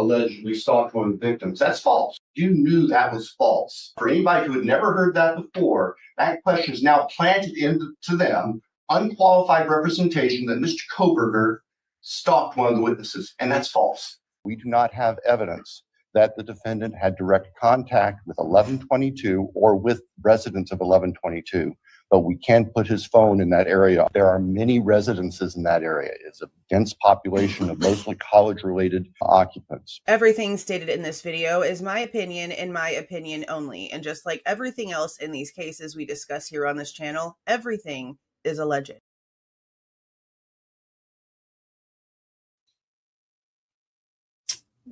allegedly stalked one of the victims. That's false. You knew that was false. For anybody who had never heard that before, that question is now planted into them, unqualified representation that Mr. Kohberger stalked one of the witnesses, and that's false. We do not have evidence that the defendant had direct contact with 1122 or with residents of 1122, but we can put his phone in that area. There are many residences in that area. It's a dense population of mostly college-related occupants. Everything stated in this video is my opinion and my opinion only. And just like everything else in these cases we discuss here on this channel, everything is alleged.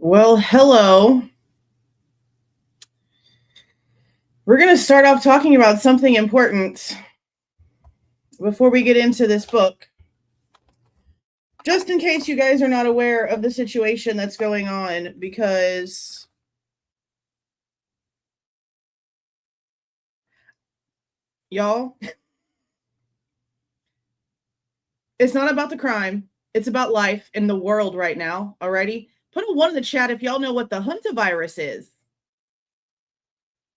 Well, hello. We're going to start off talking about something important before we get into this book. Just in case you guys are not aware of the situation that's going on, because y'all, it's not about the crime. It's about life in the world right now. Alrighty? Put a 1 in the chat if y'all know what the hantavirus is.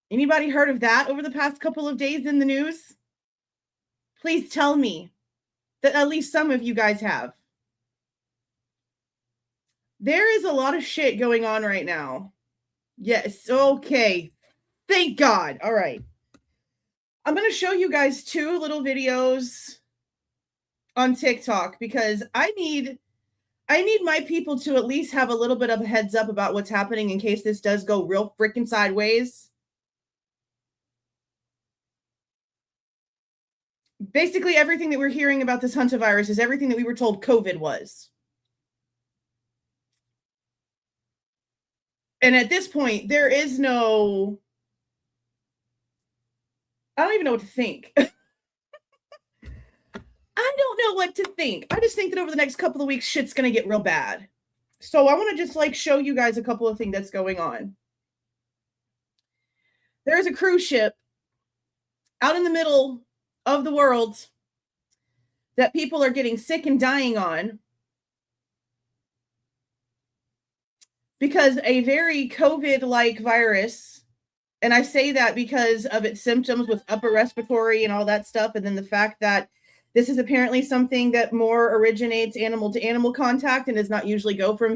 Anybody heard of that over the past couple of days in the news? Please tell me that at least some of you guys have. There is a lot of shit going on right now. Yes, okay. Thank God. All right. I'm going to show you guys 2 little videos on TikTok because I need my people to at least have a little bit of a heads up about what's happening in case this does go real freaking sideways. Basically, everything that we're hearing about this hantavirus is everything that we were told COVID was. And at this point, there is no... I don't even know what to think. I don't know what to think. I just think that over the next couple of weeks, shit's going to get real bad. So I want to just like show you guys a couple of things that's going on. There's a cruise ship out in the middle of the world that people are getting sick and dying on because a very COVID-like virus, and I say that because of its symptoms with upper respiratory and all that stuff, and then the fact that this is apparently something that more originates animal-to-animal contact and does not usually go from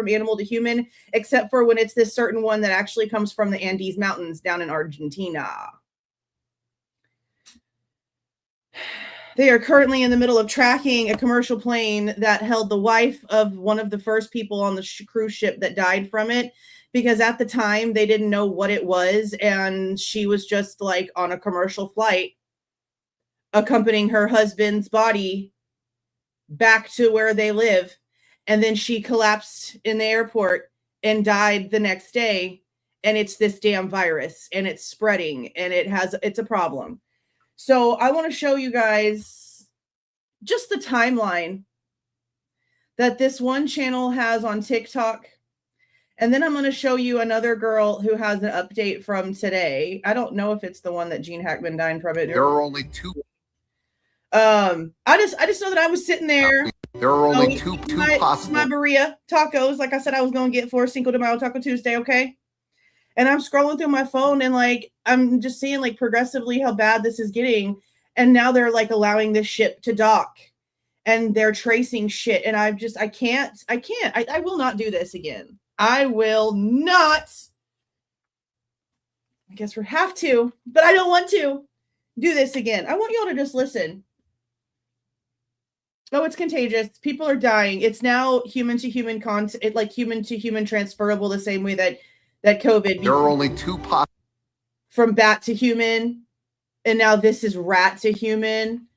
animal to human, except for when it's this certain one that actually comes from the Andes Mountains down in Argentina. They are currently in the middle of tracking a commercial plane that held the wife of one of the first people on the cruise ship that died from it, because at the time they didn't know what it was, and she was just like on a commercial flight accompanying her husband's body back to where they live. And then she collapsed in the airport and died the next day. And it's this damn virus and it's spreading and it's a problem. So I want to show you guys just the timeline that this one channel has on TikTok. And then I'm going to show you another girl who has an update from today. I don't know if it's the one that Gene Hackman died from it. There are only 2. I just know that I was sitting there. There are only two possible. My burrito tacos, like I said, I was going to get for Cinco de Mayo Taco Tuesday, okay? And I'm scrolling through my phone and like I'm just seeing like progressively how bad this is getting. And now they're like allowing this ship to dock and they're tracing shit. And I will not do this again. I will not. I guess we have to, but I don't want to do this again. I want y'all to just listen. Oh, it's contagious. People are dying. It's now human to human like human to human transferable the same way that COVID. There are only 2 from bat to human, and now this is rat to human.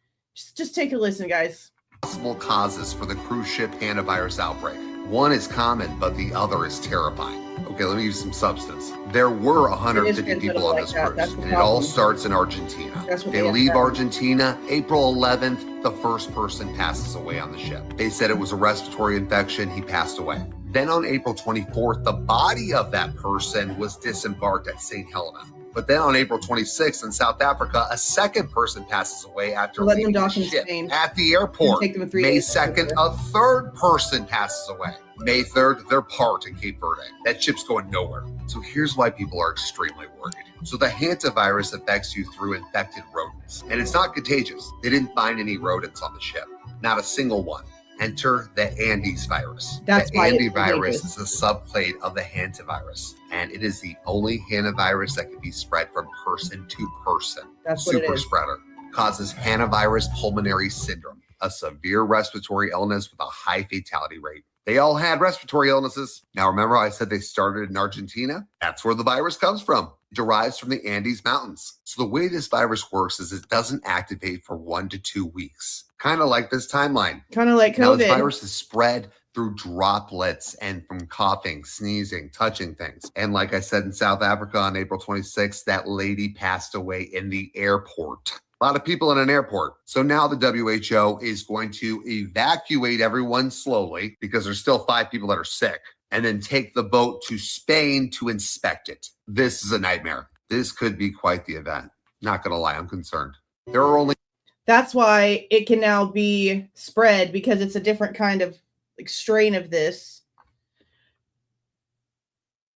Just take a listen, guys. Possible causes for the cruise ship hantavirus outbreak. One is common, but the other is terrifying. Okay, let me use some substance. There were 150 people on this cruise, and it all starts in Argentina. They leave Argentina April 11th. The first person passes away on the ship. They said it was a respiratory infection. He passed away. Then on April 24th, the body of that person was disembarked at St. Helena. But then on April 26th in South Africa, a second person passes away after leaving the ship at the airport. May 2nd, a third person passes away. May 3rd, they're parked in Cape Verde. That ship's going nowhere. So here's why people are extremely worried. So the hantavirus affects you through infected rodents, and it's not contagious. They didn't find any rodents on the ship, not a single one. Enter the Andes virus. That's the antivirus is a subclade of the hantavirus, and it is the only hantavirus that can be spread from person to person. That's what it Super is. spreader. Causes hantavirus pulmonary syndrome, a severe respiratory illness with a high fatality rate. They all had respiratory illnesses. Now, remember I said they started in Argentina? That's where the virus comes from. It derives from the Andes Mountains. So the way this virus works is it doesn't activate for 1 to 2 weeks. Kind of like this timeline. Kind of like COVID. Now, this virus is spread through droplets and from coughing, sneezing, touching things. And like I said in South Africa on April 26th, that lady passed away in the airport. A lot of people in an airport. So now the WHO is going to evacuate everyone slowly because there's still 5 people that are sick, and then take the boat to Spain to inspect it. This is a nightmare. This could be quite the event. Not going to lie, I'm concerned. There are only... That's why it can now be spread, because it's a different kind of strain of this.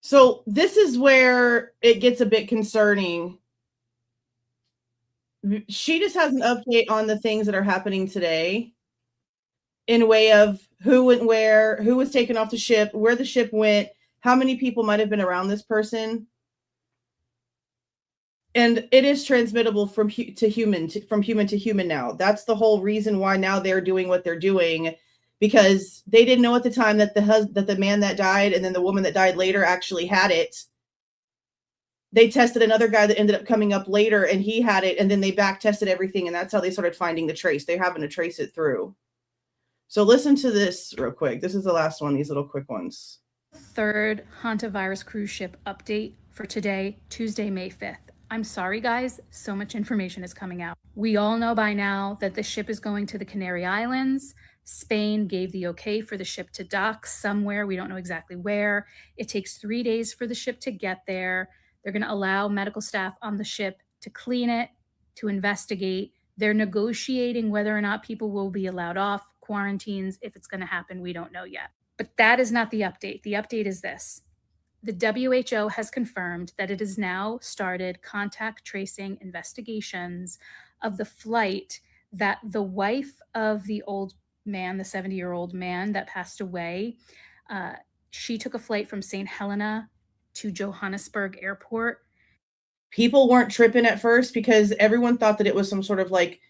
So this is where it gets a bit concerning. She just has an update on the things that are happening today in a way of who went where, who was taken off the ship, where the ship went, how many people might have been around this person. And it is transmittable from human to human now. That's the whole reason why now they're doing what they're doing, because they didn't know at the time that the man that died and then the woman that died later actually had it. They tested another guy that ended up coming up later and he had it, and then they back tested everything, and that's how they started finding the trace. They're having to trace it through. So listen to this real quick. This is the last one, these little quick ones. Third hantavirus cruise ship update for today, Tuesday, May 5th. I'm sorry, guys, so much information is coming out. We all know by now that the ship is going to the Canary Islands. Spain gave the okay for the ship to dock somewhere. We don't know exactly where. It takes 3 days for the ship to get there. They're going to allow medical staff on the ship to clean it, to investigate. They're negotiating whether or not people will be allowed off, quarantines. If it's going to happen, we don't know yet. But that is not the update. The update is this. The WHO has confirmed that it has now started contact tracing investigations of the flight that the wife of the old man, the 70-year-old man that passed away, she took a flight from St. Helena to Johannesburg Airport. People weren't tripping at first because everyone thought that it was some sort of like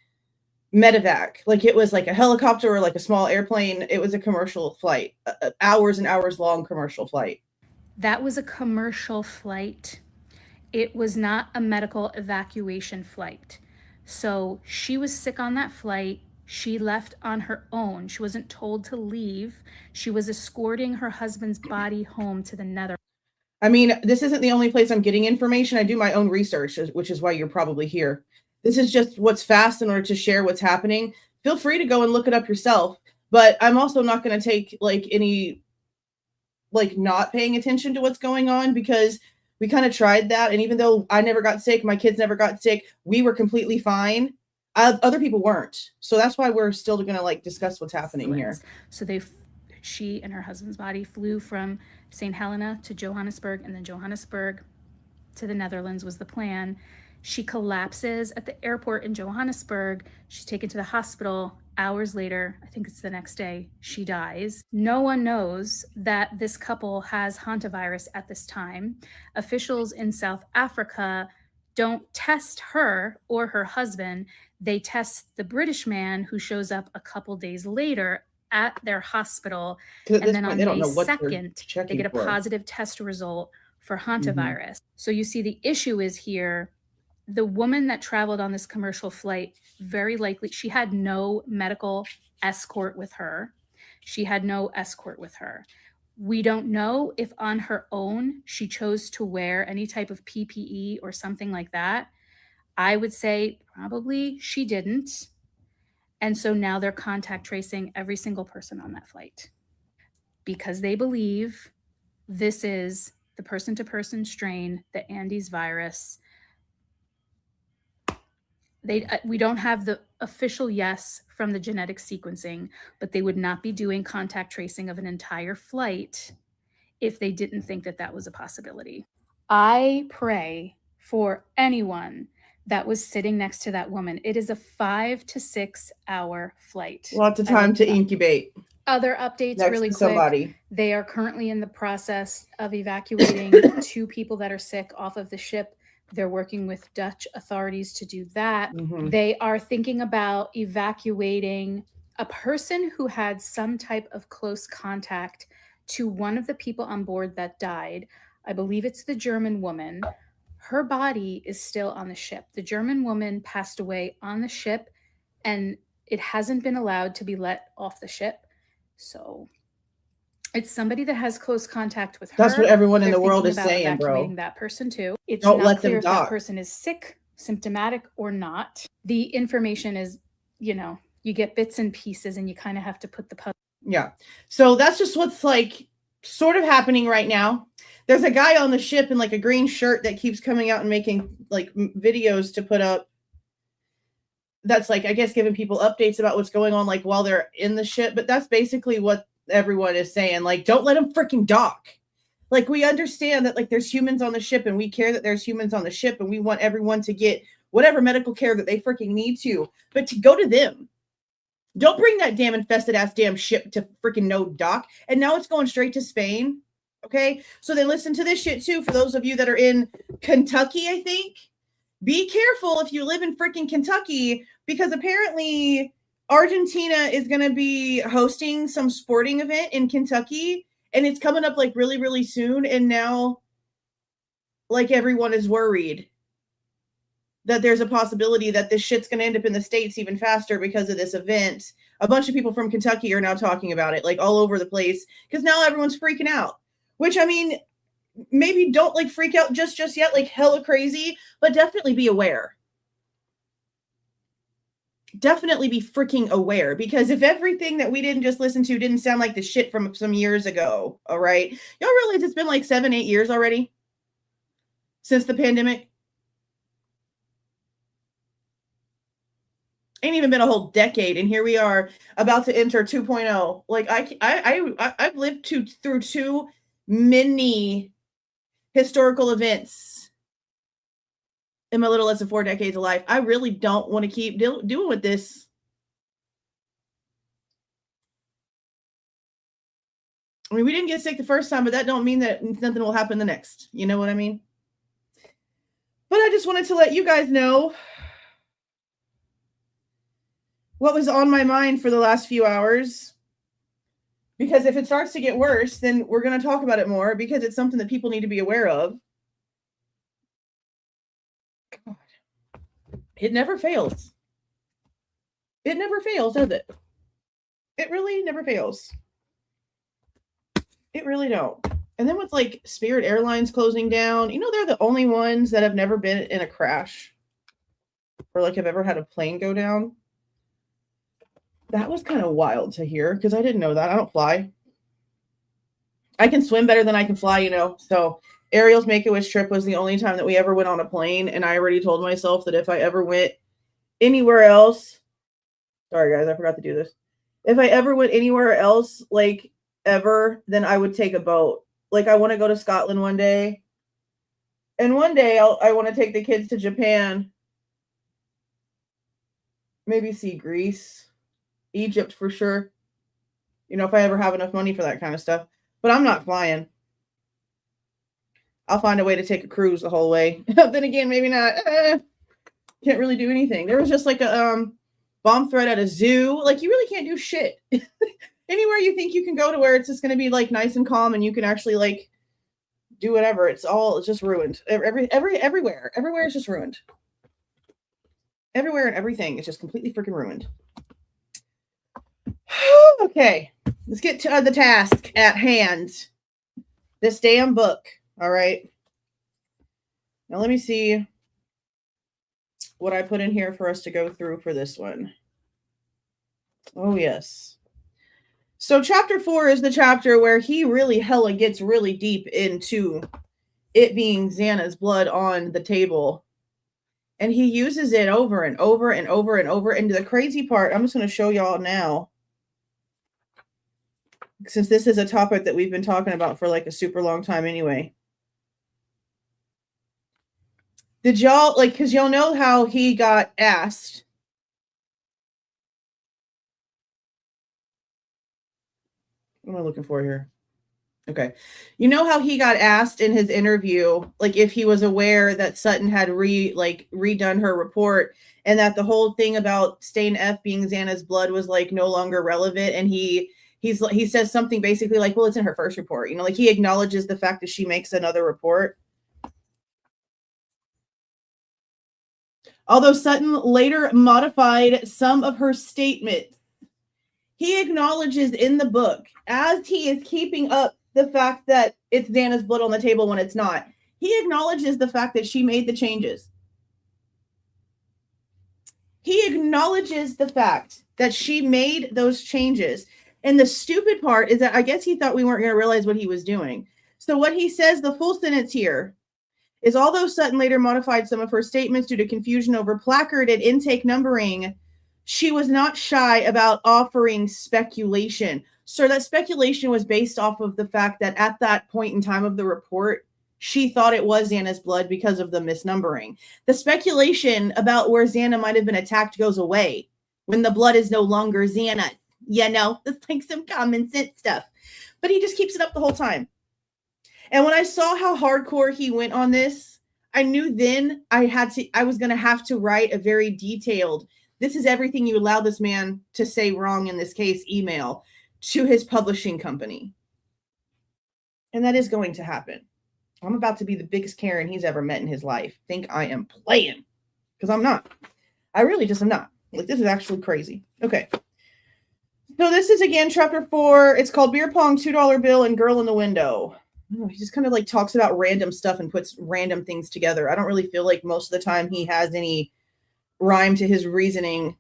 medevac, like it was like a helicopter or like a small airplane. It was a commercial flight, hours and hours long commercial flight. That was a commercial flight. It was not a medical evacuation flight. So she was sick on that flight. She left on her own. She wasn't told to leave. She was escorting her husband's body home to the Netherlands. I mean, this isn't the only place I'm getting information. I do my own research, which is why you're probably here. This is just what's fast in order to share what's happening. Feel free to go and look it up yourself. But I'm also not going to take like any, like not paying attention to what's going on, because we kind of tried that. And even though I never got sick, my kids never got sick, we were completely fine. Other people weren't. So that's why we're still going to like discuss what's happening here. So she and her husband's body flew from St. Helena to Johannesburg, and then Johannesburg to the Netherlands was the plan. She collapses at the airport in Johannesburg. She's taken to the hospital. Hours later, I think it's the next day, she dies. No one knows that this couple has hantavirus at this time. Officials in South Africa don't test her or her husband. They test the British man who shows up a couple days later at their hospital. And then on May 2nd, they get a positive test result for hantavirus. So you see the issue is here, the woman that traveled on this commercial flight, very likely, she had no medical escort with her. She had no escort with her. We don't know if on her own she chose to wear any type of PPE or something like that. I would say probably she didn't. And so now they're contact tracing every single person on that flight because they believe this is the person-to-person strain, the Andes virus. We don't have the official yes from the genetic sequencing, but they would not be doing contact tracing of an entire flight if they didn't think that that was a possibility. I pray for anyone that was sitting next to that woman. It is a 5 to 6 hour flight. Lots of time to incubate. Other updates next really to quick. Somebody. They are currently in the process of evacuating 2 people that are sick off of the ship. They're working with Dutch authorities to do that. Mm-hmm. They are thinking about evacuating a person who had some type of close contact to one of the people on board that died. I believe it's the German woman. Her body is still on the ship. The German woman passed away on the ship, and it hasn't been allowed to be let off the ship. So it's somebody that has close contact with her. That's what everyone in the world is saying, evacuating bro. that person too. It's Don't not let clear them if dock. that person is sick, symptomatic, or not. The information is, you get bits and pieces, and you kind of have to put the puzzle. Yeah. So that's just what's like sort of happening right now. There's a guy on the ship in like a green shirt that keeps coming out and making like videos to put up. That's like, I guess, giving people updates about what's going on, like while they're in the ship. But that's basically what everyone is saying. Like, don't let them freaking dock. Like, we understand that like there's humans on the ship, and we care that there's humans on the ship, and we want everyone to get whatever medical care that they freaking need to. But to go to them. Don't bring that damn infested ass damn ship to freaking no dock. And now it's going straight to Spain. Okay. So then listen to this shit too. For those of you that are in Kentucky, I think, be careful if you live in freaking Kentucky, because apparently Argentina is going to be hosting some sporting event in Kentucky, and it's coming up like really, really soon. And now like everyone is worried that there's a possibility that this shit's going to end up in the States even faster because of this event. A bunch of people from Kentucky are now talking about it, like all over the place, because now everyone's freaking out. Which, I mean, maybe don't like freak out just yet, like hella crazy, but definitely be aware. Definitely be freaking aware, because if everything that we didn't just listen to didn't sound like the shit from some years ago, all right? Y'all realize it's been like 7-8 years already since the pandemic? Ain't even been a whole decade, and here we are about to enter 2.0. Like I've lived through too many historical events in my little less than 4 decades of life. I really don't want to keep doing with this. I mean, we didn't get sick the first time, but that don't mean that nothing will happen the next. You know what I mean? But I just wanted to let you guys know what was on my mind for the last few hours, because if it starts to get worse, then we're going to talk about it more, because it's something that people need to be aware of. God. It never fails. It never fails, does it? It really never fails. It really don't. And then with like Spirit Airlines closing down, they're the only ones that have never been in a crash or like have ever had a plane go down. That was kind of wild to hear, because I didn't know that. I don't fly. I can swim better than I can fly, So Ariel's Make-A-Wish trip was the only time that we ever went on a plane. And I already told myself that if I ever went anywhere else, sorry guys, I forgot to do this. If I ever went anywhere else, like ever, then I would take a boat. Like I want to go to Scotland one day. And one day I want to take the kids to Japan. Maybe see Greece. Egypt for sure. If I ever have enough money for that kind of stuff. But I'm not flying. I'll find a way to take a cruise the whole way. Then again, maybe not. Can't really do anything. There was just like a bomb threat at a zoo. Like you really can't do shit. Anywhere you think you can go to where it's just going to be like nice and calm and you can actually like do whatever. It's just ruined. Everywhere is just ruined. Everywhere and everything is just completely freaking ruined. Okay, let's get to the task at hand. This damn book. All right. Now let me see what I put in here for us to go through for this one. Oh, yes. So chapter 4 is the chapter where he really hella gets really deep into it being Xana's blood on the table And he uses it over and over and over and over. And the crazy part, I'm just going to show y'all now, since this is a topic that we've been talking about for like a super long time anyway. Did y'all, like, because y'all know how he got asked. What am I looking for here? Okay. You know how he got asked in his interview, like if he was aware that Sutton had redone her report and that the whole thing about stain F being Xana's blood was like no longer relevant. And he says something basically like, well, it's in her first report. You know, like he acknowledges the fact that she makes another report. Although Sutton later modified some of her statements, he acknowledges in the book, as he is keeping up the fact that it's Xana's blood on the table when it's not, he acknowledges the fact that she made the changes. He acknowledges the fact that she made those changes. And the stupid part is that I guess he thought we weren't going to realize what he was doing. So what he says, the full sentence here, is although Sutton later modified some of her statements due to confusion over placard and intake numbering, she was not shy about offering speculation. So that speculation was based off of the fact that at that point in time of the report, she thought it was Xana's blood because of the misnumbering. The speculation about where Xana might have been attacked goes away when the blood is no longer Xana. You know, it's like some common sense stuff. But he just keeps it up the whole time. And when I saw how hardcore he went on this, I knew then I was going to have to write a very detailed, this is everything you allow this man to say wrong in this case, email to his publishing company. And that is going to happen. I'm about to be the biggest Karen he's ever met in his life. Think I am playing, because I'm not. I really just am not. Like, this is actually crazy. Okay. So this is, again, chapter 4. It's called Beer Pong, $2 Bill, and Girl in the Window. He just kind of like talks about random stuff and puts random things together. I don't really feel like most of the time he has any rhyme to his reasoning.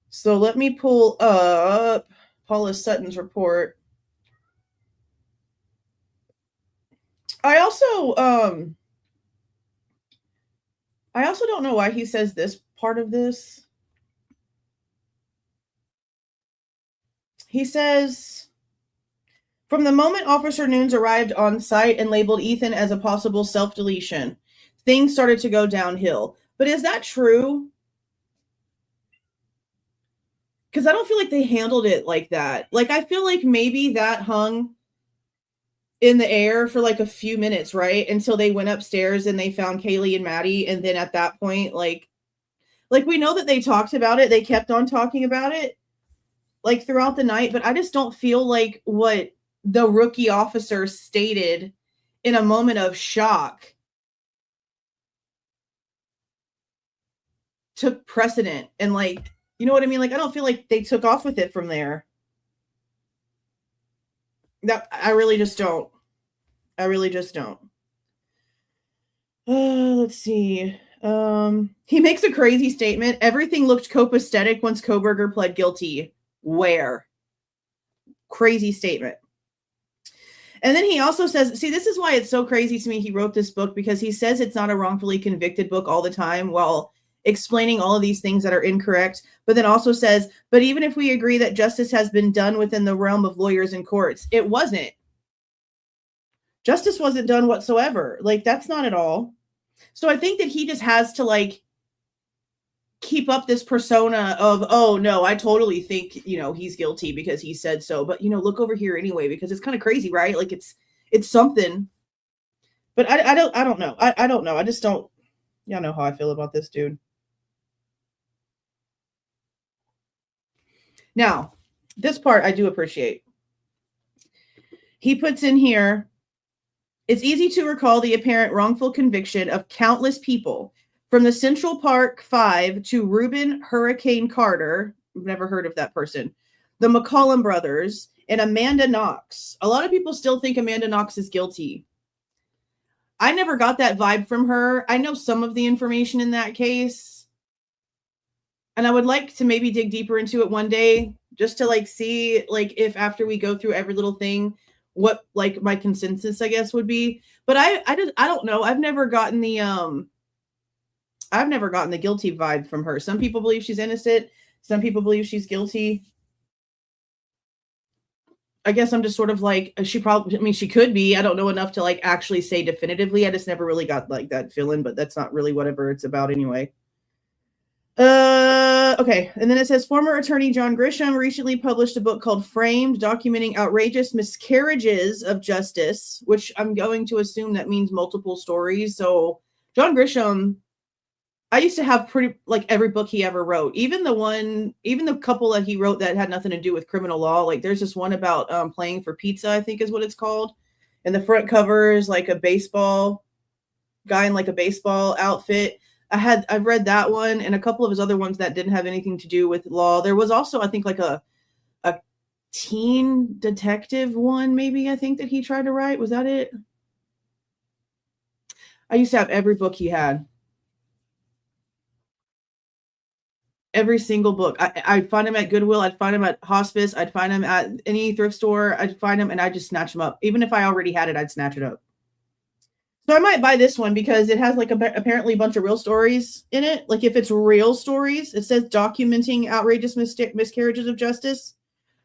So let me pull up Paula Sutton's report. I also don't know why he says this part of this. He says, from the moment Officer Nunes arrived on site and labeled Ethan as a possible self-deletion, things started to go downhill. But is that true? Because I don't feel like they handled it like that. Like, I feel like maybe that hung in the air for like a few minutes, right? Until they went upstairs and they found Kaylee and Maddie. And then at that point, like we know that they talked about it. They kept on talking about it like throughout the night. But I just don't feel like what the rookie officer stated in a moment of shock took precedent. And like, you know what I mean? Like, I don't feel like they took off with it from there. That I really just don't. I really just don't. Let's see. He makes a crazy statement. Everything looked copacetic once Kohberger pled guilty. Where? Crazy statement. And then he also says, see, this is why it's so crazy to me he wrote this book, because he says it's not a wrongfully convicted book all the time while explaining all of these things that are incorrect, but then also says, but even if we agree that justice has been done within the realm of lawyers and courts, it wasn't. Justice wasn't done whatsoever. Like, that's not at all. So I think that he just has to like keep up this persona of, oh no, I totally think, you know, he's guilty because he said so, but you know, look over here anyway, because it's kind of crazy, right? Like it's something, but I don't know. I don't know. I just don't, y'all know how I feel about this dude. Now, this part I do appreciate. He puts in here, it's easy to recall the apparent wrongful conviction of countless people, from the Central Park Five to Reuben Hurricane Carter, I've never heard of that person, the McCollum brothers, and Amanda Knox. A lot of people still think Amanda Knox is guilty. I never got that vibe from her. I know some of the information in that case, and I would like to maybe dig deeper into it one day, just to like see like if after we go through every little thing, what like my consensus, I guess, would be. But I don't know. I've never gotten the I've never gotten the guilty vibe from her. Some people believe she's innocent. Some people believe she's guilty. I guess I'm just sort of like, she could be. I don't know enough to like actually say definitively. I just never really got like that feeling, but that's not really whatever it's about anyway. Okay. And then it says former attorney John Grisham recently published a book called Framed, documenting outrageous miscarriages of justice, which I'm going to assume that means multiple stories. So John Grisham, I used to have pretty like every book he ever wrote, even the couple that he wrote that had nothing to do with criminal law. Like there's this one about playing for pizza, I think is what it's called. And the front cover is like a baseball guy in like a baseball outfit. I've read that one and a couple of his other ones that didn't have anything to do with law. There was also, I think, like a teen detective one, maybe, I think, that he tried to write. Was that it? I used to have every book he had. Every single book. I'd find him at Goodwill. I'd find him at hospice. I'd find him at any thrift store. I'd find him and I'd just snatch him up. Even if I already had it, I'd snatch it up. So I might buy this one because it has like apparently a bunch of real stories in it. Like if it's real stories, it says documenting outrageous miscarriages of justice.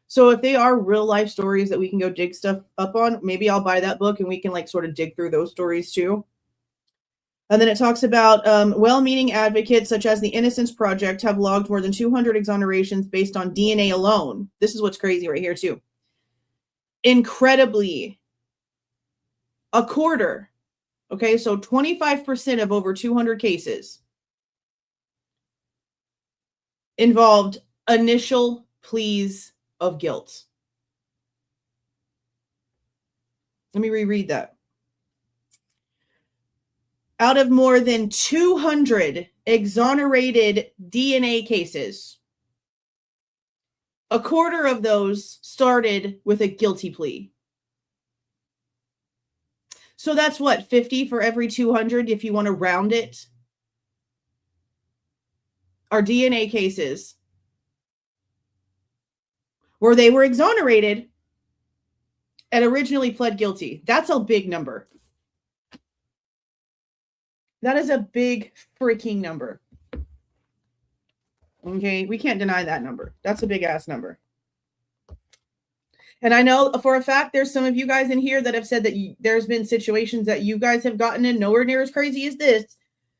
So if they are real life stories that we can go dig stuff up on, maybe I'll buy that book and we can like sort of dig through those stories too. And then it talks about well-meaning advocates such as the Innocence Project have logged more than 200 exonerations based on DNA alone. This is what's crazy right here too. Incredibly, a quarter. Okay, so 25% of over 200 cases involved initial pleas of guilt. Let me reread that. Out of more than 200 exonerated DNA cases, a quarter of those started with a guilty plea. So that's what, 50 for every 200 if you want to round it? Are DNA cases where they were exonerated and originally pled guilty. That's a big number. That is a big freaking number. Okay, we can't deny that number. That's a big ass number. And I know for a fact there's some of you guys in here that have said that there's been situations that you guys have gotten in, nowhere near as crazy as this,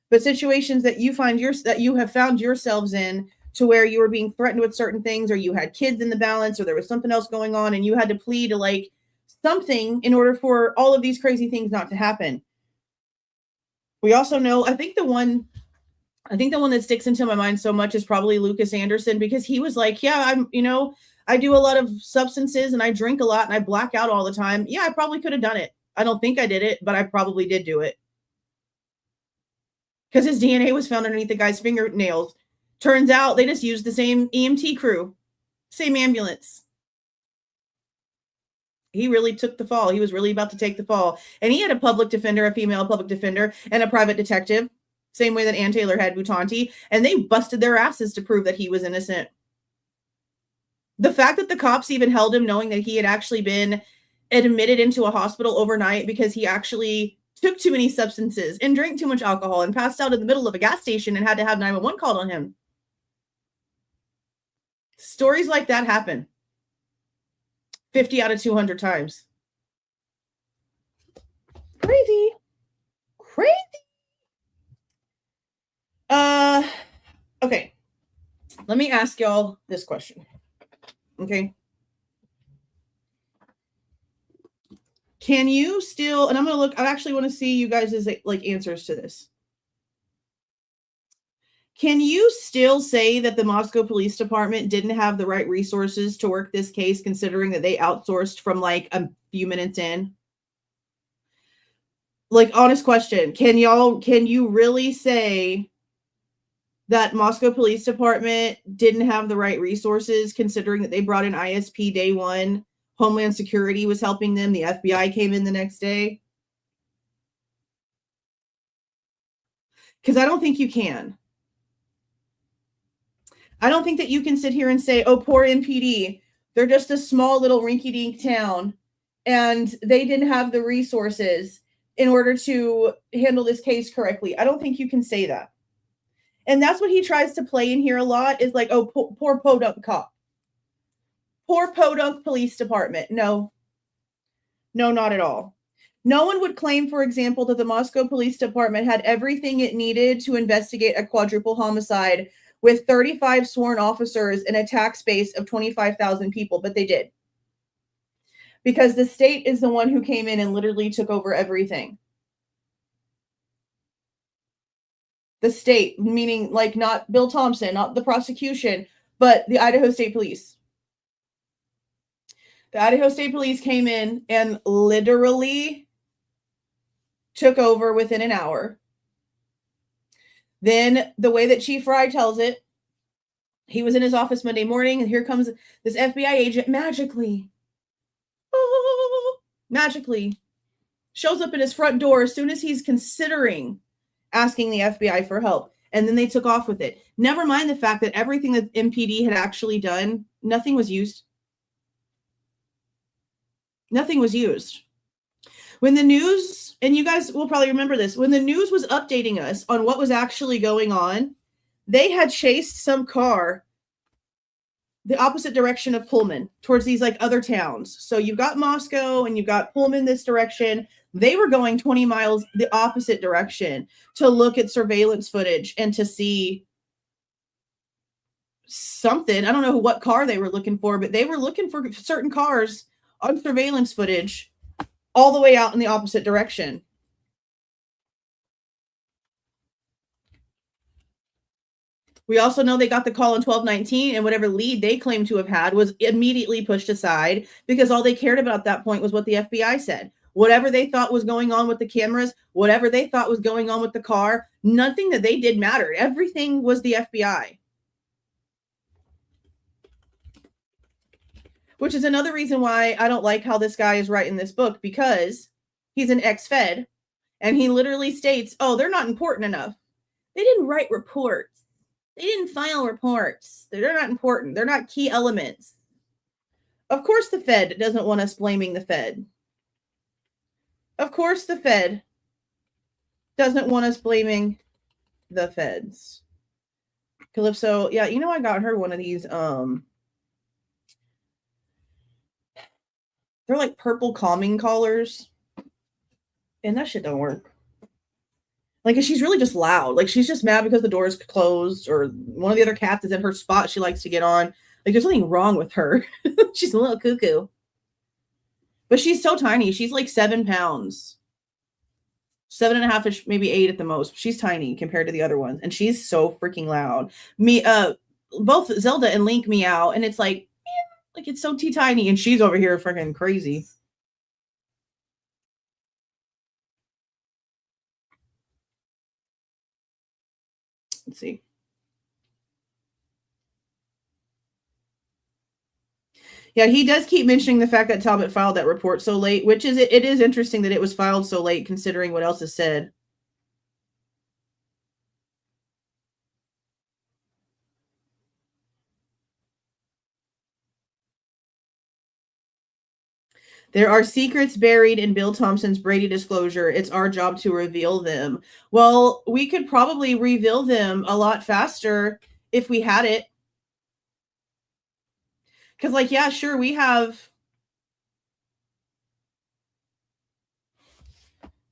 but situations that you have found yourselves in to where you were being threatened with certain things, or you had kids in the balance, or there was something else going on, and you had to plead to like something in order for all of these crazy things not to happen. We also know, I think the one that sticks into my mind so much is probably Lucas Anderson, because he was like, yeah, I do a lot of substances and I drink a lot and I black out all the time. Yeah, I probably could have done it. I don't think I did it, but I probably did do it. Because his DNA was found underneath the guy's fingernails. Turns out they just used the same EMT crew, same ambulance. He really took the fall. He was really about to take the fall. And he had a public defender, a female public defender, and a private detective, same way that Ann Taylor had Butanti, and they busted their asses to prove that he was innocent. The fact that the cops even held him knowing that he had actually been admitted into a hospital overnight because he actually took too many substances and drank too much alcohol and passed out in the middle of a gas station and had to have 911 called on him. Stories like that happen 50 out of 200 times. Crazy. Okay. Let me ask y'all this question. Okay. Can you still, and I'm going to look, I actually want to see you guys' like answers to this. Can you still say that the Moscow Police Department didn't have the right resources to work this case, considering that they outsourced from like a few minutes in? Like, honest question. Can you really say that Moscow Police Department didn't have the right resources, considering that they brought in ISP day one, Homeland Security was helping them, the FBI came in the next day? Because I don't think you can. I don't think that you can sit here and say, oh, poor MPD, they're just a small little rinky-dink town, and they didn't have the resources in order to handle this case correctly. I don't think you can say that. And that's what he tries to play in here a lot, is like, oh, poor podunk cop. Poor podunk police department. No, not at all. No one would claim, for example, that the Moscow Police Department had everything it needed to investigate a quadruple homicide with 35 sworn officers and a tax base of 25,000 people, but they did. Because the state is the one who came in and literally took over everything. The state, meaning like not Bill Thompson, not the prosecution, but the Idaho State Police. The Idaho State Police came in and literally took over within an hour. Then the way that Chief Fry tells it, he was in his office Monday morning, and here comes this FBI agent magically shows up at his front door as soon as he's considering asking the FBI for help. And then they took off with it. Never mind the fact that everything that MPD had actually done, nothing was used. Nothing was used. When the news, and you guys will probably remember this, when the news was updating us on what was actually going on, they had chased some car the opposite direction of Pullman towards these like other towns. So you've got Moscow and you've got Pullman this direction. They were going 20 miles the opposite direction to look at surveillance footage and to see something. I don't know what car they were looking for, but they were looking for certain cars on surveillance footage all the way out in the opposite direction. We also know they got the call in 1219, and whatever lead they claimed to have had was immediately pushed aside because all they cared about at that point was what the FBI said. Whatever they thought was going on with the cameras, whatever they thought was going on with the car, nothing that they did mattered. Everything was the FBI. Which is another reason why I don't like how this guy is writing this book, because he's an ex-Fed and he literally states, oh, they're not important enough. They didn't write reports. They didn't file reports. They're not important. They're not key elements. Of course the Fed doesn't want us blaming the Fed. Of course the Fed doesn't want us blaming the Feds. Calypso, yeah, you know, I got her one of these, they're like purple calming collars. And that shit don't work. Like, she's really just loud. Like, she's just mad because the door is closed, or one of the other cats is in her spot she likes to get on. Like, there's nothing wrong with her. She's a little cuckoo. But she's so tiny. She's like 7 pounds. 7.5-ish, maybe 8 at the most. She's tiny compared to the other ones. And she's so freaking loud. Both Zelda and Link meow, and it's like it's so tiny, and she's over here freaking crazy. Let's see. Yeah, he does keep mentioning the fact that Talbot filed that report so late, which is, it is interesting that it was filed so late considering what else is said. There are secrets buried in Bill Thompson's Brady disclosure. It's our job to reveal them. Well, we could probably reveal them a lot faster if we had it. Because, like, yeah, sure, we have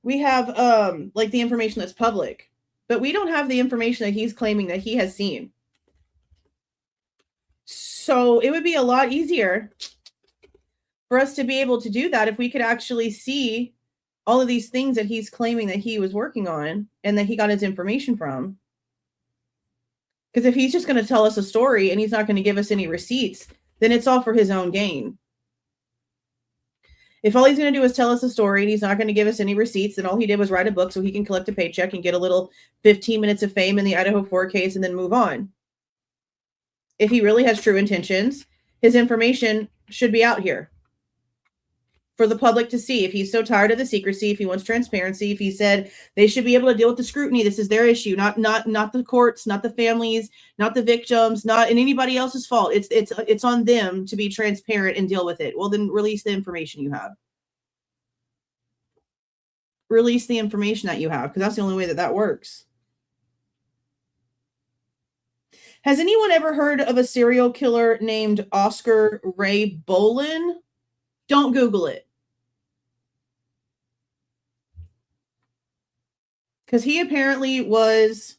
like the information that's public, but we don't have the information that he's claiming that he has seen. So it would be a lot easier for us to be able to do that if we could actually see all of these things that he's claiming that he was working on and that he got his information from. Because if he's just going to tell us a story and he's not going to give us any receipts, then it's all for his own gain. If all he's going to do is tell us a story and he's not going to give us any receipts, then all he did was write a book so he can collect a paycheck and get a little 15 minutes of fame in the Idaho 4 case and then move on. If he really has true intentions, his information should be out here for the public to see. If he's so tired of the secrecy, if he wants transparency, if he said they should be able to deal with the scrutiny, this is their issue, not the courts, not the families, not the victims, not anybody else's fault. It's on them to be transparent and deal with it. Well, then release the information you have. Release the information that you have, because that's the only way that works. Has anyone ever heard of a serial killer named Oscar Ray Bolin? Don't Google it. Because he apparently was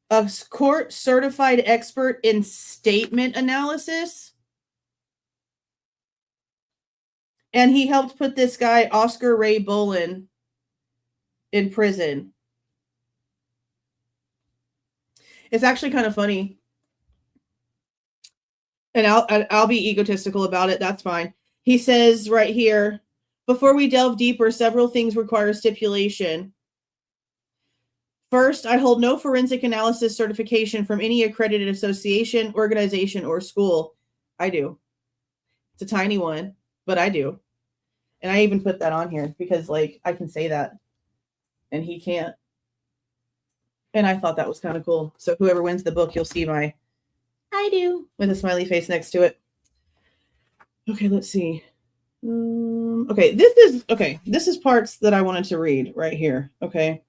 a court-certified expert in statement analysis. And he helped put this guy, Oscar Ray Bolin, in prison. It's actually kind of funny. And I'll be egotistical about it. That's fine. He says right here, before we delve deeper, several things require stipulation. First, I hold no forensic analysis certification from any accredited association, organization, or school. I do. It's a tiny one, but I do. And I even put that on here because, like, I can say that. And he can't. And I thought that was kind of cool. So whoever wins the book, you'll see my I do with a smiley face next to it. Okay, let's see. Okay, this is parts that I wanted to read right here. Okay.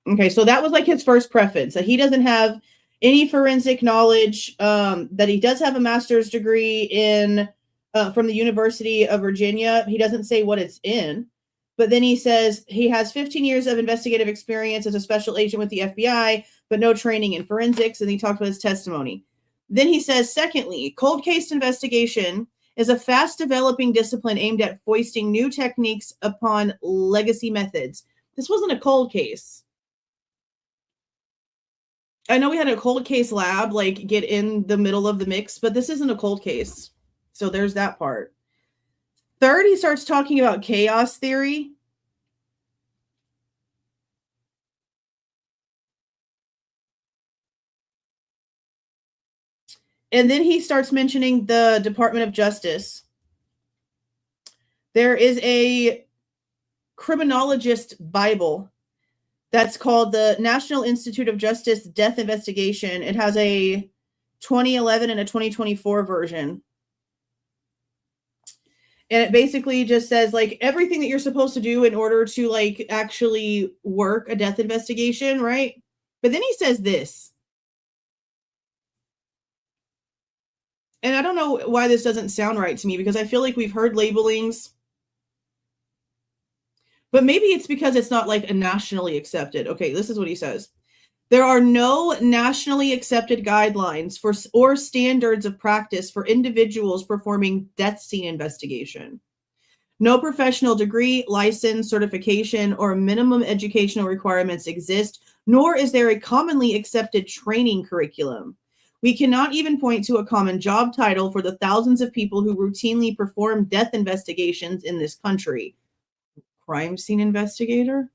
Okay, so that was like his first preface, that he doesn't have any forensic knowledge, that he does have a master's degree in from the University of Virginia. He doesn't say what it's in, but then he says he has 15 years of investigative experience as a special agent with the FBI, but no training in forensics, and he talked about his testimony. Then he says, secondly, cold case investigation is a fast-developing discipline aimed at foisting new techniques upon legacy methods. This wasn't a cold case. I know we had a cold case lab, like, get in the middle of the mix, but this isn't a cold case. So there's that part. Third, he starts talking about chaos theory. And then he starts mentioning the Department of Justice. There is a criminologist Bible that's called the National Institute of Justice Death Investigation. It has a 2011 and a 2024 version. And it basically just says, like, everything that you're supposed to do in order to, like, actually work a death investigation, right? But then he says this. And I don't know why this doesn't sound right to me, because I feel like we've heard labelings. But maybe it's because it's not, like, a nationally accepted. Okay, this is what he says. There are no nationally accepted guidelines for or standards of practice for individuals performing death scene investigation. No professional degree, license, certification, or minimum educational requirements exist, nor is there a commonly accepted training curriculum. We cannot even point to a common job title for the thousands of people who routinely perform death investigations in this country. Crime scene investigator?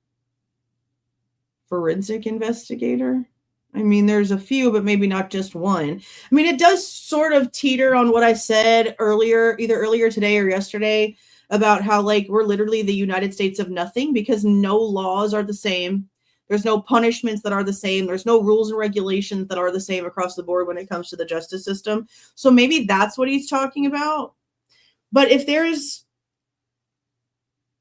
Forensic investigator? I mean, there's a few, but maybe not just one. I mean, it does sort of teeter on what I said earlier, either earlier today or yesterday, about how, like, we're literally the United States of nothing because no laws are the same. There's no punishments that are the same. There's no rules and regulations that are the same across the board when it comes to the justice system. So maybe that's what he's talking about. But if there's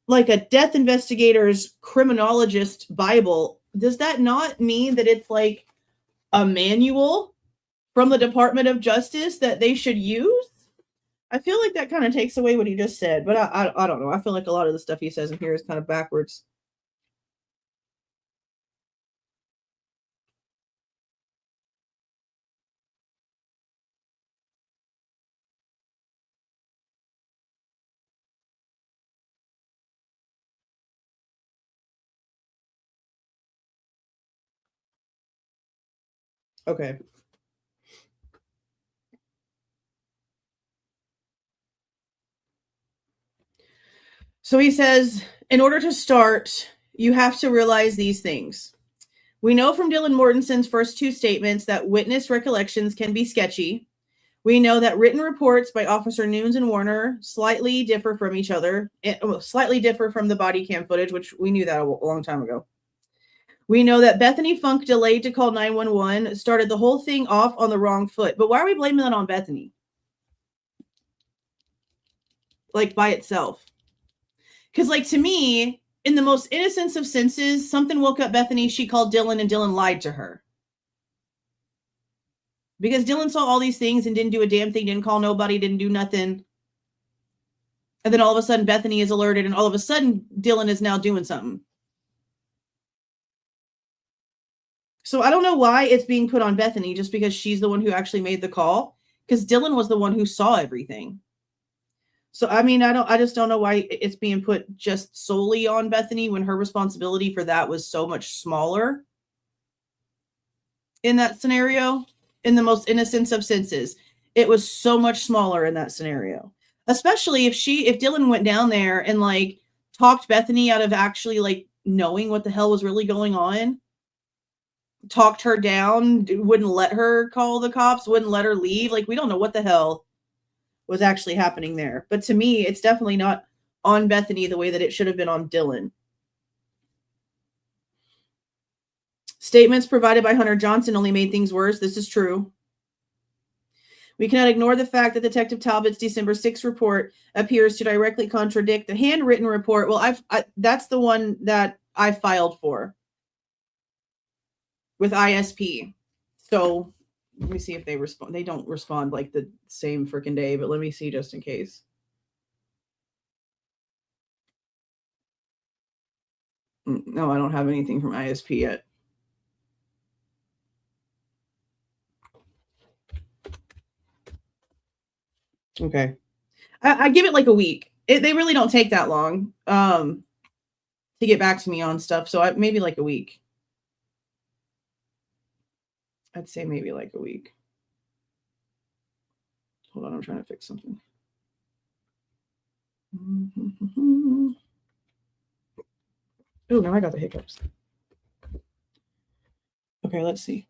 like a death investigator's criminologist Bible, does that not mean that it's like a manual from the Department of Justice that they should use? I feel like that kind of takes away what he just said, but I don't know. I feel like a lot of the stuff he says in here is kind of backwards. Okay. So he says, in order to start, you have to realize these things. We know from Dylan Mortensen's first two statements that witness recollections can be sketchy. We know that written reports by Officer Nunes and Warner slightly differ from each other, slightly differ from the body cam footage, which we knew that a long time ago. We know that Bethany Funk delayed to call 911, started the whole thing off on the wrong foot. But why are we blaming that on Bethany? Like, by itself. Because, like, to me, in the most innocent of senses, something woke up Bethany. She called Dylan, and Dylan lied to her. Because Dylan saw all these things and didn't do a damn thing, didn't call nobody, didn't do nothing. And then all of a sudden, Bethany is alerted, and all of a sudden, Dylan is now doing something. So I don't know why it's being put on Bethany, just because she's the one who actually made the call, because Dylan was the one who saw everything. So, I mean, I just don't know why it's being put just solely on Bethany when her responsibility for that was so much smaller in that scenario. In the most innocent of senses, it was so much smaller in that scenario, especially if Dylan went down there and like talked Bethany out of actually like knowing what the hell was really going on, talked her down, wouldn't let her call the cops, wouldn't let her leave. Like, we don't know what the hell was actually happening there. But to me, it's definitely not on Bethany the way that it should have been on Dylan. Statements provided by Hunter Johnson only made things worse. This is true. We cannot ignore the fact that Detective Talbot's December 6th report appears to directly contradict the handwritten report. Well, that's the one that I filed for with ISP. So let me see if they respond. They don't respond like the same freaking day, but let me see just in case. No, I don't have anything from ISP yet. Okay. I give it like a week. They really don't take that long to get back to me on stuff. So maybe like a week. I'd say maybe like a week. Hold on, I'm trying to fix something. Oh, now I got the hiccups. Okay, let's see.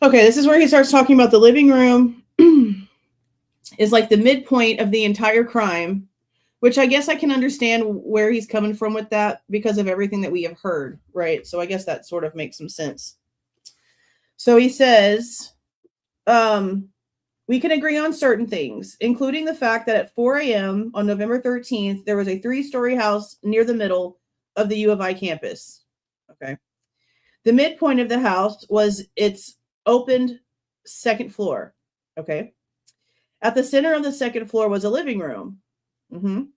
Okay, this is where he starts talking about the living room is like the midpoint of the entire crime, which I guess I can understand where he's coming from with that because of everything that we have heard, right? So I guess that sort of makes some sense. So he says, we can agree on certain things, including the fact that at 4 a.m. on November 13th, there was a 3-story house near the middle of the U of I campus. Okay. The midpoint of the house was its opened second floor. Okay. At the center of the second floor was a living room. In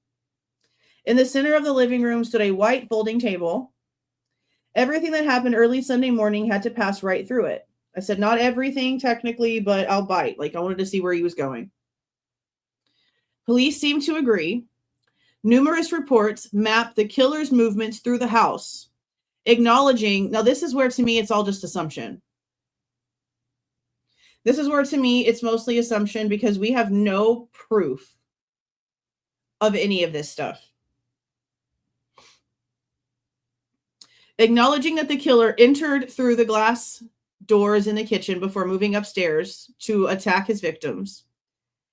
the center of the living room stood a white folding table. Everything that happened early Sunday morning had to pass right through it. I said, not everything technically, but I'll bite. Like, I wanted to see where he was going. Police seem to agree. Numerous reports map the killer's movements through the house, acknowledging, now this is where to me, it's all just assumption. This is where to me, it's mostly assumption because we have no proof of any of this stuff. Acknowledging that the killer entered through the glass doors in the kitchen before moving upstairs to attack his victims.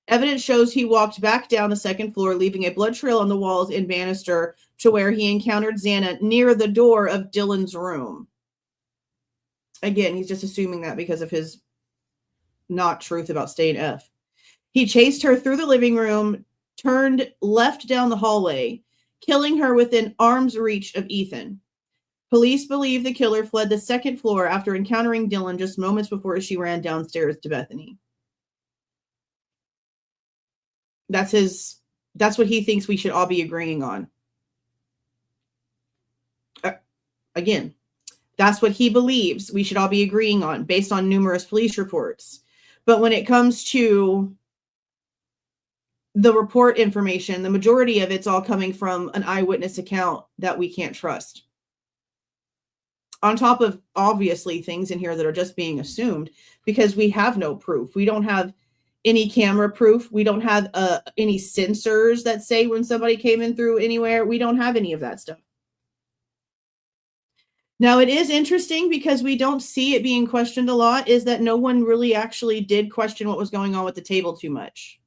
Evidence shows he walked back down the second floor, leaving a blood trail on the walls and banister to where he encountered Xana near the door of Dylan's room. Again, he's just assuming that because of his not truth about staying F. He chased her through the living room, turned left down the hallway, killing her within arm's reach of Ethan. Police believe the killer fled the second floor after encountering Dylan just moments before she ran downstairs to Bethany. That's what he thinks we should all be agreeing on. Again, that's what he believes we should all be agreeing on based on numerous police reports. But when it comes to the report information, the majority of it's all coming from an eyewitness account that we can't trust. On top of obviously things in here that are just being assumed because we have no proof. We don't have any camera proof. We don't have any sensors that say when somebody came in through anywhere. We don't have any of that stuff. Now, it is interesting because we don't see it being questioned a lot is that no one really actually did question what was going on with the table too much.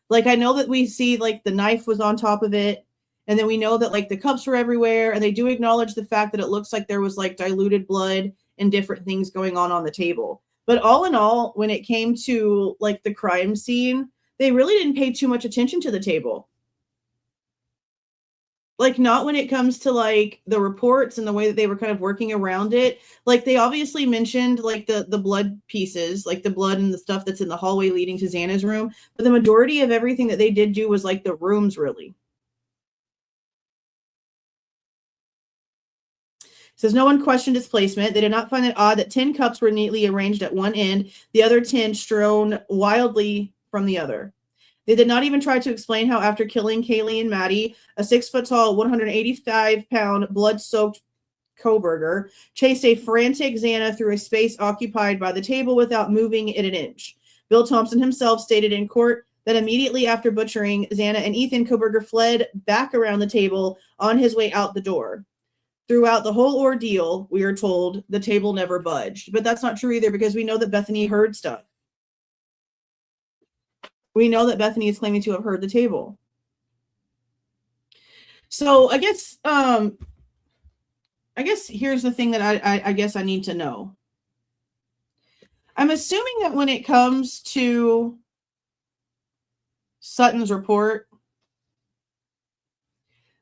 Like, I know that we see like the knife was on top of it. And then we know that like the cups were everywhere, and they do acknowledge the fact that it looks like there was like diluted blood and different things going on the table. But all in all, when it came to like the crime scene, they really didn't pay too much attention to the table. Like, not when it comes to like the reports and the way that they were kind of working around it. Like, they obviously mentioned like the blood pieces, like the blood and the stuff that's in the hallway leading to Xana's room. But the majority of everything that they did do was like the rooms, really. It says no one questioned its placement. They did not find it odd that 10 cups were neatly arranged at one end, the other 10 strewn wildly from the other. They did not even try to explain how after killing Kaylee and Maddie, a 6-foot-tall, 185-pound, blood-soaked Kohberger chased a frantic Xana through a space occupied by the table without moving it an inch. Bill Thompson himself stated in court that immediately after butchering Xana and Ethan, Kohberger fled back around the table on his way out the door. Throughout the whole ordeal, we are told the table never budged. But that's not true either, because we know that Bethany heard stuff. We know that Bethany is claiming to have heard the table. So I guess here's the thing that I guess I need to know. I'm assuming that when it comes to Sutton's report,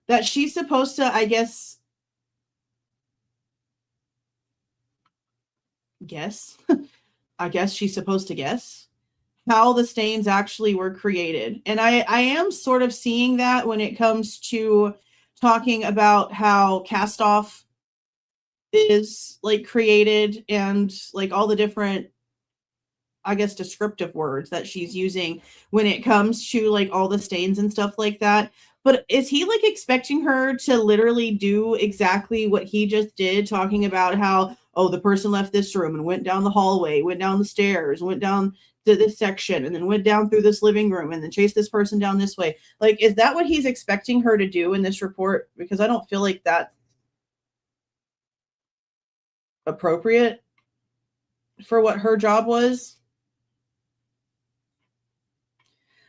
that she's supposed to, I guess I guess she's supposed to guess how the stains actually were created. And I am sort of seeing that when it comes to talking about how cast off is like created and like all the different, I guess, descriptive words that she's using when it comes to like all the stains and stuff like that. But is he like expecting her to literally do exactly what he just did, talking about how, oh, the person left this room and went down the hallway, went down the stairs, went down to this section, and then went down through this living room and then chased this person down this way? Like, is that what he's expecting her to do in this report? Because I don't feel like that's appropriate for what her job was.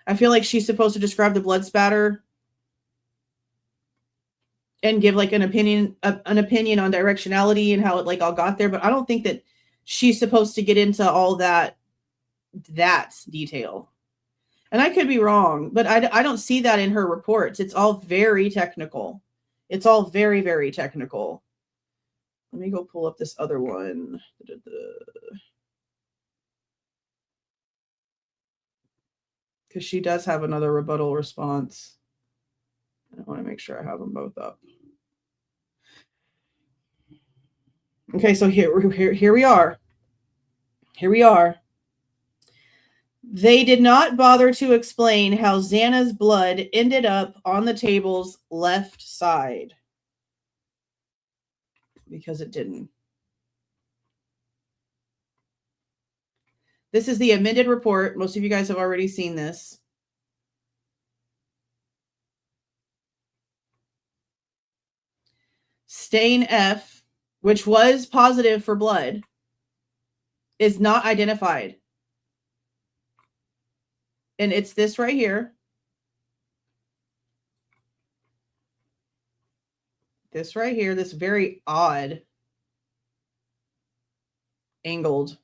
I feel like she's supposed to describe the blood spatter and give like an opinion on directionality and how it like all got there. But I don't think that she's supposed to get into all that detail. And I could be wrong, but I don't see that in her reports. It's all very technical. It's all very, very technical. Let me go pull up this other one. Because she does have another rebuttal response. I want to make sure I have them both up. Okay, so here we are. Here we are. They did not bother to explain how Xana's blood ended up on the table's left side. Because it didn't. This is the amended report. Most of you guys have already seen this. Stain F, which was positive for blood, is not identified. And it's this right here. This right here, this very odd angled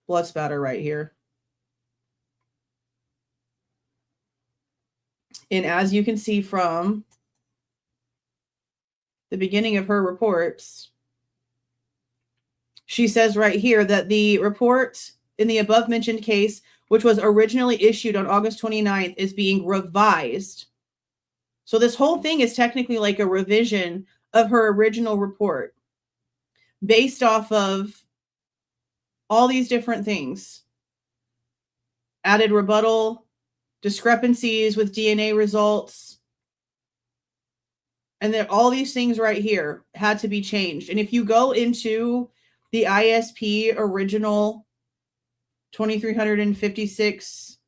blood spatter right here. And as you can see from the beginning of her reports, she says right here that the report in the above mentioned case, which was originally issued on August 29th, is being revised. So this whole thing is technically like a revision of her original report based off of all these different things. Added rebuttal, discrepancies with DNA results. And then all these things right here had to be changed. And if you go into the ISP original 2,356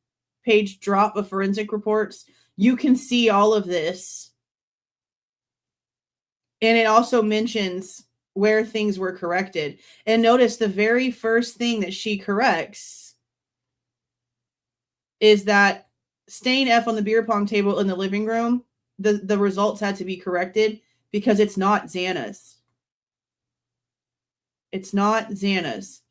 page drop of forensic reports, you can see all of this. And it also mentions where things were corrected. And notice the very first thing that she corrects is that stain F on the beer pong table in the living room, the results had to be corrected because it's not Xana's. It's not Xana's.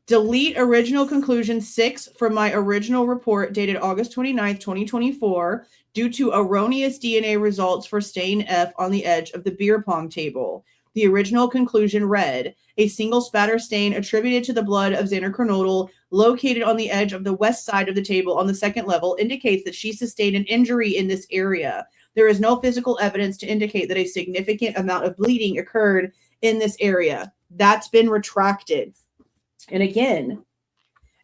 Delete original conclusion 6 from my original report dated August 29th, 2024, due to erroneous DNA results for stain F on the edge of the beer pong table. The original conclusion read, a single spatter stain attributed to the blood of Xana Kernodle located on the edge of the west side of the table on the second level indicates that she sustained an injury in this area. There is no physical evidence to indicate that a significant amount of bleeding occurred in this area. That's been retracted. And again,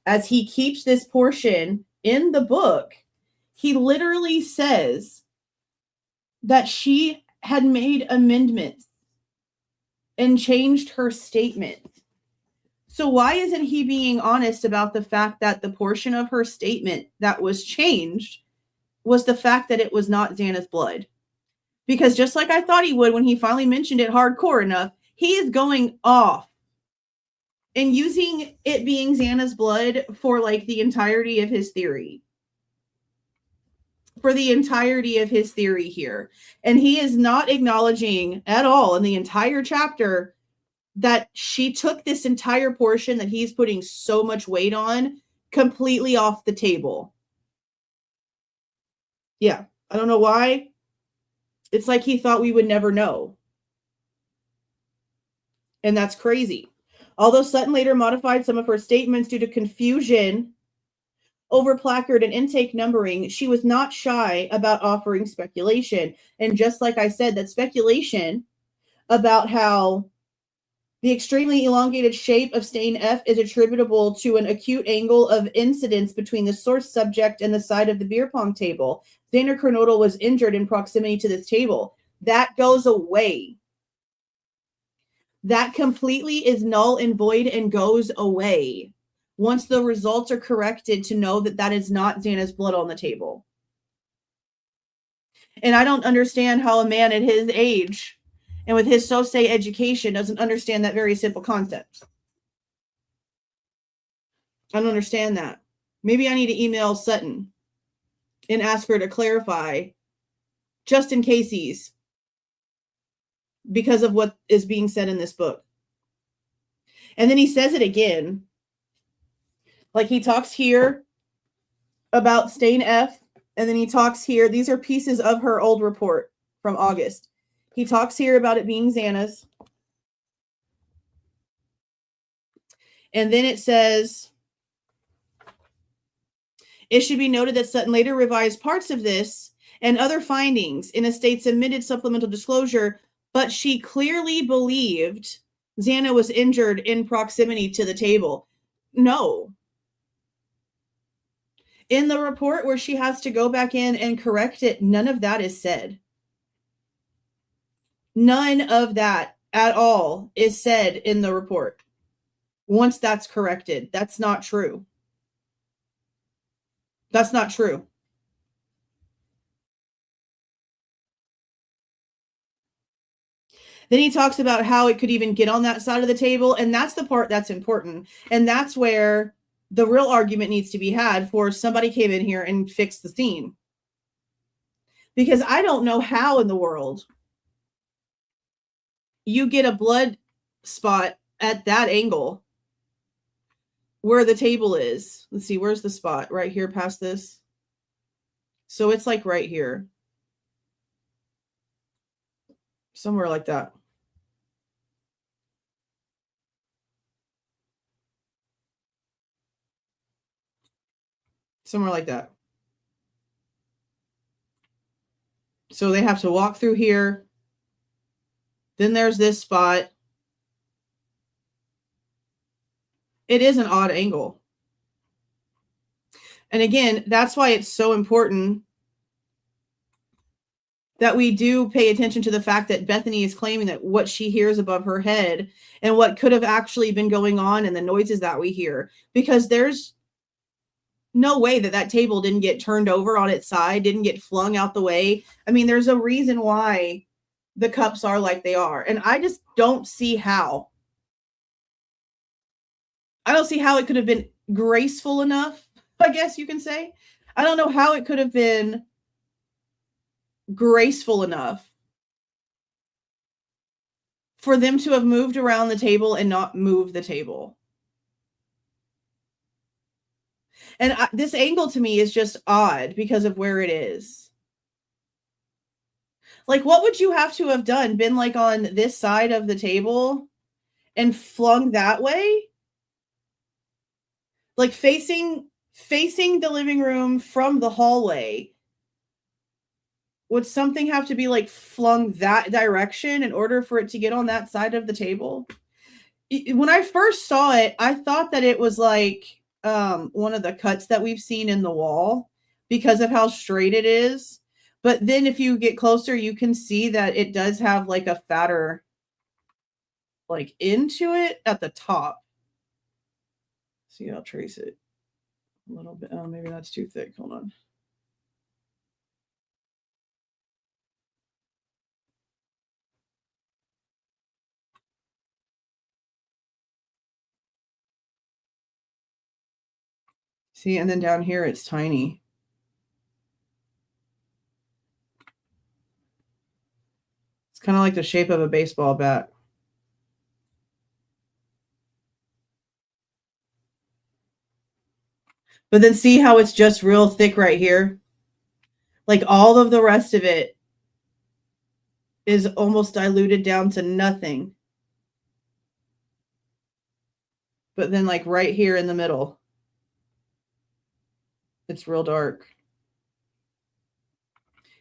as he keeps this portion in the book, he literally says that she had made amendments and changed her statement. So why isn't he being honest about the fact that the portion of her statement that was changed was the fact that it was not Xana's blood? Because just like I thought he would when he finally mentioned it hardcore enough, he is going off and using it being Xana's blood for like the entirety of his theory. For the entirety of his theory here. And he is not acknowledging at all in the entire chapter that she took this entire portion that he's putting so much weight on completely off the table. Yeah, I don't know why. It's like he thought we would never know. And that's crazy. Although Sutton later modified some of her statements due to confusion over placard and intake numbering, she was not shy about offering speculation. And just like I said, that speculation about how the extremely elongated shape of stain F is attributable to an acute angle of incidence between the source subject and the side of the beer pong table. Xana Kernodle was injured in proximity to this table. That goes away. That completely is null and void and goes away once the results are corrected to know that that is not Xana's blood on the table. And I don't understand how a man at his age and with his so-say education doesn't understand that very simple concept. I don't understand that. Maybe I need to email Sutton and ask her to clarify just in case because of what is being said in this book. And then he says it again. Like he talks here about stain F, and then he talks here. These are pieces of her old report from August. He talks here about it being Xana's. And then it says, it should be noted that Sutton later revised parts of this and other findings in a state submitted supplemental disclosure, but she clearly believed Xana was injured in proximity to the table. No. In the report where she has to go back in and correct it, none of that is said. None of that at all is said in the report. Once that's corrected, that's not true. That's not true. Then he talks about how it could even get on that side of the table. And that's the part that's important. And that's where the real argument needs to be had for somebody came in here and fixed the theme. Because I don't know how in the world you get a blood spot at that angle where the table is. Let's see, where's the spot? Right here past this. So it's like right here. Somewhere like that. Somewhere like that. So they have to walk through here. Then there's this spot. It is an odd angle. And again, that's why it's so important that we do pay attention to the fact that Bethany is claiming that what she hears above her head and what could have actually been going on and the noises that we hear, because there's no way that that table didn't get turned over on its side, didn't get flung out the way. I mean, there's a reason why the cups are like they are. And I just don't see how. I don't see how it could have been graceful enough, I guess you can say. I don't know how it could have been graceful enough for them to have moved around the table and not move the table. And this angle to me is just odd because of where it is. Like, what would you have to have done? Been like on this side of the table and flung that way? Like facing the living room from the hallway. Would something have to be like flung that direction in order for it to get on that side of the table? When I first saw it, I thought that it was like one of the cuts that we've seen in the wall because of how straight it is. But then if you get closer, you can see that it does have like a fatter like into it at the top. See, I'll trace it a little bit. Oh, maybe that's too thick. Hold on. See, and then down here, it's tiny. It's kind of like the shape of a baseball bat. But then see how it's just real thick right here? Like all of the rest of it is almost diluted down to nothing. But then like right here in the middle, it's real dark.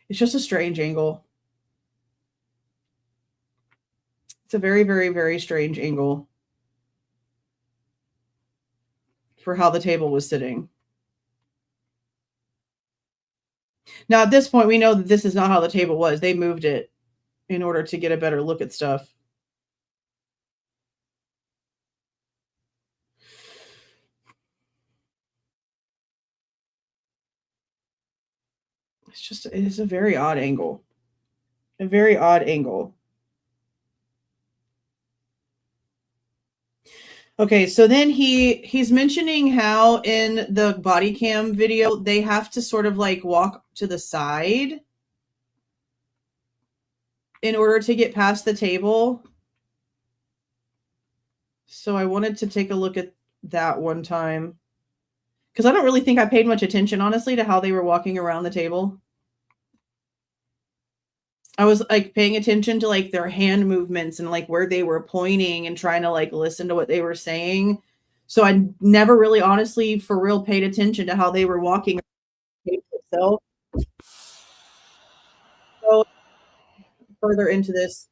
It's just a strange angle. It's a very, very, very strange angle for how the table was sitting. Now, at this point, we know that this is not how the table was. They moved it in order to get a better look at stuff. It is a very odd angle. A very odd angle. Okay, so then he's mentioning how in the body cam video, they have to sort of like walk to the side in order to get past the table. So I wanted to take a look at that one time, because I don't really think I paid much attention, honestly, to how they were walking around the table. I was like paying attention to like their hand movements and like where they were pointing and trying to like listen to what they were saying. So I never really honestly for real paid attention to how they were walking around the table itself. So further into this,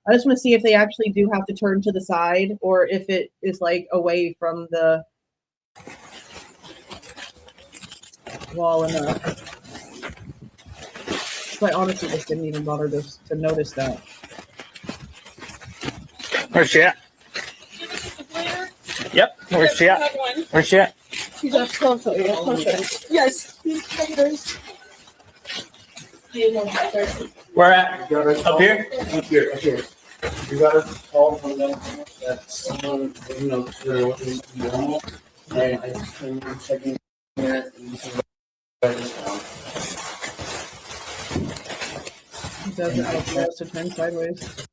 I just want to see if they actually do have to turn to the side or if it is like away from the wall enough. I honestly just didn't even bother to notice that. Where's she at? Yep. Where's she at? Where's she at? She's up close. Yes. Where at? Up here? Up here. You got a call from them that someone, they're looking normal. And I'm checking it and you can write this down. He doesn't have a chance to turn sideways.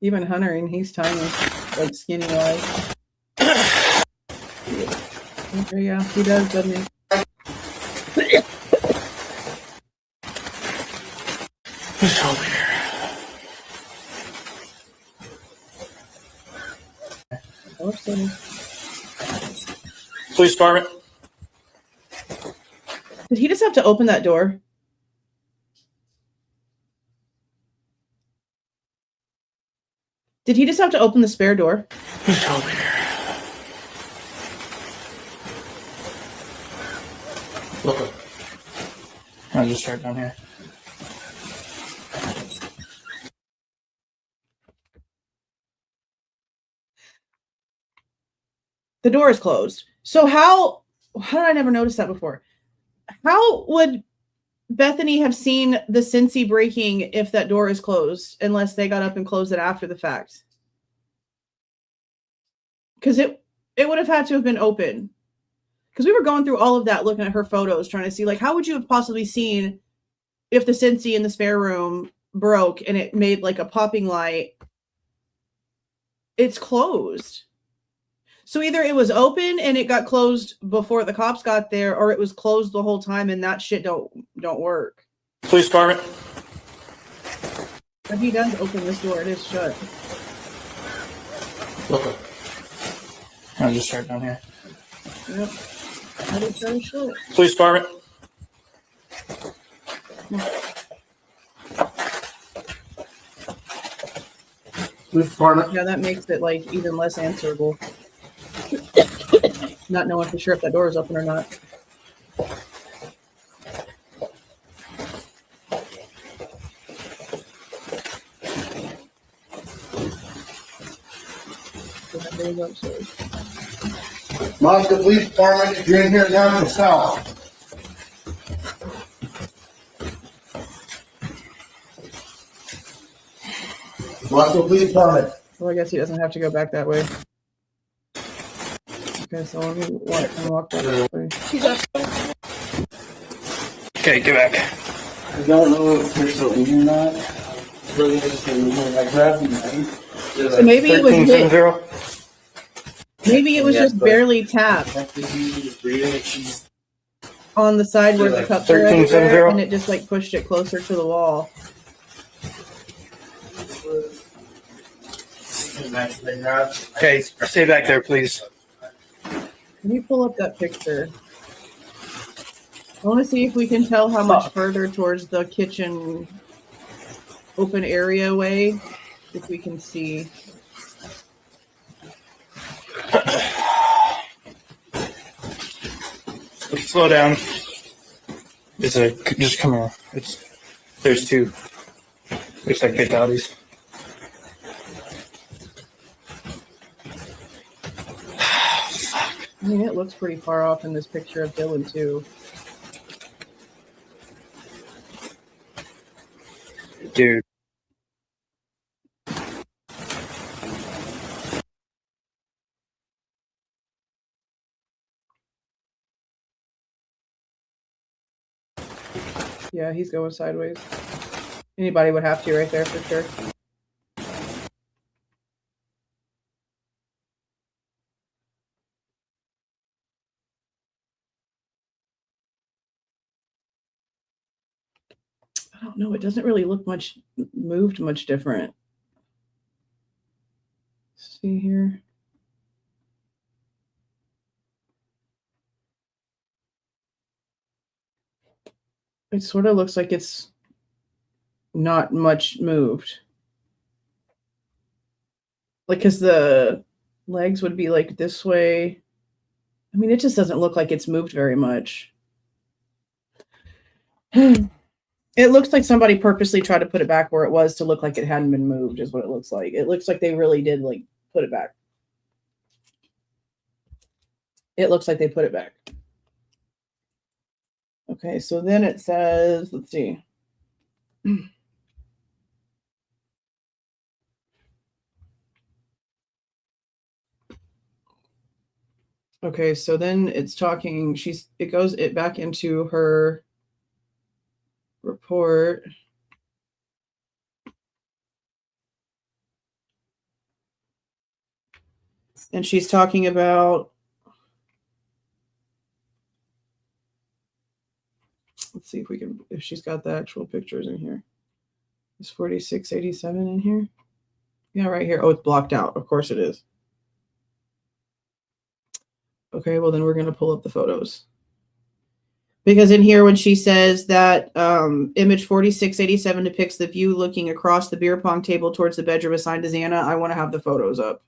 Even Hunter, and he's tiny, like skinny wise. Okay, yeah, he does, doesn't he? Who's over here? Police department. Did he just have to open that door? Did he just have to open the spare door? Who's over here? Look up. I'll just start down here. The door is closed. So how did I never notice that before? How would Bethany have seen the Cincy breaking if that door is closed, unless they got up and closed it after the fact? Because it would have had to have been open. Because we were going through all of that, looking at her photos, trying to see, like, how would you have possibly seen if the Cincy in the spare room broke and it made like a popping light It's closed. So either it was open and it got closed before the cops got there, or it was closed the whole time and that shit don't work. Police department. If he does open this door, it is shut. Okay. I'll just start down here. Yep. That is very shut. Police department. Police department. Yeah, that makes it like even less answerable. Not knowing for sure if that door is open or not. Moscow Police Department, if you're in here now, yourself. Moscow Police Department. Well, I guess he doesn't have to go back that way. Okay, so let me walk back way. Okay, get back. I don't know if they're still in here or not. Really interesting. I grabbed the knife. So maybe it was hit. 1370. Maybe it was just barely tapped on the side where the cups are everywhere, and it just like pushed it closer to the wall. Okay, stay back there, please. Can you pull up that picture? I want to see if we can tell how much further towards the kitchen open area way, if we can see. Slow down. Just come here. There's two. Looks like fatalities. I mean, it looks pretty far off in this picture of Dylan too. Dude. Yeah, he's going sideways. Anybody would have to right there for sure. I don't know. It doesn't really look moved much different. See here. It sort of looks like it's not much moved. Like, because the legs would be like this way. I mean, it just doesn't look like it's moved very much. It looks like somebody purposely tried to put it back where it was to look like it hadn't been moved, is what it looks like. It looks like they really did like put it back. It looks like they put it back. Okay, so then it says, let's see. Okay, so then it's talking, it goes back into her report. And she's talking about, let's see if she's got the actual pictures in here. Is 4687 in here? Yeah, right here. Oh, it's blocked out. Of course it is. Okay, well then we're going to pull up the photos. Because in here, when she says that image 4687 depicts the view looking across the beer pong table towards the bedroom assigned to Xana, I want to have the photos up.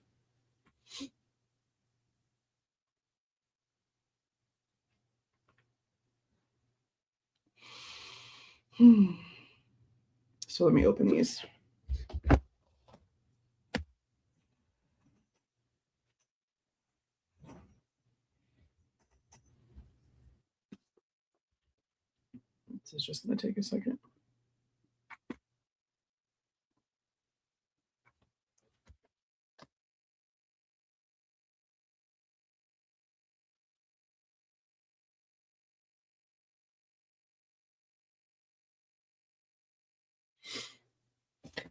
So let me open these. This is just going to take a second.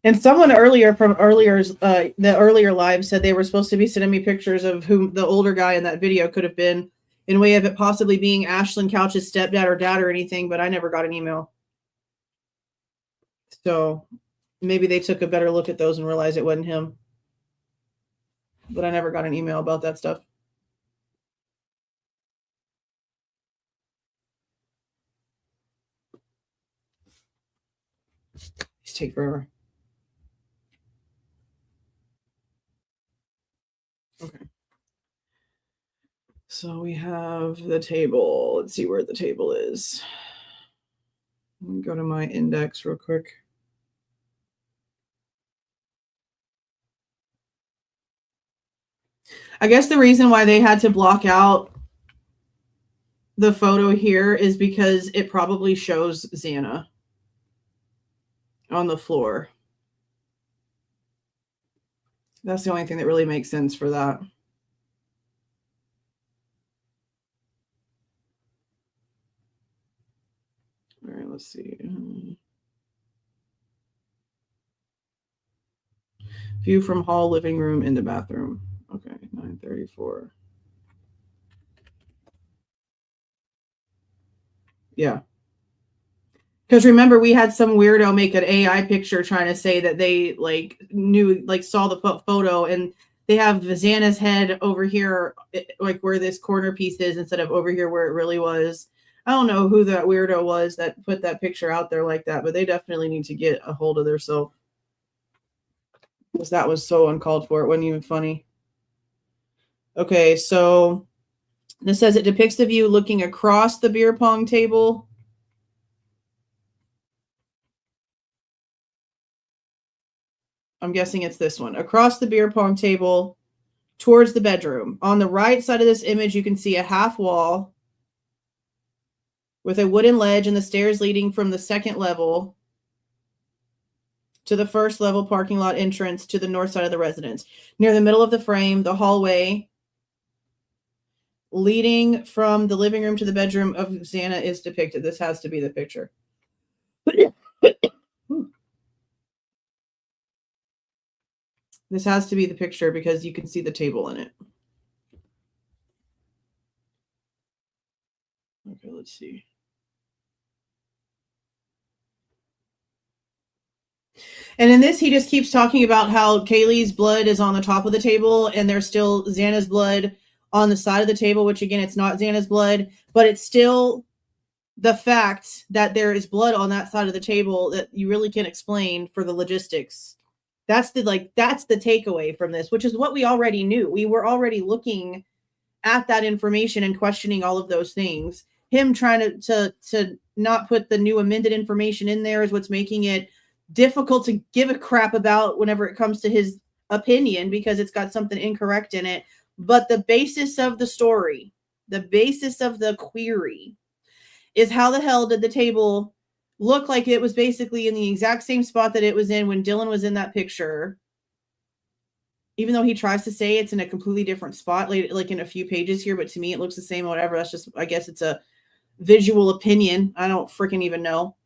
And someone earlier from the earlier live said they were supposed to be sending me pictures of who the older guy in that video could have been, in way of it possibly being Ashlyn Couch's stepdad or dad or anything, but I never got an email. So maybe they took a better look at those and realized it wasn't him. But I never got an email about that stuff. These take forever. Okay. So we have the table. Let's see where the table is. Let me go to my index real quick. I guess the reason why they had to block out the photo here is because it probably shows Xana on the floor. That's the only thing that really makes sense for that. All right, let's see. View from hall, living room, into bathroom. Okay, 934. Yeah. Because remember, we had some weirdo make an AI picture trying to say that they saw the photo, and they have Xana's head over here, like where this corner piece is, instead of over here where it really was. I don't know who that weirdo was that put that picture out there like that, but they definitely need to get a hold of themselves. Because that was so uncalled for. It wasn't even funny. Okay, so this says it depicts the view looking across the beer pong table. I'm guessing it's this one. Across the beer pong table towards the bedroom. On the right side of this image, you can see a half wall with a wooden ledge and the stairs leading from the second level to the first level parking lot entrance to the north side of the residence. Near the middle of the frame, the hallway leading from the living room to the bedroom of Xana is depicted. This has to be the picture. This has to be the picture because you can see the table in it. Okay, let's see. And in this, he just keeps talking about how Kaylee's blood is on the top of the table and there's still Xana's blood on the side of the table, which again, it's not Xana's blood, but it's still the fact that there is blood on that side of the table that you really can't explain for the logistics. That's the takeaway from this, which is what we already knew. We were already looking at that information and questioning all of those things. Him trying to not put the new amended information in there is what's making it difficult to give a crap about whenever it comes to his opinion, because it's got something incorrect in it. But the basis of the story, the basis of the query, is how the hell did the table look like it was basically in the exact same spot that it was in when Dylan was in that picture, even though he tries to say it's in a completely different spot, like in a few pages here, but to me it looks the same, whatever. That's just, I guess it's a visual opinion. I don't freaking even know.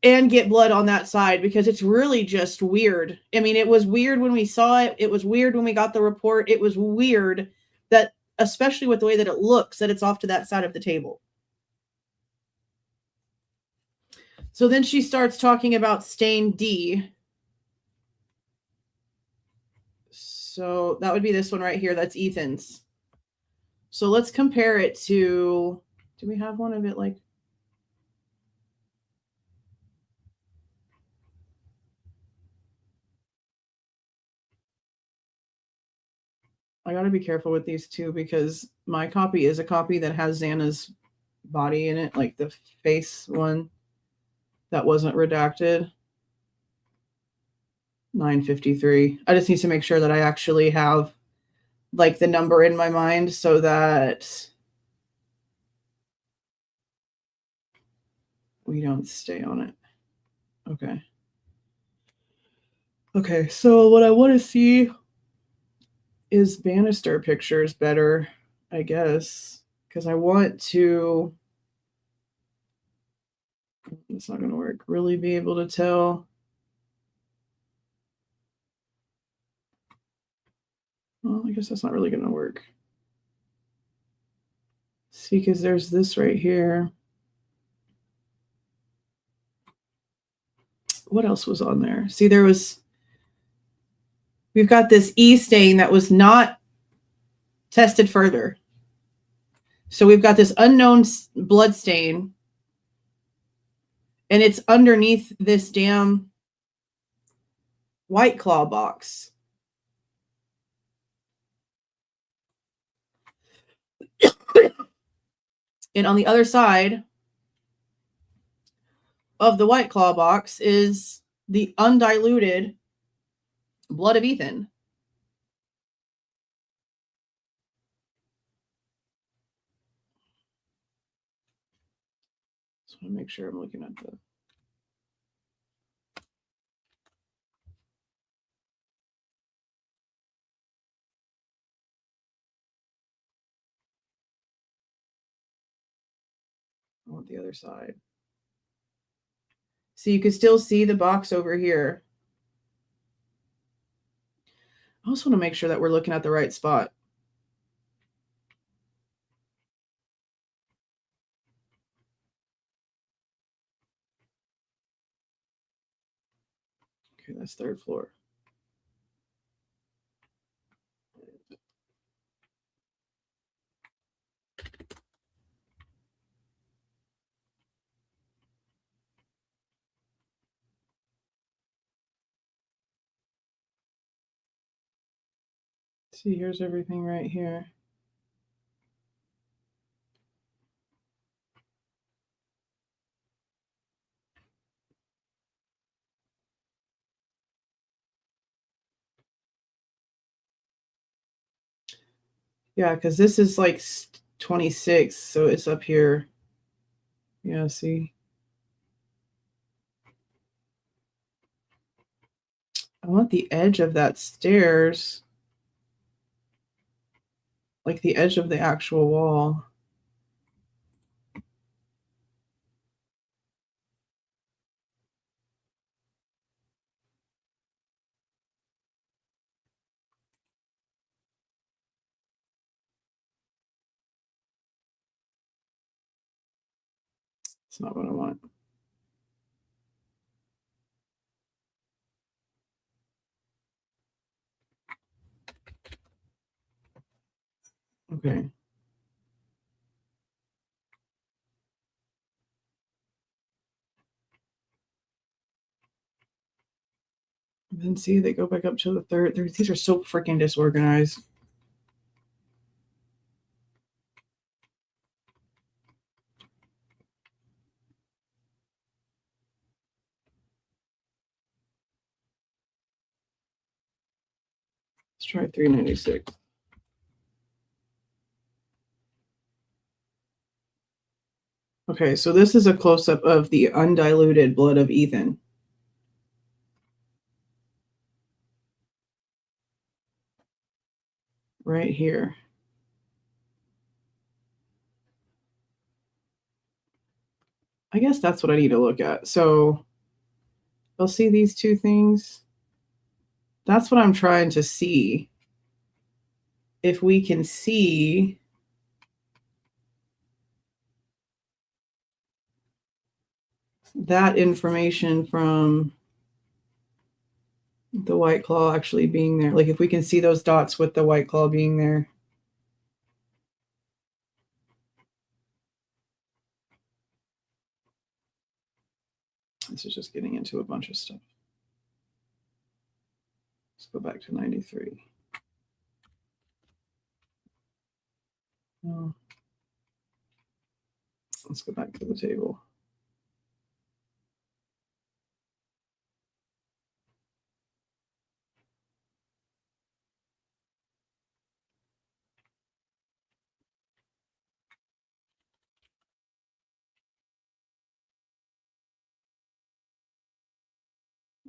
And get blood on that side, because it's really just weird. I mean, it was weird when we saw it. It was weird when we got the report. It was weird that, especially with the way that it looks, that it's off to that side of the table. So then she starts talking about stain D. So that would be this one right here. That's Ethan's. So let's compare it to, do we have one of it like? I got to be careful with these two because my copy is a copy that has Xana's body in it, like the face one that wasn't redacted. 953. I just need to make sure that I actually have like the number in my mind so that we don't stay on it. Okay. Okay, so what I want to see is banister pictures better, I guess, because I want to It's not going to work. Really be able to tell. Well, I guess that's not really going to work. See, because there's this right here. What else was on there? See, we've got this E stain that was not tested further. So we've got this unknown blood stain, and it's underneath this damn White Claw box. And on the other side of the White Claw box is the undiluted blood of Ethan. Just want to make sure I'm looking at the... I want the other side. So you can still see the box over here. I also want to make sure that we're looking at the right spot. Okay, that's third floor. See, here's everything right here. Yeah, because this is like 26, so it's up here. Yeah, see? I want the edge of that stairs, like the edge of the actual wall. It's not what I want. Okay. And then see, they go back up to the third. These are so freaking disorganized. Let's try 396. Okay, so this is a close-up of the undiluted blood of Ethan. Right here. I guess that's what I need to look at. So you'll see these two things. That's what I'm trying to see. If we can see that information from the White Claw actually being there. Like if we can see those dots with the White Claw being there. This is just getting into a bunch of stuff. Let's go back to 93. Oh. Let's go back to the table.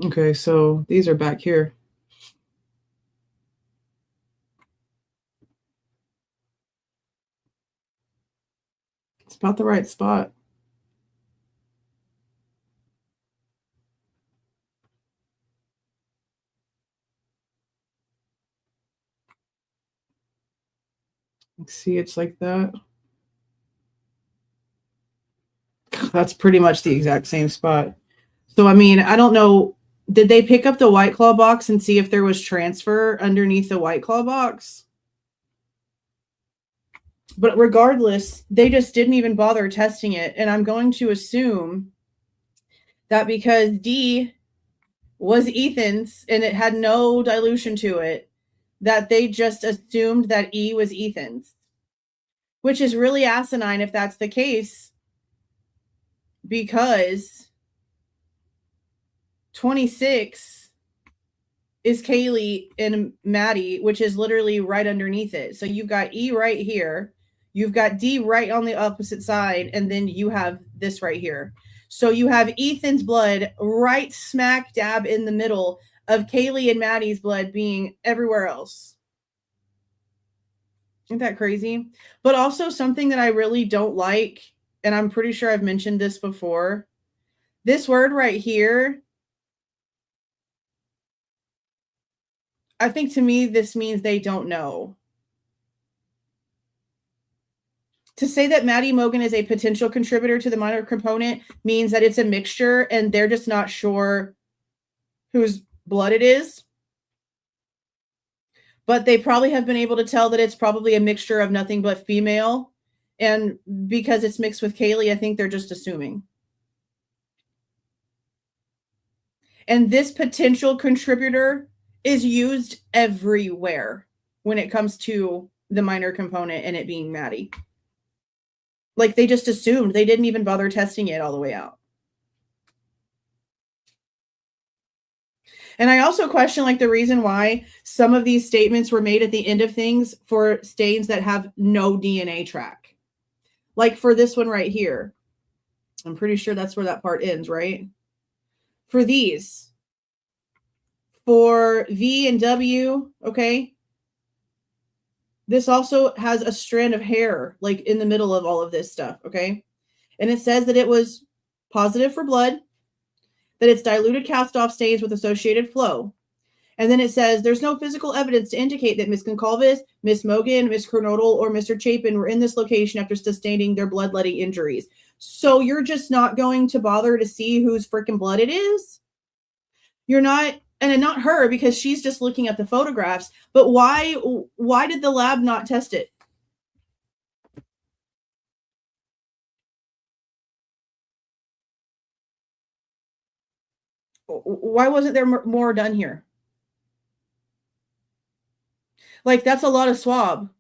Okay, so these are back here. It's about the right spot. See, it's like that. That's pretty much the exact same spot. So, I mean, I don't know. Did they pick up the White Claw box and see if there was transfer underneath the White Claw box? But regardless, they just didn't even bother testing it. And I'm going to assume that because D was Ethan's and it had no dilution to it, that they just assumed that E was Ethan's, which is really asinine if that's the case, because 26 is Kaylee and Maddie, which is literally right underneath it. So you've got E right here. You've got D right on the opposite side. And then you have this right here. So you have Ethan's blood right smack dab in the middle of Kaylee and Maddie's blood being everywhere else. Isn't that crazy? But also something that I really don't like, and I'm pretty sure I've mentioned this before. This word right here, I think to me, this means they don't know. To say that Maddie Mogen is a potential contributor to the minor component means that it's a mixture and they're just not sure whose blood it is. But they probably have been able to tell that it's probably a mixture of nothing but female. And because it's mixed with Kaylee, I think they're just assuming. And this potential contributor is used everywhere when it comes to the minor component and it being Maddie. Like, they just assumed. They didn't even bother testing it all the way out. And I also question, like, the reason why some of these statements were made at the end of things for stains that have no DNA track. Like for this one right here. I'm pretty sure that's where that part ends, right? For these. For V and W, okay? This also has a strand of hair, like in the middle of all of this stuff, okay? And it says that it was positive for blood, that it's diluted cast-off stains with associated flow. And then it says there's no physical evidence to indicate that Ms. Goncalves, Ms. Mogen, Ms. Kernodle, or Mr. Chapin were in this location after sustaining their bloodletting injuries. So you're just not going to bother to see whose freaking blood it is? You're not... And not her, because she's just looking at the photographs. But why did the lab not test it? Why wasn't there more done here? Like, that's a lot of swab.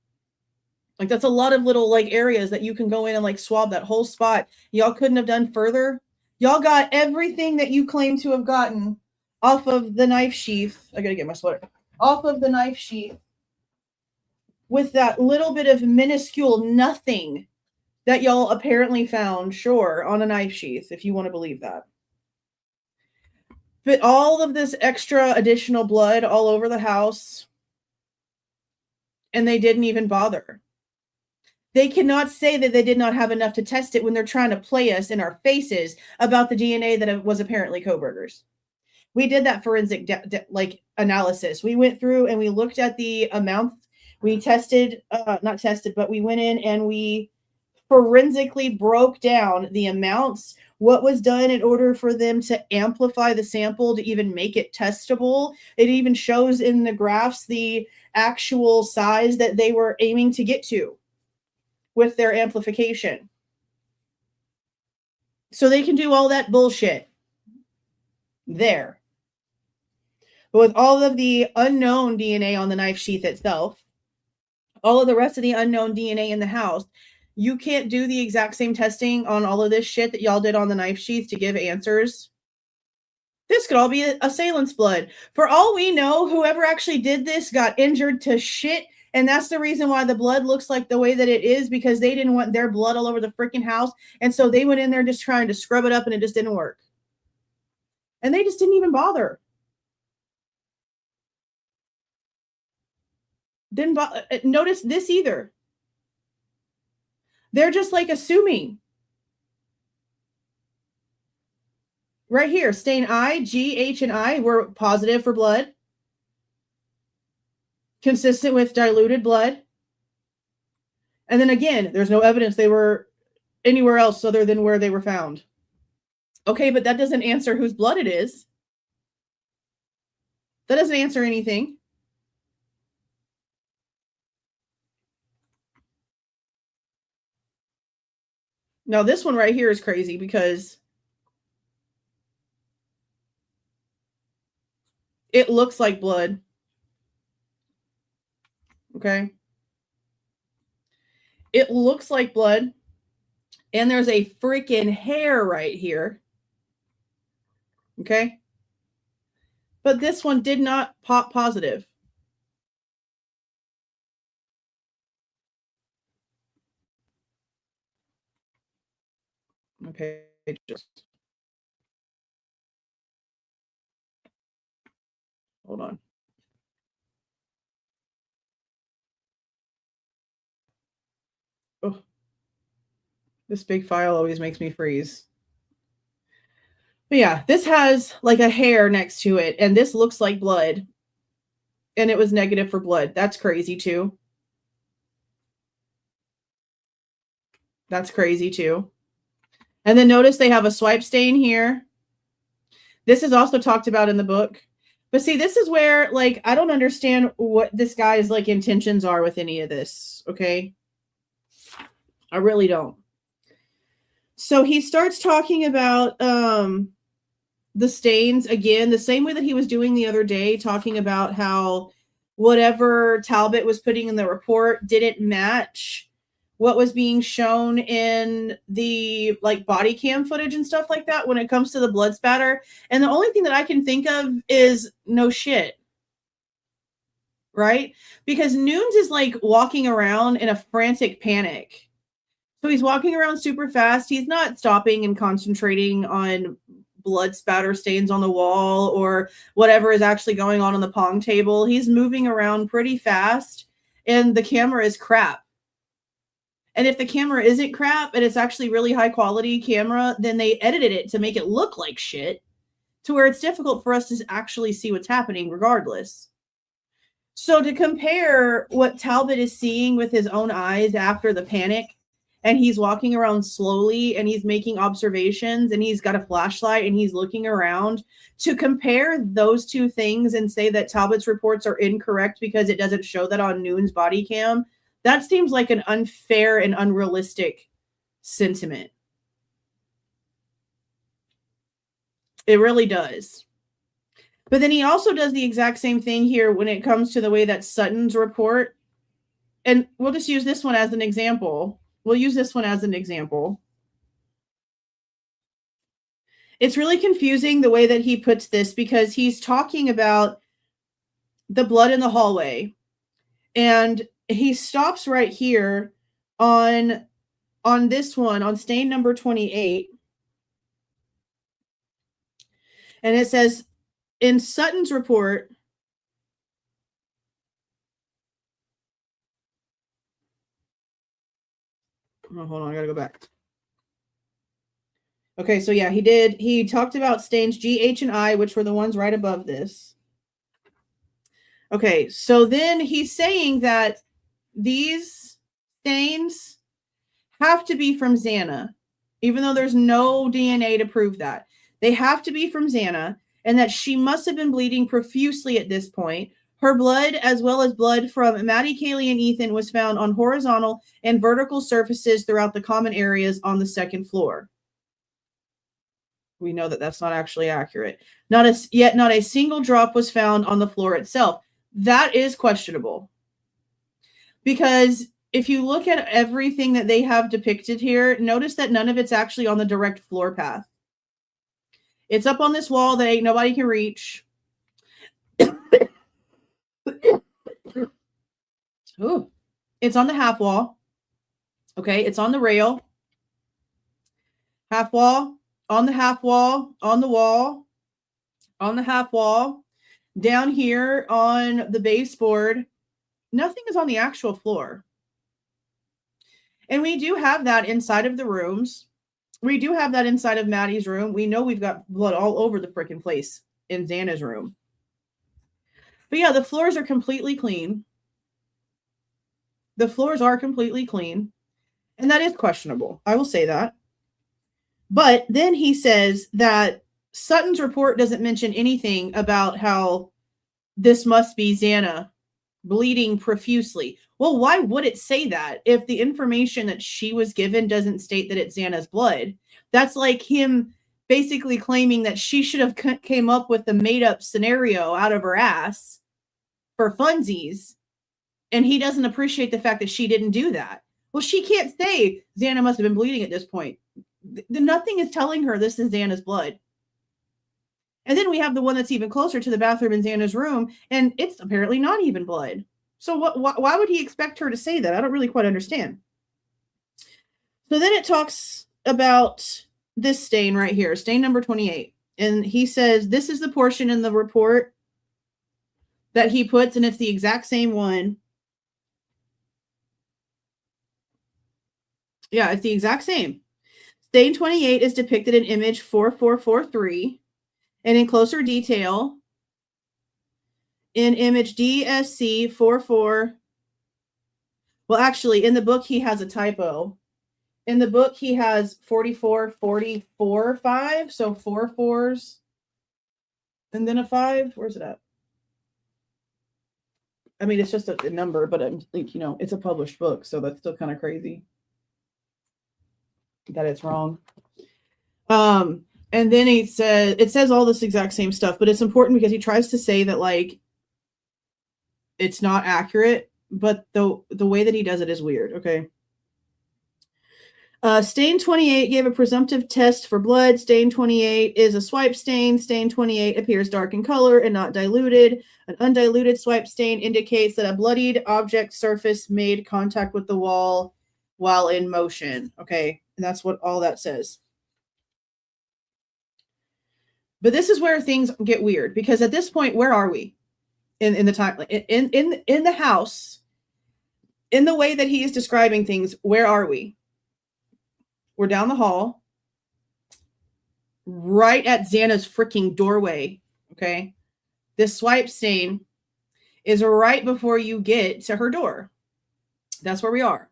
Like, that's a lot of little, like, areas that you can go in and, like, swab that whole spot. Y'all couldn't have done further? Y'all got everything that you claim to have gotten off of the knife sheath. I gotta get my sweater. Off of the knife sheath with that little bit of minuscule nothing that y'all apparently found, sure, on a knife sheath, if you want to believe that. But all of this extra additional blood all over the house, and they didn't even bother. They cannot say that they did not have enough to test it when they're trying to play us in our faces about the DNA that was apparently Kohberger's. We did that forensic analysis. We went through and we looked at the amount. We tested, not tested, but we went in and we forensically broke down the amounts, what was done in order for them to amplify the sample to even make it testable. It even shows in the graphs the actual size that they were aiming to get to with their amplification. So they can do all that bullshit there. But with all of the unknown DNA on the knife sheath itself, all of the rest of the unknown DNA in the house, you can't do the exact same testing on all of this shit that y'all did on the knife sheath to give answers. This could all be assailant's blood. For all we know, whoever actually did this got injured to shit, and that's the reason why the blood looks like the way that it is, because they didn't want their blood all over the freaking house, and so they went in there just trying to scrub it up, and it just didn't work. And they just didn't even bother. Didn't notice this either. They're just like assuming. Right here, stain I, G, H, and I were positive for blood. Consistent with diluted blood. And then again, there's no evidence they were anywhere else other than where they were found. Okay, but that doesn't answer whose blood it is. That doesn't answer anything. Now, this one right here is crazy because it looks like blood. Okay. It looks like blood. And there's a freaking hair right here. Okay. But this one did not pop positive. Okay. Just hold on. Oh, this big file always makes me freeze. But yeah, this has like a hair next to it, and this looks like blood. And it was negative for blood. That's crazy too. That's crazy too. And then notice they have a swipe stain here. This is also talked about in the book. But see, this is where, like, I don't understand what this guy's, like, intentions are with any of this, okay? I really don't. So he starts talking about the stains, again, the same way that he was doing the other day, talking about how whatever Talbot was putting in the report didn't match what was being shown in the like body cam footage and stuff like that when it comes to the blood spatter. And the only thing that I can think of is no shit. Right? Because Nunes is like walking around in a frantic panic. So he's walking around super fast. He's not stopping and concentrating on blood spatter stains on the wall or whatever is actually going on the pong table. He's moving around pretty fast and the camera is crap. And if the camera isn't crap and it's actually really high quality camera, then they edited it to make it look like shit to where it's difficult for us to actually see what's happening regardless. So to compare what Talbot is seeing with his own eyes after the panic, and he's walking around slowly and he's making observations and he's got a flashlight and he's looking around, to compare those two things and say that Talbot's reports are incorrect because it doesn't show that on Nunes' body cam, that seems like an unfair and unrealistic sentiment. It really does. But then he also does the exact same thing here when it comes to the way that Sutton's report, and we'll just use this one as an example. We'll use this one as an example. It's really confusing the way that he puts this because he's talking about the blood in the hallway. And he stops right here on this one, on stain number 28. And it says, in Sutton's report, oh, hold on, I gotta go back. Okay, so yeah, he talked about stains G, H, and I, which were the ones right above this. Okay, so then he's saying that these stains have to be from Xana, even though there's no DNA to prove that. They have to be from Xana, and that she must have been bleeding profusely at this point. Her blood, as well as blood from Maddie, Kaylee, and Ethan, was found on horizontal and vertical surfaces throughout the common areas on the second floor. We know that that's not actually accurate. Not a single drop was found on the floor itself. That is questionable. Because if you look at everything that they have depicted here, notice that none of it's actually on the direct floor path. It's up on this wall that ain't nobody can reach. Ooh, it's on the half wall. Okay, it's on the rail. Half wall, on the half wall, on the wall, on the half wall. Down here on the baseboard, nothing is on the actual floor. And we do have that inside of the rooms. We do have that inside of Maddie's room. We know we've got blood all over the freaking place in Xana's room. But yeah, the floors are completely clean. The floors are completely clean. And that is questionable. I will say that. But then he says that Sutton's report doesn't mention anything about how this must be Xana bleeding profusely. Well, why would it say that if the information that she was given doesn't state that it's Xana's blood? That's like him basically claiming that she should have came up with the made-up scenario out of her ass for funsies, and he doesn't appreciate the fact that she didn't do that. Well, she can't say Xana must have been bleeding at this point. Nothing is telling her this is Xana's blood. And then we have the one that's even closer to the bathroom in Xana's room, and it's apparently not even blood. So why would he expect her to say that? I don't really quite understand. So then it talks about this stain right here, stain number 28. And he says, this is the portion in the report that he puts, and it's the exact same one. Yeah, it's the exact same. Stain 28 is depicted in image 4443. And in closer detail, in image DSC 44, well, actually, in the book, he has a typo. In the book, he has 4444.5, so 4 4s, and then a 5. Where's it at? I mean, it's just a number, but I'm like, it's a published book, so that's still kind of crazy that it's wrong. And then it says all this exact same stuff, but it's important because he tries to say that, like, it's not accurate, but the way that he does it is weird. Okay. Stain 28 gave a presumptive test for blood. Stain 28 is a swipe stain. Stain 28 appears dark in color and not diluted. An undiluted swipe stain indicates that a bloodied object surface made contact with the wall while in motion. Okay. And that's what all that says. But this is where things get weird, because at this point, where are we in the time, in the house, in the way that he is describing things? Where are we? We're down the hall, right at Xana's freaking doorway. Okay. This swipe stain is right before you get to her door. That's where we are.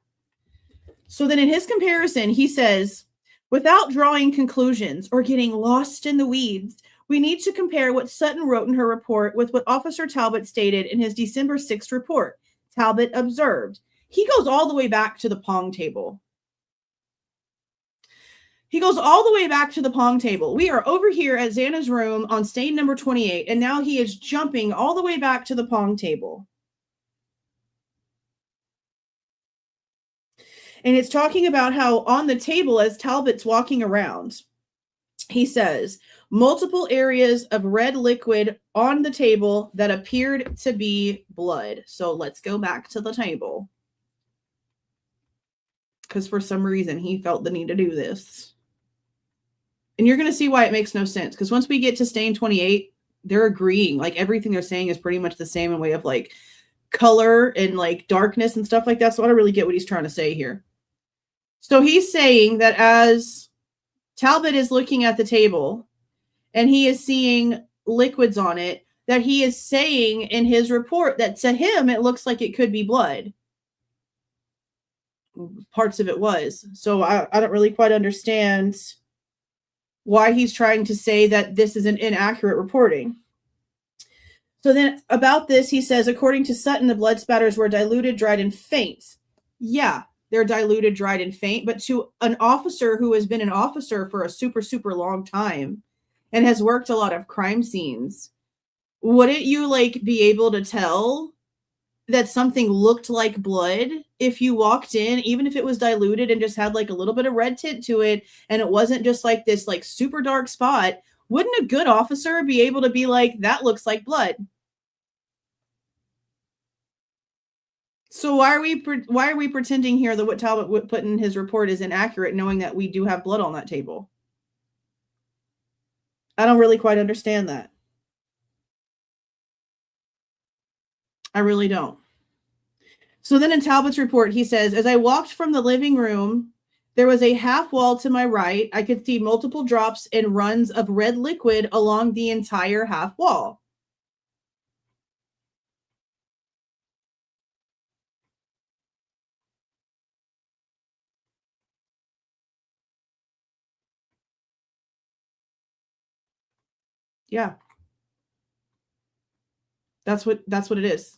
So then in his comparison, he says, without drawing conclusions or getting lost in the weeds, we need to compare what Sutton wrote in her report with what Officer Talbot stated in his December 6th report. Talbot observed. He goes all the way back to the pong table. He goes all the way back to the pong table. We are over here at Xana's room on stain number 28, and now he is jumping all the way back to the pong table. And it's talking about how on the table, as Talbot's walking around, he says, multiple areas of red liquid on the table that appeared to be blood. So let's go back to the table, because for some reason he felt the need to do this. And you're going to see why it makes no sense, because once we get to stain 28, they're agreeing. Like, everything they're saying is pretty much the same in way of, like, color and, like, darkness and stuff like that. So I don't really get what he's trying to say here. So he's saying that as Talbot is looking at the table and he is seeing liquids on it, that he is saying in his report that to him it looks like it could be blood. Parts of it was. So I don't really quite understand why he's trying to say that this is an inaccurate reporting. So then about this, he says, according to Sutton, the blood spatters were diluted, dried, and faint. Yeah, they're diluted, dried, and faint. But to an officer who has been an officer for a super, super long time and has worked a lot of crime scenes, wouldn't you, like, be able to tell that something looked like blood if you walked in, even if it was diluted and just had, like, a little bit of red tint to it and it wasn't just like this, like, super dark spot? Wouldn't a good officer be able to be like, that looks like blood? So why are we pretending here that what Talbot put in his report is inaccurate, knowing that we do have blood on that table? I don't really quite understand that. I really don't. So then in Talbot's report, he says, as I walked from the living room, there was a half wall to my right. I could see multiple drops and runs of red liquid along the entire half wall. Yeah. That's what it is.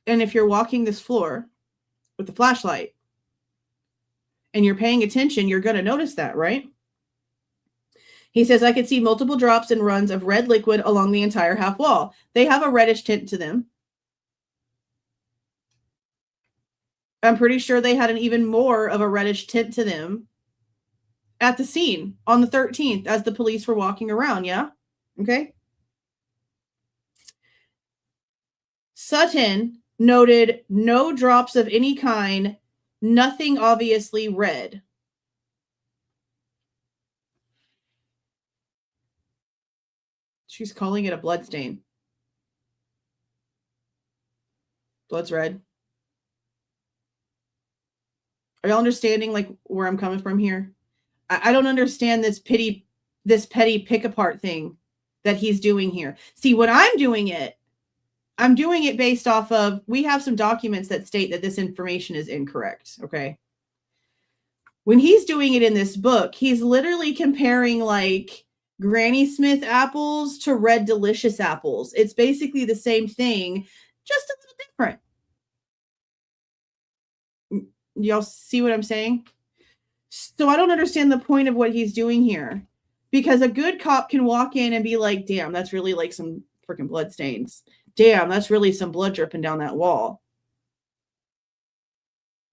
And if you're walking this floor with the flashlight and you're paying attention, you're going to notice that, right? He says, I could see multiple drops and runs of red liquid along the entire half wall. They have a reddish tint to them. I'm pretty sure they had an even more of a reddish tint to them at the scene on the 13th as the police were walking around. Yeah. Okay. Sutton noted no drops of any kind, nothing obviously red. She's calling it a blood stain. Blood's red. Are y'all understanding like where I'm coming from here? I don't understand this petty pick apart thing that he's doing here. See, when I'm doing it based off of, we have some documents that state that this information is incorrect. Okay. When he's doing it in this book, he's literally comparing like Granny Smith apples to Red Delicious apples. It's basically the same thing, just a little different. Y'all see what I'm saying? So I don't understand the point of what he's doing here, because a good cop can walk in and be like, damn, that's really like some freaking blood stains. Damn, that's really some blood dripping down that wall.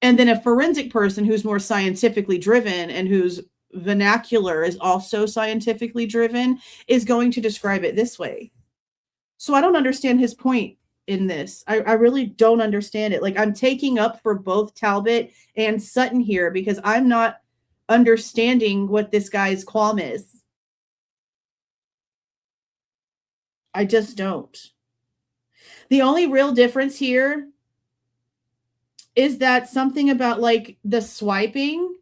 And then a forensic person who's more scientifically driven and whose vernacular is also scientifically driven is going to describe it this way. So I don't understand his point in this. I really don't understand it. Like, I'm taking up for both Talbot and Sutton here because I'm not understanding what this guy's qualm is. I just don't. The only real difference here is that something about like the swiping.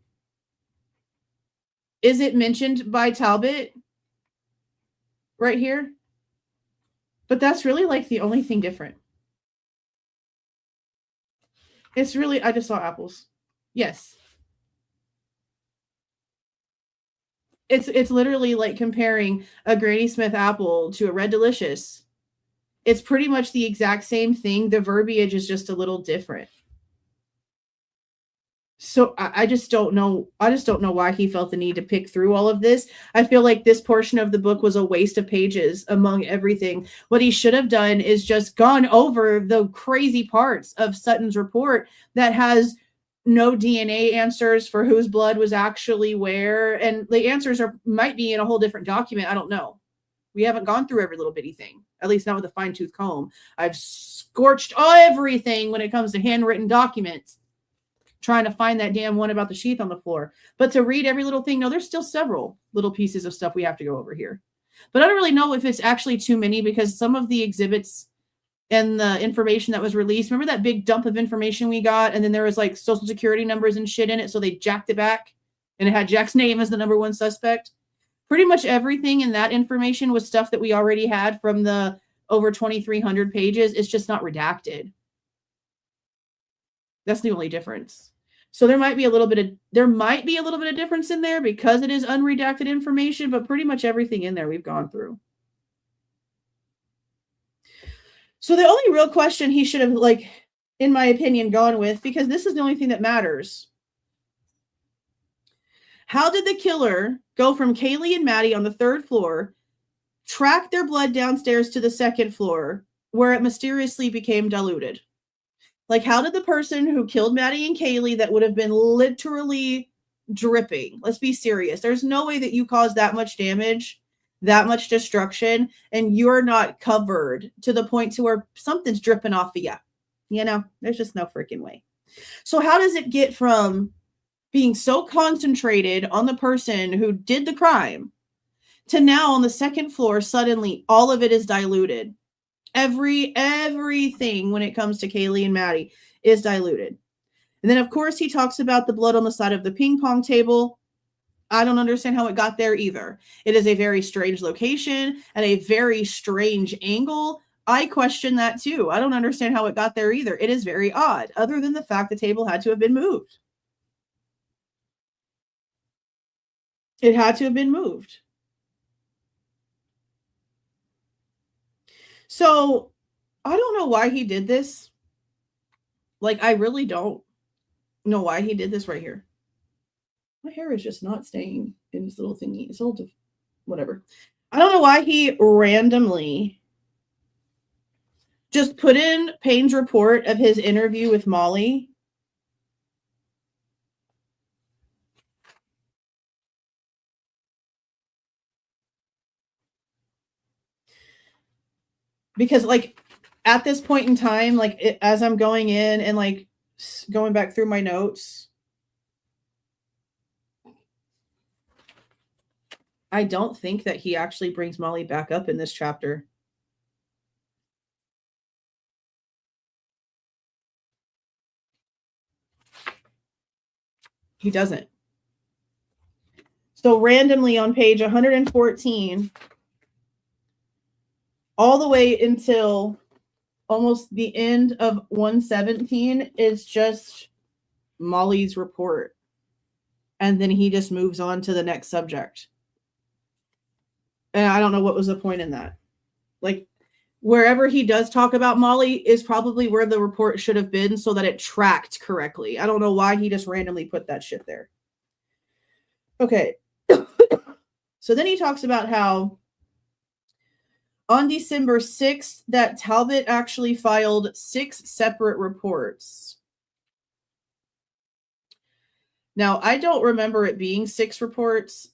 Is it mentioned by Talbot right here? But that's really like the only thing different. It's really, I just saw apples. Yes. It's literally like comparing a Granny Smith apple to a Red Delicious. It's pretty much the exact same thing. The verbiage is just a little different. So I just don't know. I just don't know why he felt the need to pick through all of this. I feel like this portion of the book was a waste of pages among everything. What he should have done is just gone over the crazy parts of Sutton's report that has no DNA answers for whose blood was actually where. And the answers might be in a whole different document. I don't know. We haven't gone through every little bitty thing, at least not with a fine-tooth comb. I've scorched everything when it comes to handwritten documents, trying to find that damn one about the sheath on the floor. But to read every little thing, no, there's still several little pieces of stuff we have to go over here. But I don't really know if it's actually too many, because some of the exhibits and the information that was released, remember that big dump of information we got? And then there was like social security numbers and shit in it. So they jacked it back and it had Jack's name as the number one suspect. Pretty much everything in that information was stuff that we already had from the over 2,300 pages. It's just not redacted. That's the only difference. So there might be a little bit of difference in there because it is unredacted information, but pretty much everything in there we've gone through. So the only real question he should have, like, in my opinion, gone with, because this is the only thing that matters. How did the killer go from Kaylee and Maddie on the 3rd floor, track their blood downstairs to the 2nd floor, where it mysteriously became diluted? Like, how did the person who killed Maddie and Kaylee, that would have been literally dripping, let's be serious, there's no way that you caused that much damage, that much destruction, and you're not covered to the point to where something's dripping off of you. You know, there's just no freaking way. So how does it get from being so concentrated on the person who did the crime to now on the 2nd floor, suddenly all of it is diluted? Everything when it comes to Kaylee and Maddie is diluted. And then, of course, he talks about the blood on the side of the ping pong table. I don't understand how it got there either. It is a very strange location at a very strange angle. I question that too. I don't understand how it got there either. It is very odd, other than the fact the table had to have been moved. It had to have been moved. So I don't know why he did this. Like, I really don't know why he did this right here. My hair is just not staying in this little thingy. It's all whatever. I don't know why he randomly just put in Payne's report of his interview with Molly. Because, like, at this point in time, like, as I'm going in and, like, going back through my notes, I don't think that he actually brings Molly back up in this chapter. He doesn't. So randomly on page 114, all the way until almost the end of 117 is just Molly's report. And then he just moves on to the next subject. And I don't know what was the point in that. Like, wherever he does talk about Molly is probably where the report should have been so that it tracked correctly. I don't know why he just randomly put that shit there. Okay. So then he talks about how on December 6th, that Talbot actually filed 6 separate reports. Now, I don't remember it being 6 reports,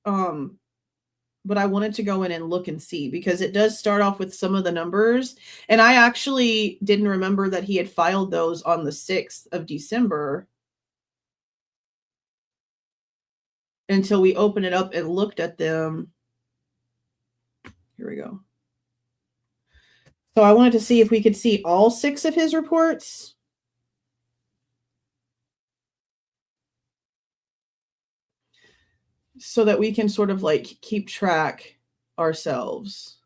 but I wanted to go in and look and see because it does start off with some of the numbers. And I actually didn't remember that he had filed those on the 6th of December until we opened it up and looked at them. Here we go. So I wanted to see if we could see all 6 of his reports. So that we can sort of like keep track ourselves.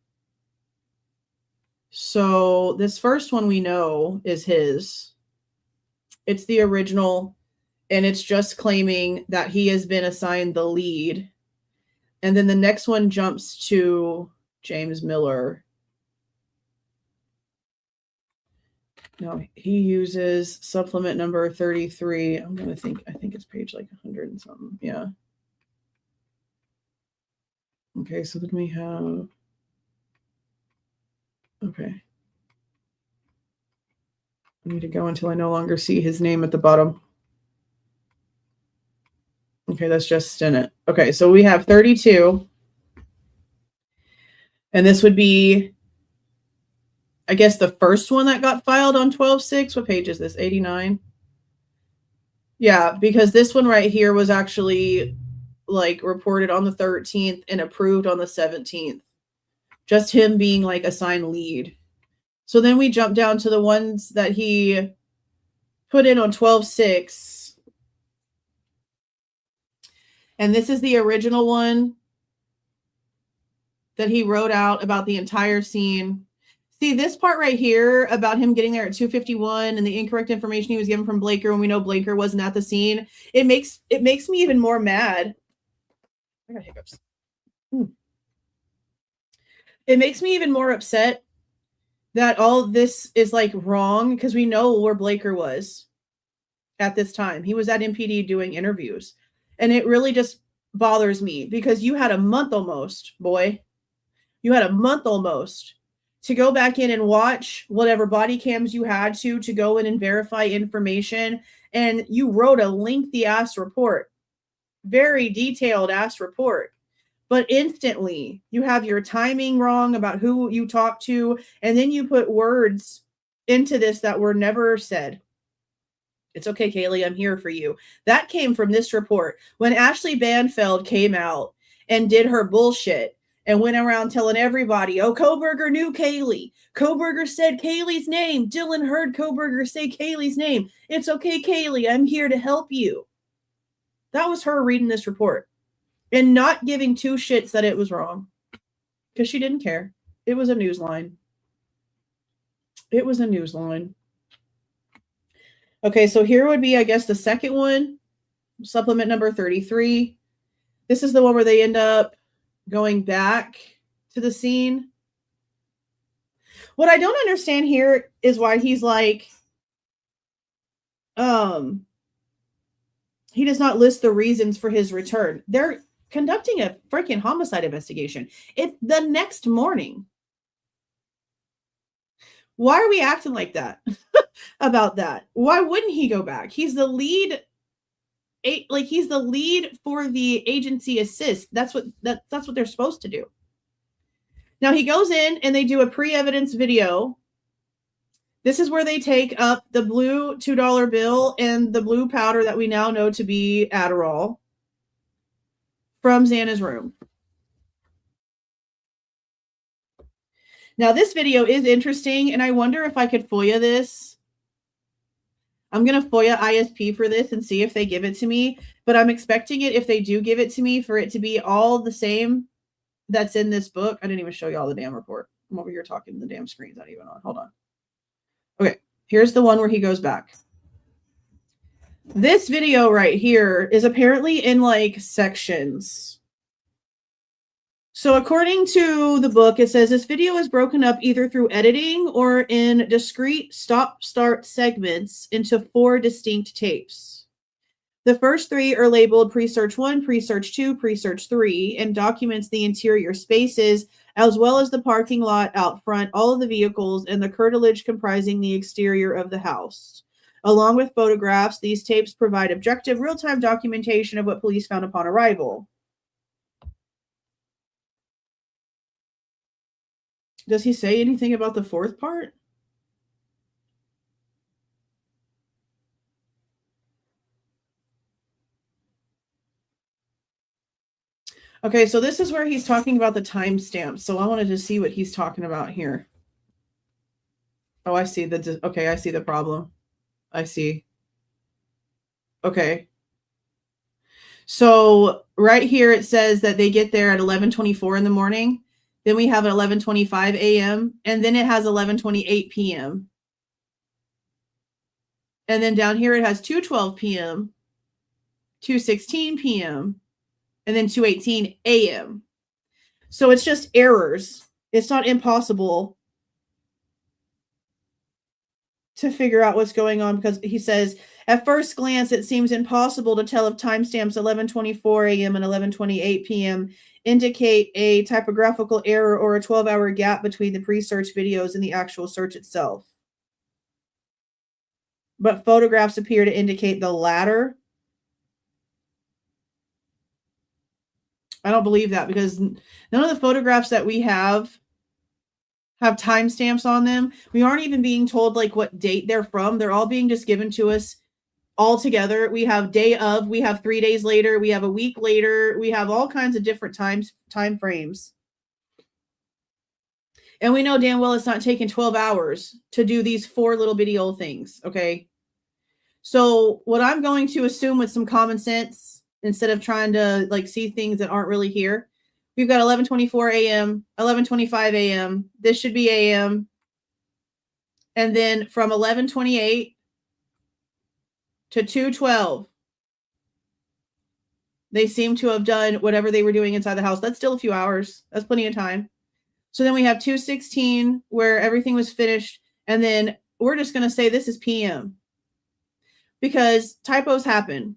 So this first one we know is his. It's the original, and it's just claiming that he has been assigned the lead. And then the next one jumps to James Miller. No, he uses supplement number 33. I think it's page like 100 and something. Yeah. Okay, so then we have, okay. I need to go until I no longer see his name at the bottom. Okay, that's just in it. Okay, so we have 32. And this would be, I guess, the first one that got filed on 12/6. What page is this? 89? Yeah, because this one right here was actually like reported on the 13th and approved on the 17th. Just him being like assigned lead. So then we jump down to the ones that he put in on 12/6. And this is the original one that he wrote out about the entire scene. See, this part right here about him getting there at 2:51 and the incorrect information he was given from Blaker when we know Blaker wasn't at the scene. It makes me even more mad. I got hiccups. It makes me even more upset that all this is like wrong because we know where Blaker was at this time. He was at MPD doing interviews. And it really just bothers me because you had a month almost, boy. You had a month almost to go back in and watch whatever body cams you had to go in and verify information. And you wrote a lengthy ass report, very detailed ass report. But instantly you have your timing wrong about who you talked to. And then you put words into this that were never said. It's okay, Kaylee, I'm here for you. That came from this report. When Ashley Banfeld came out and did her bullshit and went around telling everybody, oh, Kohberger knew Kaylee. Kohberger said Kaylee's name. Dylan heard Kohberger say Kaylee's name. It's okay, Kaylee, I'm here to help you. That was her reading this report and not giving 2 shits that it was wrong because she didn't care. It was a newsline. It was a newsline. Okay, so here would be, I guess, the second one, supplement number 33. This is the one where they end up going back to the scene. What I don't understand here is why he's like, he does not list the reasons for his return. They're conducting a freaking homicide investigation. It's the next morning. Why are we acting like that about that? Why wouldn't he go back? He's the lead. He's the lead for the agency assist. That's what they're supposed to do. Now he goes in and they do a pre-evidence video. This is where they take up the blue $2 bill and the blue powder that we now know to be Adderall from Xana's room. Now this video is interesting, and I wonder if I could FOIA this. I'm going to FOIA ISP for this and see if they give it to me, but I'm expecting it, if they do give it to me, for it to be all the same that's in this book. I didn't even show you all the damn report. I'm over here talking, the damn screen's not even on. Hold on. Okay, here's the one where he goes back. This video right here is apparently in like sections. So according to the book, it says this video is broken up either through editing or in discrete stop-start segments into 4 distinct tapes. The first 3 are labeled Pre-Search 1, Pre-Search 2, Pre-Search 3, and documents the interior spaces, as well as the parking lot out front, all of the vehicles, and the curtilage comprising the exterior of the house. Along with photographs, these tapes provide objective, real-time documentation of what police found upon arrival. Does he say anything about the 4th part? Okay, so this is where he's talking about the timestamps. So I wanted to see what he's talking about here. Oh, I see okay, I see the problem. I see. Okay. So right here it says that they get there at 11:24 in the morning. Then we have at 11:25 a.m. and then it has 11:28 p.m. And then down here it has 2:12 p.m., 2:16 p.m., and then 2:18 a.m. So it's just errors. It's not impossible to figure out what's going on, because he says, at first glance, it seems impossible to tell if timestamps 11:24 a.m. and 11:28 p.m. indicate a typographical error or a 12-hour gap between the pre-search videos and the actual search itself. But photographs appear to indicate the latter. I don't believe that, because none of the photographs that we have timestamps on them. We aren't even being told like what date they're from. They're all being just given to us all together. We have day of, we have 3 days later, we have a week later, we have all kinds of different time frames. And we know damn well it's not taking 12 hours to do these 4 little bitty old things, okay? So what I'm going to assume with some common sense, instead of trying to like see things that aren't really here, we've got 11:24 a.m., 11:25 a.m. This should be a.m. And then from 11:28 to 2:12, they seem to have done whatever they were doing inside the house. That's still a few hours. That's plenty of time. So then we have 2:16 where everything was finished. And then we're just going to say this is p.m. because typos happen.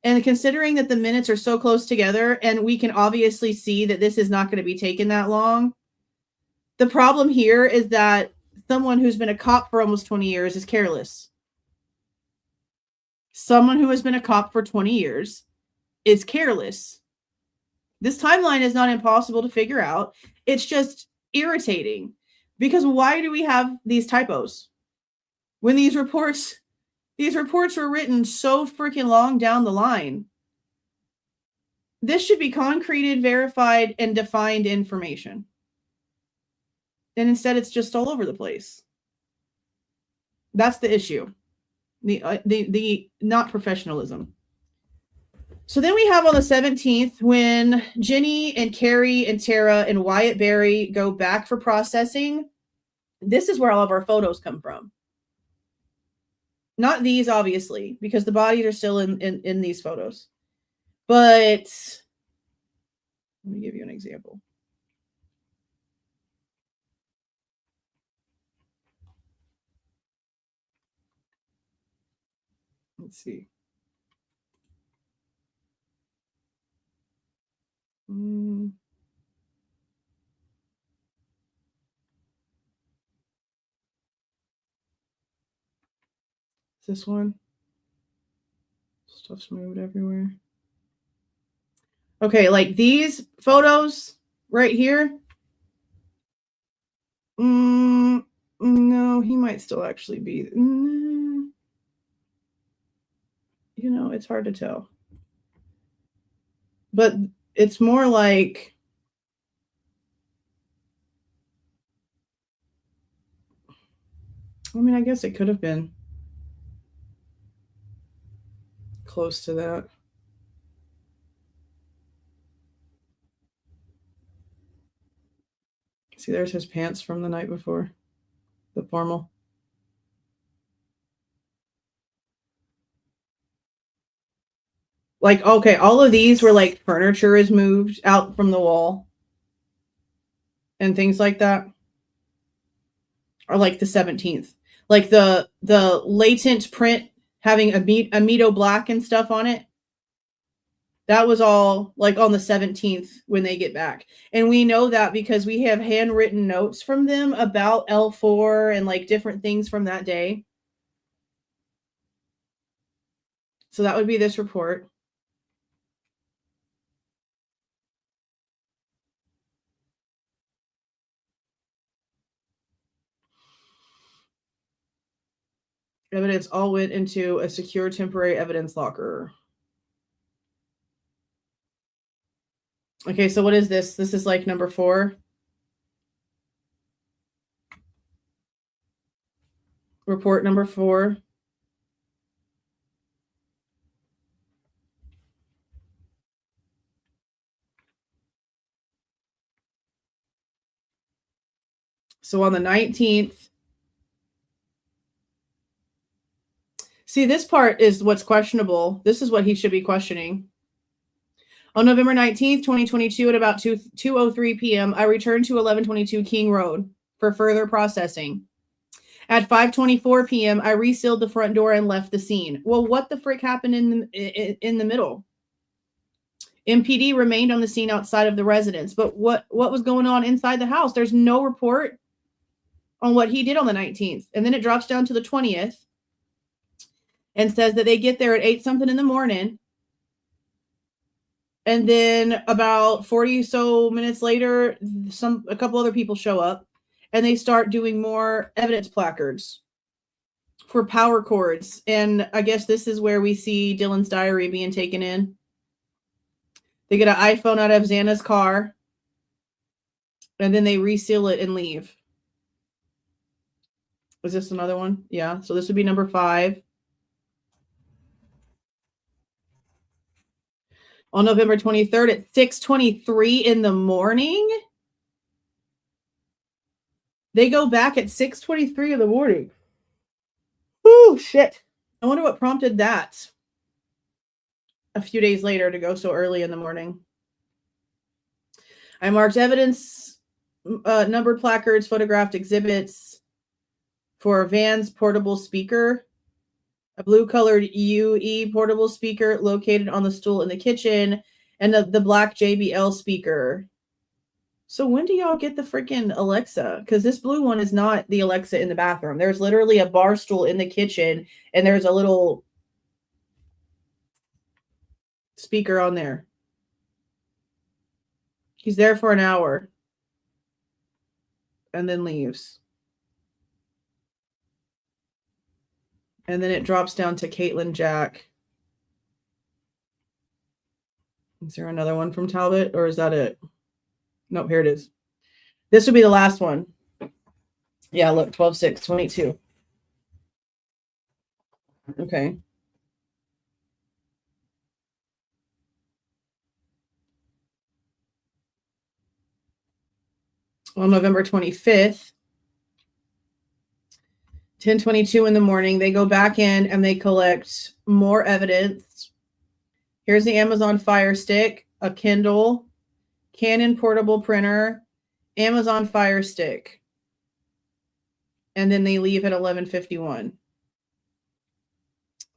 And considering that the minutes are so close together, and we can obviously see that this is not going to be taking that long, the problem here is that someone who's been a cop for almost 20 years is careless. Someone who has been a cop for 20 years is careless. This timeline is not impossible to figure out. It's just irritating, because why do we have these typos when these reports were written so freaking long down the line? This should be concreted, verified, and defined information. And instead, it's just all over the place. That's the issue. The not professionalism. So then we have on the 17th when Jenny and Carrie and Tara and Wyatt Berry go back for processing. This is where all of our photos come from. Not these, obviously, because the bodies are still in these photos. But let me give you an example. Let's see. This one. Stuff's moved everywhere. Okay, like these photos right here. No, he might still actually be. You know, it's hard to tell. But it's more like, I mean, I guess it could have been close to that. See, there's his pants from the night before, the formal. Like, okay, all of these were like furniture is moved out from the wall and things like that. Or like the 17th. Like the latent print having Amido black and stuff on it. That was all like on the 17th when they get back. And we know that because we have handwritten notes from them about L4 and like different things from that day. So that would be this report. Evidence all went into a secure temporary evidence locker. Okay, so what is this? This is like number 4. Report number 4. So on the 19th, see, this part is what's questionable. This is what he should be questioning. On November 19th, 2022, at about 2:03 p.m., I returned to 1122 King Road for further processing. At 5:24 p.m., I resealed the front door and left the scene. Well, what the frick happened in the middle? MPD remained on the scene outside of the residence, but what was going on inside the house? There's no report on what he did on the 19th. And then it drops down to the 20th and says that they get there at 8-something in the morning. And then about 40 so minutes later, a couple other people show up and they start doing more evidence placards for power cords. And I guess this is where we see Dylan's diary being taken in. They get an iPhone out of Xana's car and then they reseal it and leave. Was this another one? Yeah. So this would be number 5. On November 23rd at 6:23 in the morning. They go back at 6:23 in the morning. Whoo, shit. I wonder what prompted that a few days later to go so early in the morning. I marked evidence, numbered placards, photographed exhibits for Van's portable speaker. A blue-colored UE portable speaker located on the stool in the kitchen, and the black JBL speaker. So when do y'all get the freaking Alexa? Because this blue one is not the Alexa in the bathroom. There's literally a bar stool in the kitchen, and there's a little speaker on there. He's there for an hour and then leaves. And then it drops down to Caitlin Jack. Is there another one from Talbot, or is that it? Nope, here it is. This would be the last one. Yeah, look, 12/6/22. Okay. On November 25th, 10:22 in the morning, they go back in and they collect more evidence. Here's the Amazon Fire Stick, a Kindle, Canon portable printer, Amazon Fire Stick. And then they leave at 11:51.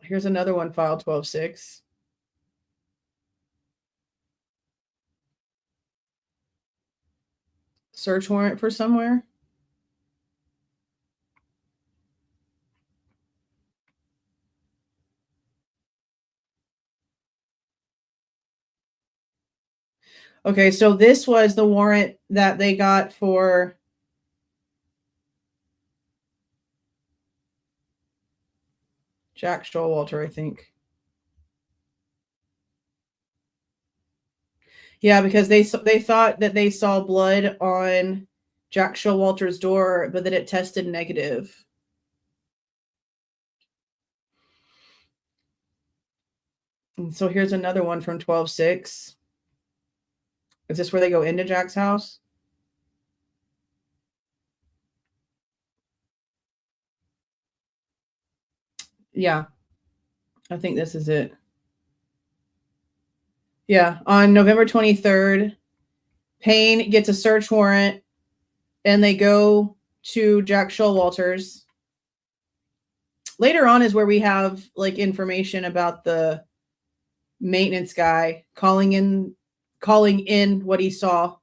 Here's another one, file 12-6. Search warrant for somewhere. Okay, so this was the warrant that they got for Jack Showalter, I think. Yeah, because they thought that they saw blood on Jack Showalter's door, but that it tested negative. And so here's another one from 12-6. Is this where they go into Jack's house? Yeah, I think this is it. Yeah, on November 23rd, Payne gets a search warrant and they go to Jack Showalter's. Later on is where we have like information about the maintenance guy calling in what he saw.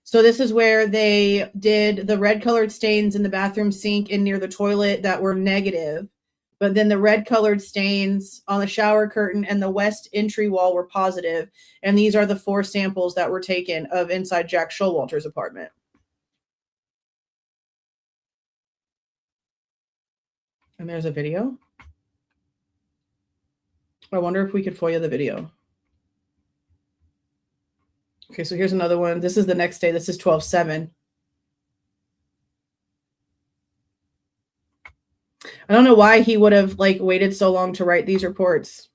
So this is where they did the red colored stains in the bathroom sink and near the toilet that were negative. But then the red colored stains on the shower curtain and the west entry wall were positive. And these are the 4 samples that were taken of inside Jack Showalter's apartment. And there's a video. I wonder if we could FOIA the video. Okay, so here's another one. This is the next day. This is 12/7. I don't know why he would have like waited so long to write these reports.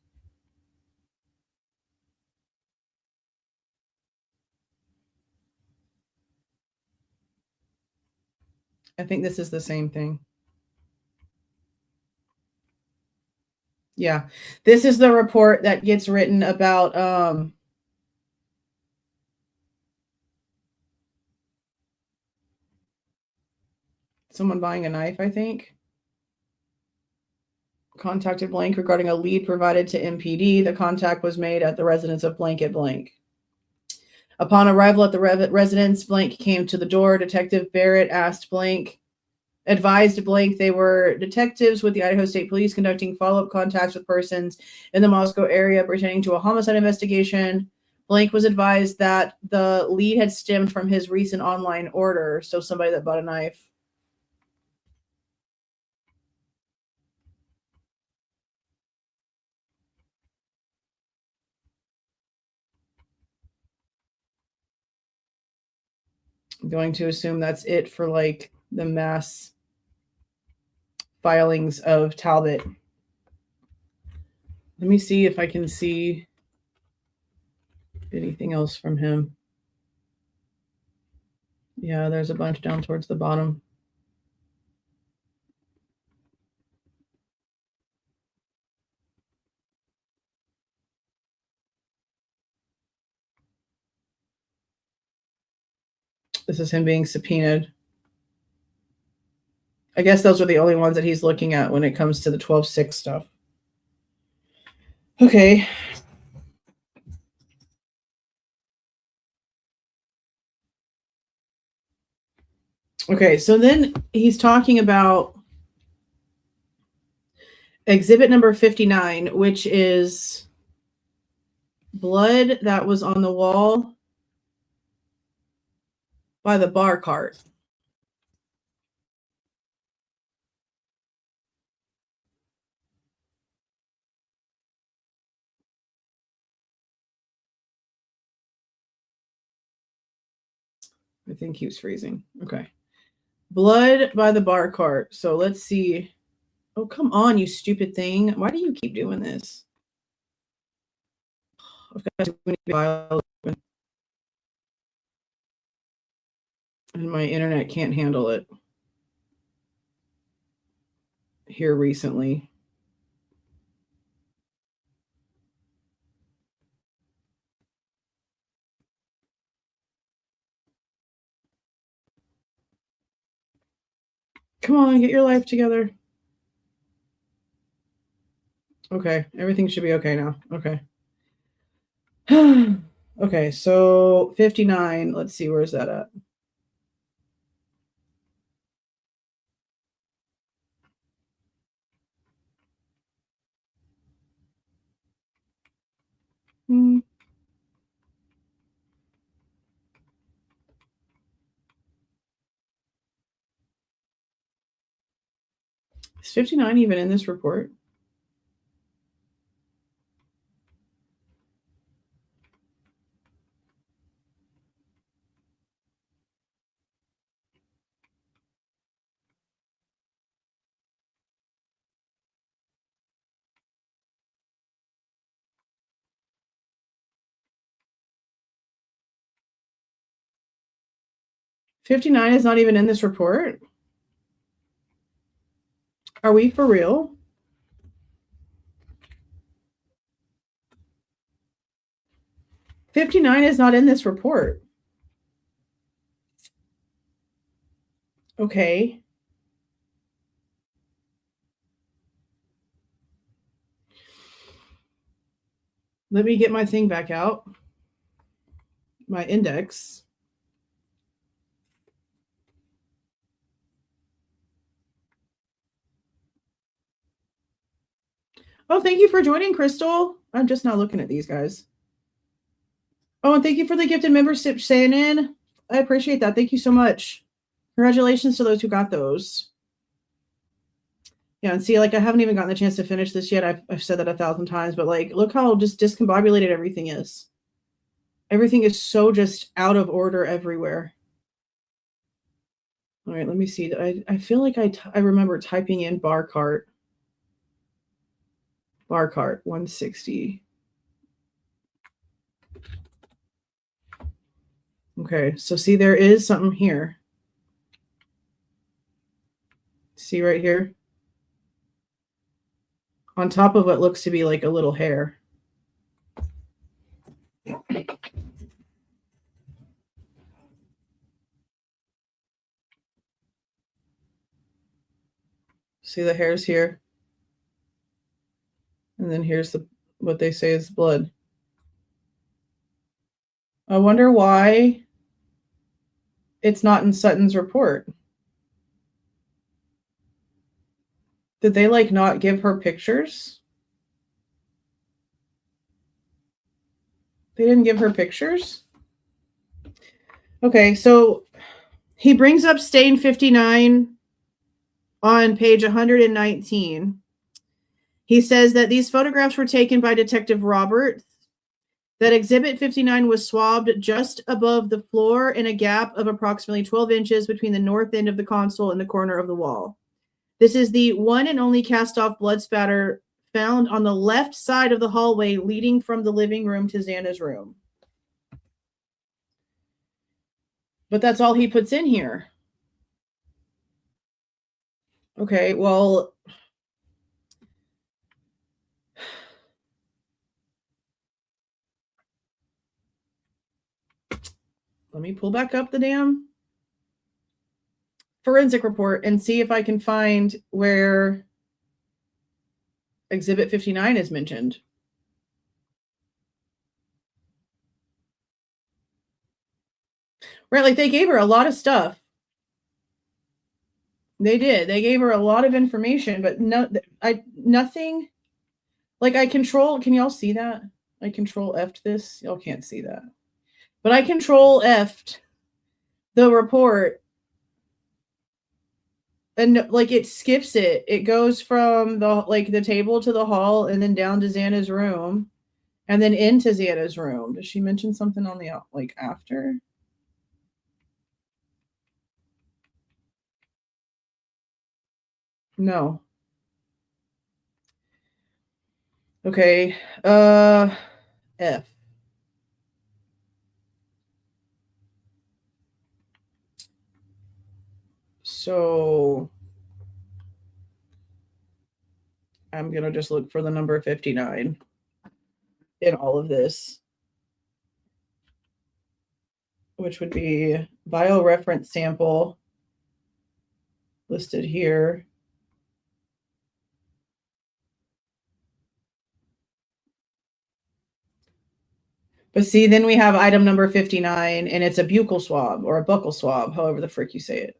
I think this is the same thing. Yeah, this is the report that gets written about someone buying a knife, I think. Contacted blank regarding a lead provided to MPD. The contact was made at the residence of blank at blank. Upon arrival at the residence, blank came to the door. Detective Barrett advised blank they were detectives with the Idaho State Police conducting follow-up contacts with persons in the Moscow area pertaining to a homicide investigation. Blank was advised that the lead had stemmed from his recent online order, so somebody that bought a knife. I'm going to assume that's it for like the mass filings of Talbot. Let me see if I can see anything else from him. Yeah, there's a bunch down towards the bottom. This is him being subpoenaed. I guess those are the only ones that he's looking at when it comes to the 12/6 stuff. Okay. Okay, so then he's talking about exhibit number 59, which is blood that was on the wall by the bar cart. I think he was freezing. Okay. Blood by the bar cart. So let's see. Oh, come on, you stupid thing. Why do you keep doing this? I've got too many files open. And my internet can't handle it here recently. Come on, get your life together. Okay, everything should be okay now. Okay. Okay, so 59. Let's see, where's that at? Is 59 even in this report? $59 is not even in this report? Are we for real? $59 is not in this report. Okay. Let me get my thing back out. My index. Oh, thank you for joining, Crystal. I'm just not looking at these guys. Oh, and thank you for the gifted membership, Shannon. I appreciate that. Thank you so much. Congratulations to those who got those. Yeah, and see, like, I haven't even gotten the chance to finish this yet. I've said that 1,000 times, but like, look how just discombobulated everything is. Everything is so just out of order everywhere. All right, let me see. I feel like I remember typing in bar cart 160. Okay, so see, there is something here. See right here? On top of what looks to be like a little hair. See the hairs here? And then here's what they say is blood. I wonder why it's not in Sutton's report. Did they like not give her pictures? They didn't give her pictures? Okay, so he brings up stain 59 on page 119. He says that these photographs were taken by Detective Roberts, that exhibit 59 was swabbed just above the floor in a gap of approximately 12 inches between the north end of the console and the corner of the wall. This is the one and only cast-off blood spatter found on the left side of the hallway leading from the living room to Xana's room. But that's all he puts in here. Okay, well, let me pull back up the damn forensic report and see if I can find where exhibit 59 is mentioned. Right, like they gave her a lot of stuff. They did. They gave her a lot of information, but nothing. Like I control, can y'all see that? I control F'd this. Y'all can't see that. But I control F'd the report. And like it skips it. It goes from the table to the hall and then down to Xana's room and then into Xana's room. Does she mention something on the after? No. Okay. F. So I'm going to just look for the number 59 in all of this, which would be bioreference sample listed here. But see, then we have item number 59, and it's a buccal swab or a buccal swab, however the frick you say it.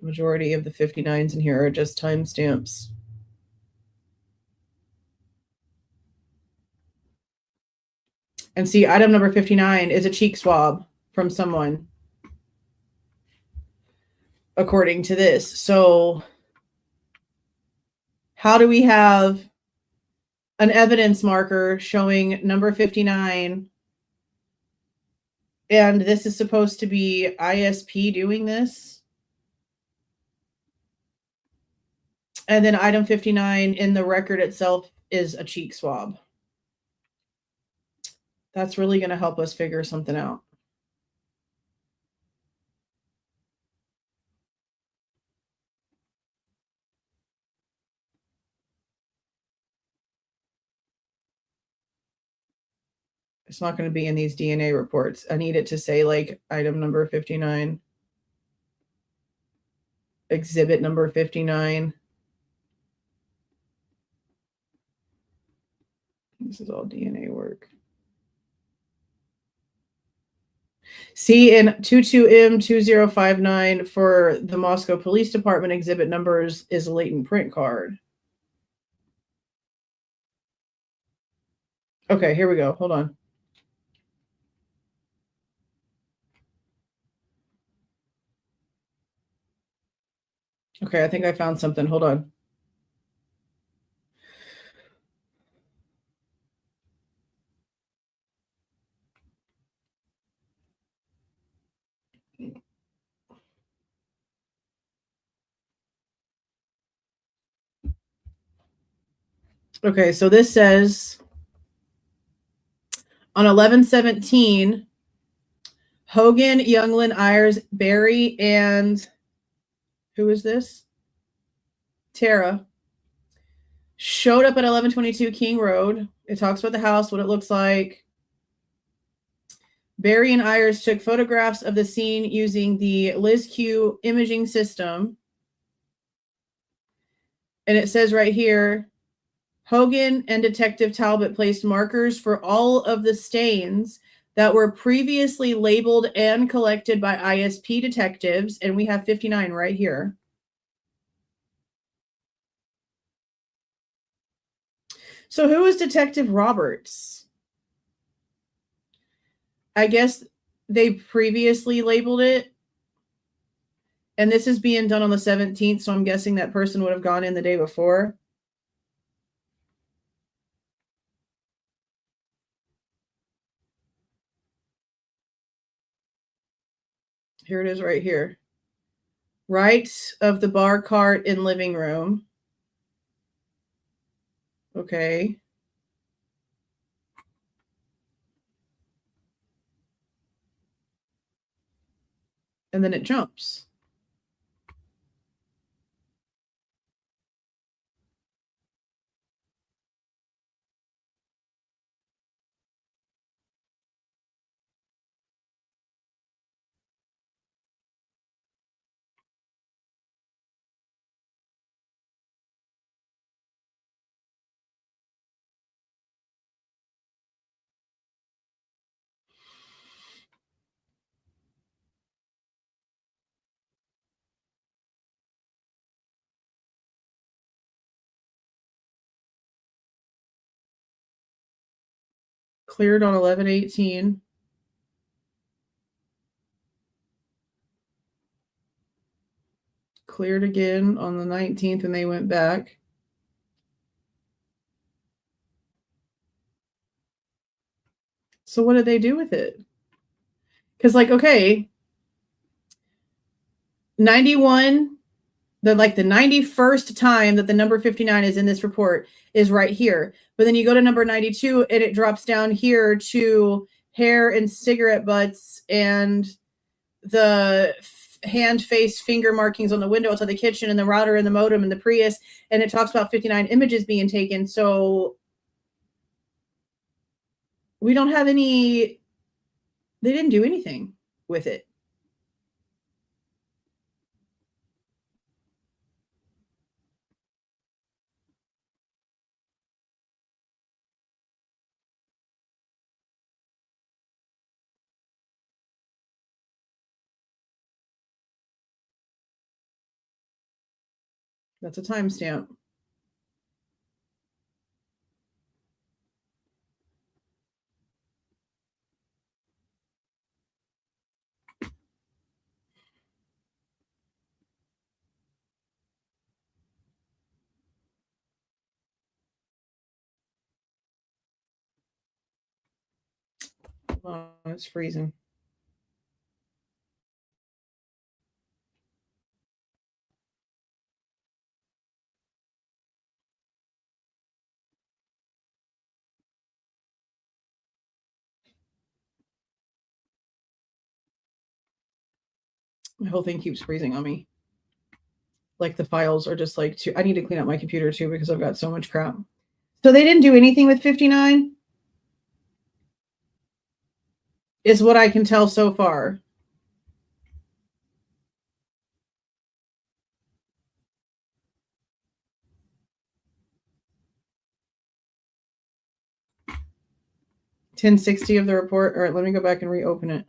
The majority of the 59s in here are just timestamps. And see, item number 59 is a cheek swab from someone, according to this. So how do we have an evidence marker showing number 59? And this is supposed to be ISP doing this. And then item 59 in the record itself is a cheek swab. That's really going to help us figure something out. It's not going to be in these DNA reports. I need it to say like item number 59, exhibit number 59. This is all DNA work. See, in 22M2059 for the Moscow Police Department, exhibit numbers is a latent print card. Okay, here we go. Hold on. Okay, I think I found something. Hold on. Okay, so this says on 11/17, Hogan, Youngland, Ayers, Barry, and who is this? Tara showed up at 1122 King Road. It talks about the house, what it looks like. Barry and Ayers took photographs of the scene using the LizQ imaging system. And it says right here, Hogan and Detective Talbot placed markers for all of the stains that were previously labeled and collected by ISP detectives. And we have 59 right here. So who is Detective Roberts? I guess they previously labeled it. And this is being done on the 17th. So I'm guessing that person would have gone in the day before. Here it is right here. Right of the bar cart in living room. Okay. And then it jumps. Cleared on 11/18. Cleared again on the 19th and they went back. So what did they do with it? Because like, okay, 91, the 91st time that the number 59 is in this report is right here. But then you go to number 92 and it drops down here to hair and cigarette butts and the hand, face, finger markings on the window outside the kitchen and the router and the modem and the Prius. And it talks about 59 images being taken. So we don't have any, they didn't do anything with it. That's a timestamp. Oh, it's freezing. My whole thing keeps freezing on me. Like the files are just like, I need to clean up my computer too because I've got so much crap. So they didn't do anything with 59? Is what I can tell so far. $1060 of the report. All right, let me go back and reopen it.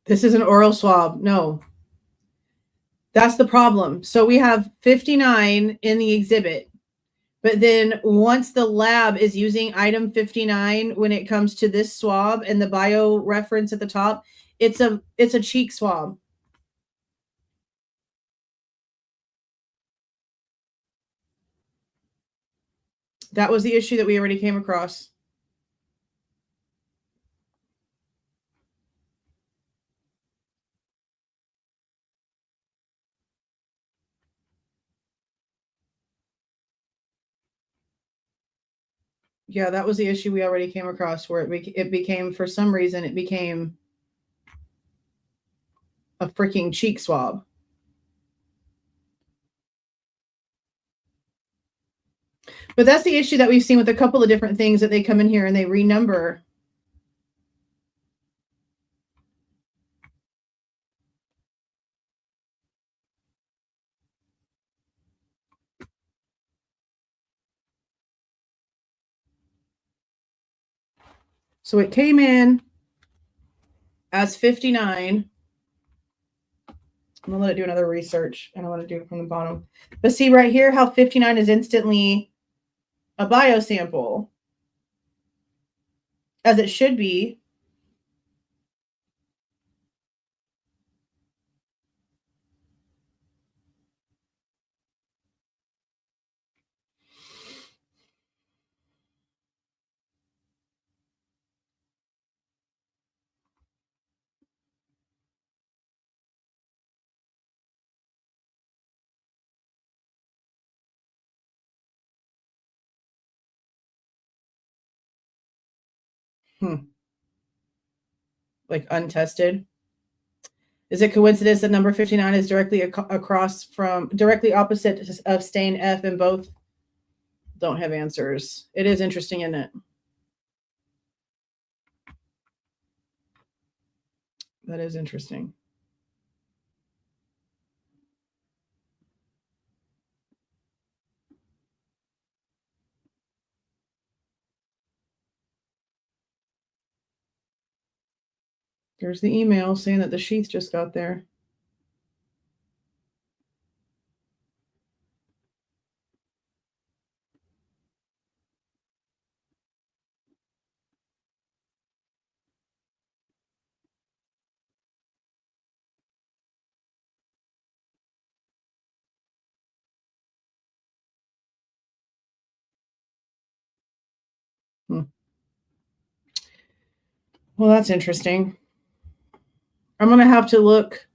This is an oral swab. No. That's the problem. So we have 59 in the exhibit. But then once the lab is using item 59, when it comes to this swab and the bio reference at the top, it's a cheek swab. That was the issue that we already came across. Yeah, that was the issue we already came across where it became, for some reason, it became a freaking cheek swab. But that's the issue that we've seen with a couple of different things that they come in here and they renumber. So it came in as 59. I'm going to let it do another research. I don't want to do it from the bottom. But see right here how 59 is instantly a biosample, as it should be. Like untested. Is it coincidence that number 59 is directly directly opposite of stain F, and both don't have answers? It is interesting, isn't it? That is interesting. There's the email saying that the sheath just got there. Well, that's interesting. I'm going to have to look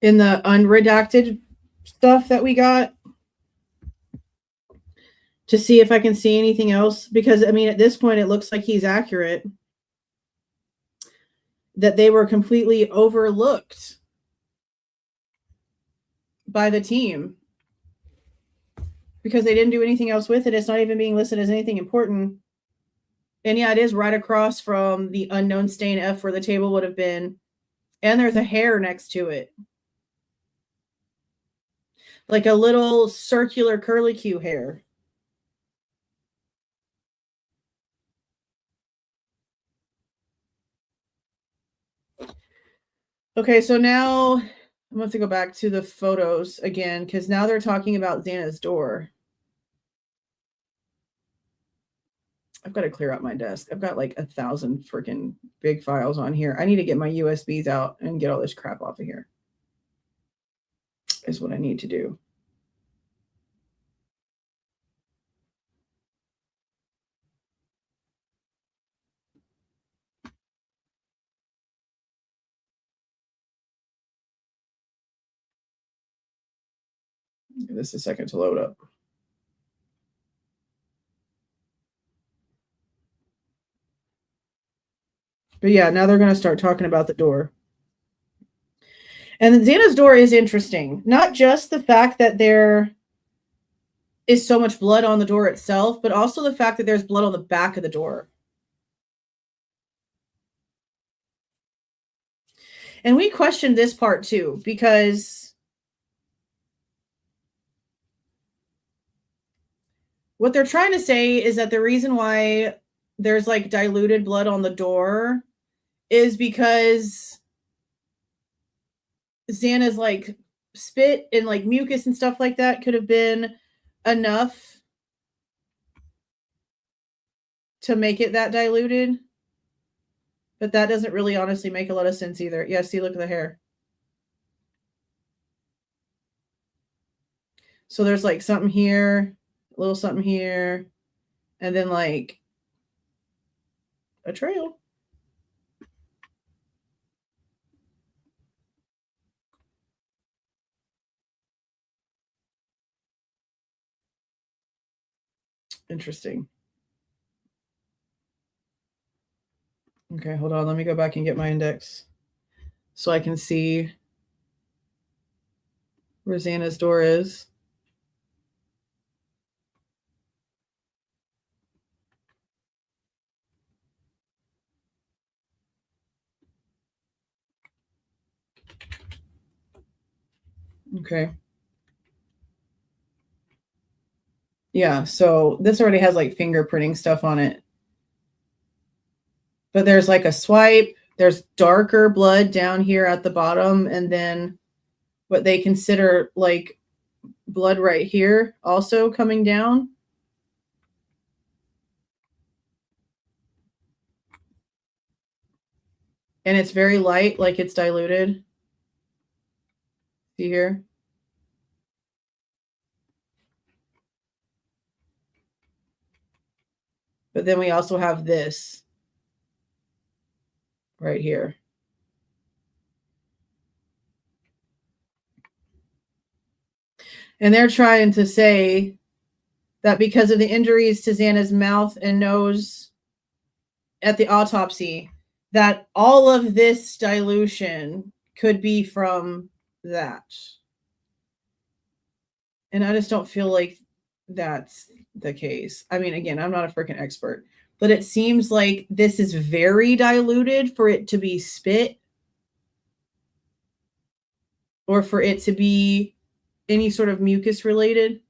in the unredacted stuff that we got to see if I can see anything else. Because, I mean, at this point, it looks like he's accurate. That they were completely overlooked by the team because they didn't do anything else with it. It's not even being listed as anything important. And yeah, it is right across from the unknown stain F where the table would have been. And there's a hair next to it. Like a little circular curlicue hair. Okay, so now I'm going to have to go back to the photos again because now they're talking about Xana's door. I've got to clear out my desk. I've got like 1,000 freaking big files on here. I need to get my USBs out and get all this crap off of here. Is what I need to do. Give this a second to load up. But yeah, now they're going to start talking about the door. And Xana's door is interesting. Not just the fact that there is so much blood on the door itself, but also the fact that there's blood on the back of the door. And we questioned this part too, because what they're trying to say is that the reason why there's like diluted blood on the door is because Xana's like spit and like mucus and stuff like that could have been enough to make it that diluted. But that doesn't really honestly make a lot of sense either. Yeah, see, look at the hair. So there's like something here, a little something here, and then like a trail. Interesting. Okay, hold on. Let me go back and get my index so I can see where Xana's door is. Okay. Yeah, so this already has like fingerprinting stuff on it. But there's like a swipe. There's darker blood down here at the bottom. And then what they consider like blood right here also coming down. And it's very light, like it's diluted. See here? But then we also have this right here. And they're trying to say that because of the injuries to Xana's mouth and nose at the autopsy, that all of this dilution could be from that. And I just don't feel like that's the case. I mean, again, I'm not a freaking expert, but it seems like this is very diluted for it to be spit or for it to be any sort of mucus related.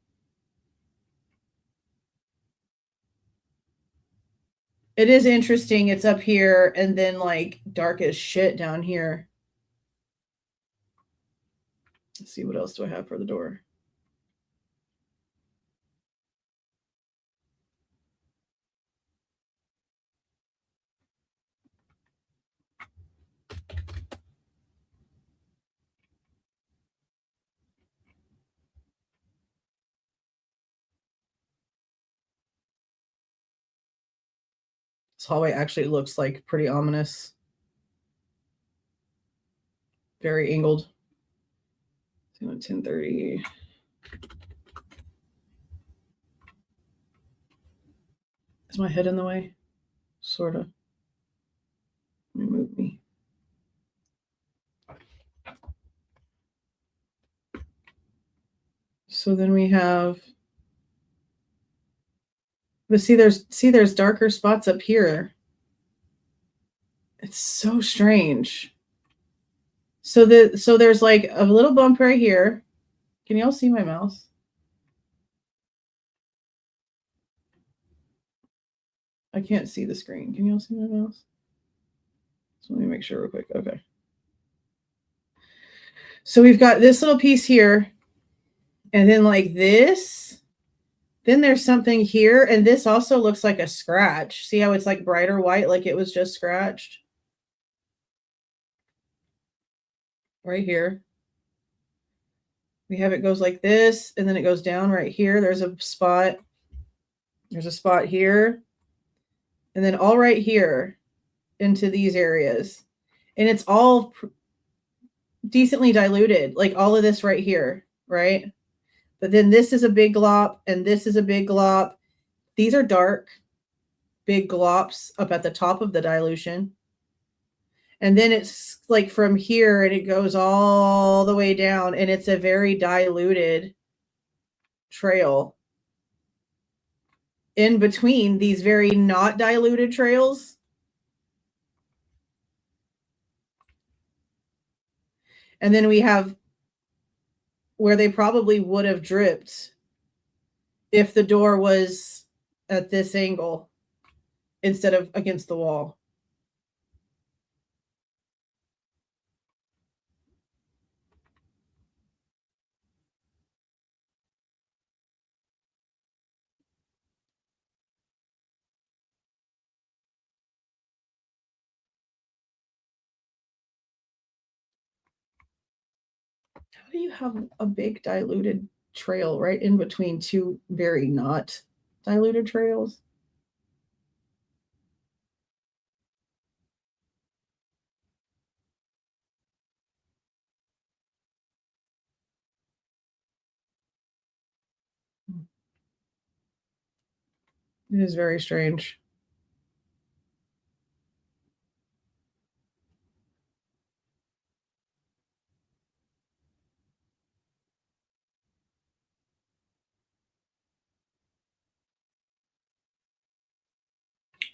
It is interesting. It's up here and then like dark as shit down here. Let's see, what else do I have for the door? This hallway actually looks like pretty ominous. Very angled. 10:30. Is my head in the way? Sort of. Let me move me. So then we have, but see there's darker spots up here. It's so strange. So there's like a little bump right here. Can y'all see my mouse? I can't see the screen. Can y'all see my mouse? So let me make sure real quick. Okay. So we've got this little piece here, and then like this. Then there's something here, and this also looks like a scratch. See how it's like brighter white, like it was just scratched? Right here. We have it goes like this, and then it goes down right here. There's a spot. There's a spot here. And then all right here into these areas. And it's all decently diluted, like all of this right here, right? But then this is a big glop, and this is a big glop. These are dark, big glops up at the top of the dilution. And then it's like from here, and it goes all the way down, and it's a very diluted trail. In between these very not diluted trails. And then we have where they probably would have dripped if the door was at this angle instead of against the wall. How do you have a big diluted trail right in between two very not diluted trails? It is very strange.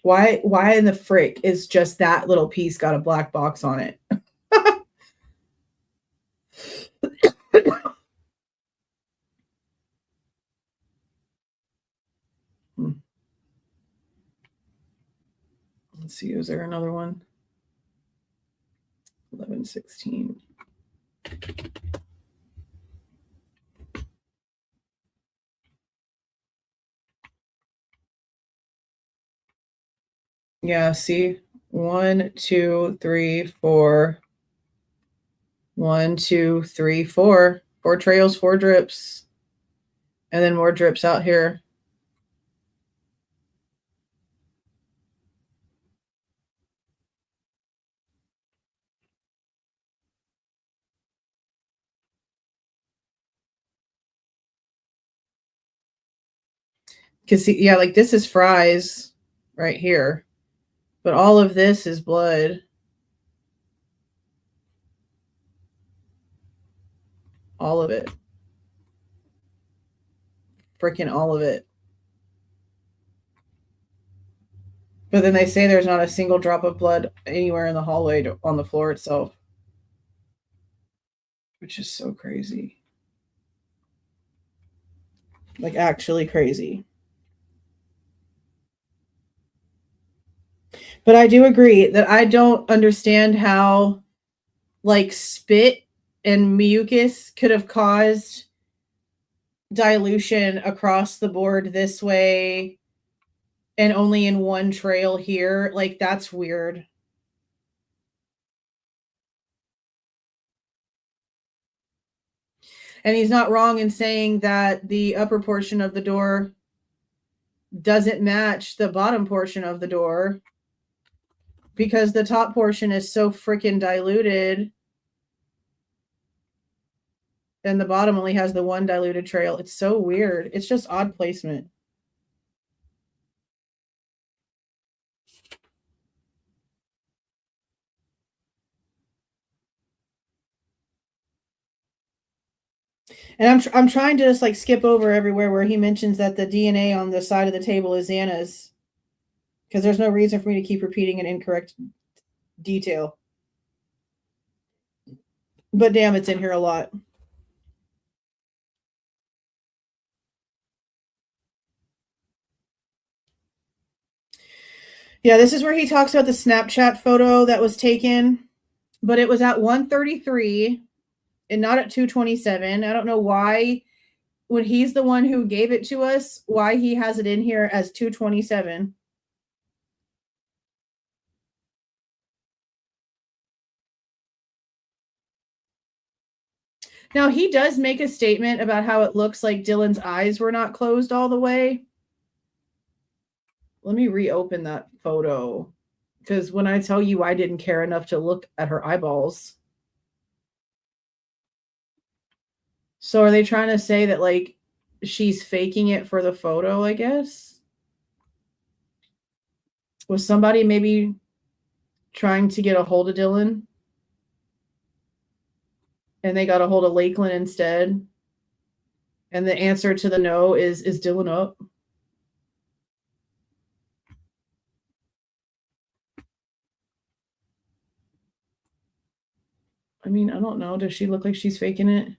Why in the frick is just that little piece got a black box on it? Let's see, is there another one? 11:16. Yeah, see, 1, 2, 3, 4. 1, 2, 3, 4. 4 trails, 4 drips. And then more drips out here. Because, yeah, like this is fries right here. But all of this is blood. All of it. Freaking all of it. But then they say there's not a single drop of blood anywhere in the hallway on the floor itself. Which is so crazy. Like actually crazy. But I do agree that I don't understand how like spit and mucus could have caused dilution across the board this way and only in one trail here. Like that's weird. And he's not wrong in saying that the upper portion of the door doesn't match the bottom portion of the door. because the top portion is so freaking diluted. And the bottom only has the one diluted trail. It's so weird. It's just odd placement. And I'm trying to just like skip over everywhere where he mentions that the DNA on the side of the table is Xana's, because there's no reason for me to keep repeating an incorrect detail. But damn, it's in here a lot. Yeah, this is where he talks about the Snapchat photo that was taken, but it was at 1:33 and not at 2:27. I don't know why, when he's the one who gave it to us, why he has it in here as 2:27. Now, he does make a statement about how it looks like Dylan's eyes were not closed all the way. Let me reopen that photo, because when I tell you I didn't care enough to look at her eyeballs. So are they trying to say that, like, she's faking it for the photo, I guess? Was somebody maybe trying to get a hold of Dylan? And they got a hold of Lakeland instead? And the answer to the no is Dylan up? I mean, I don't know. Does she look like she's faking it?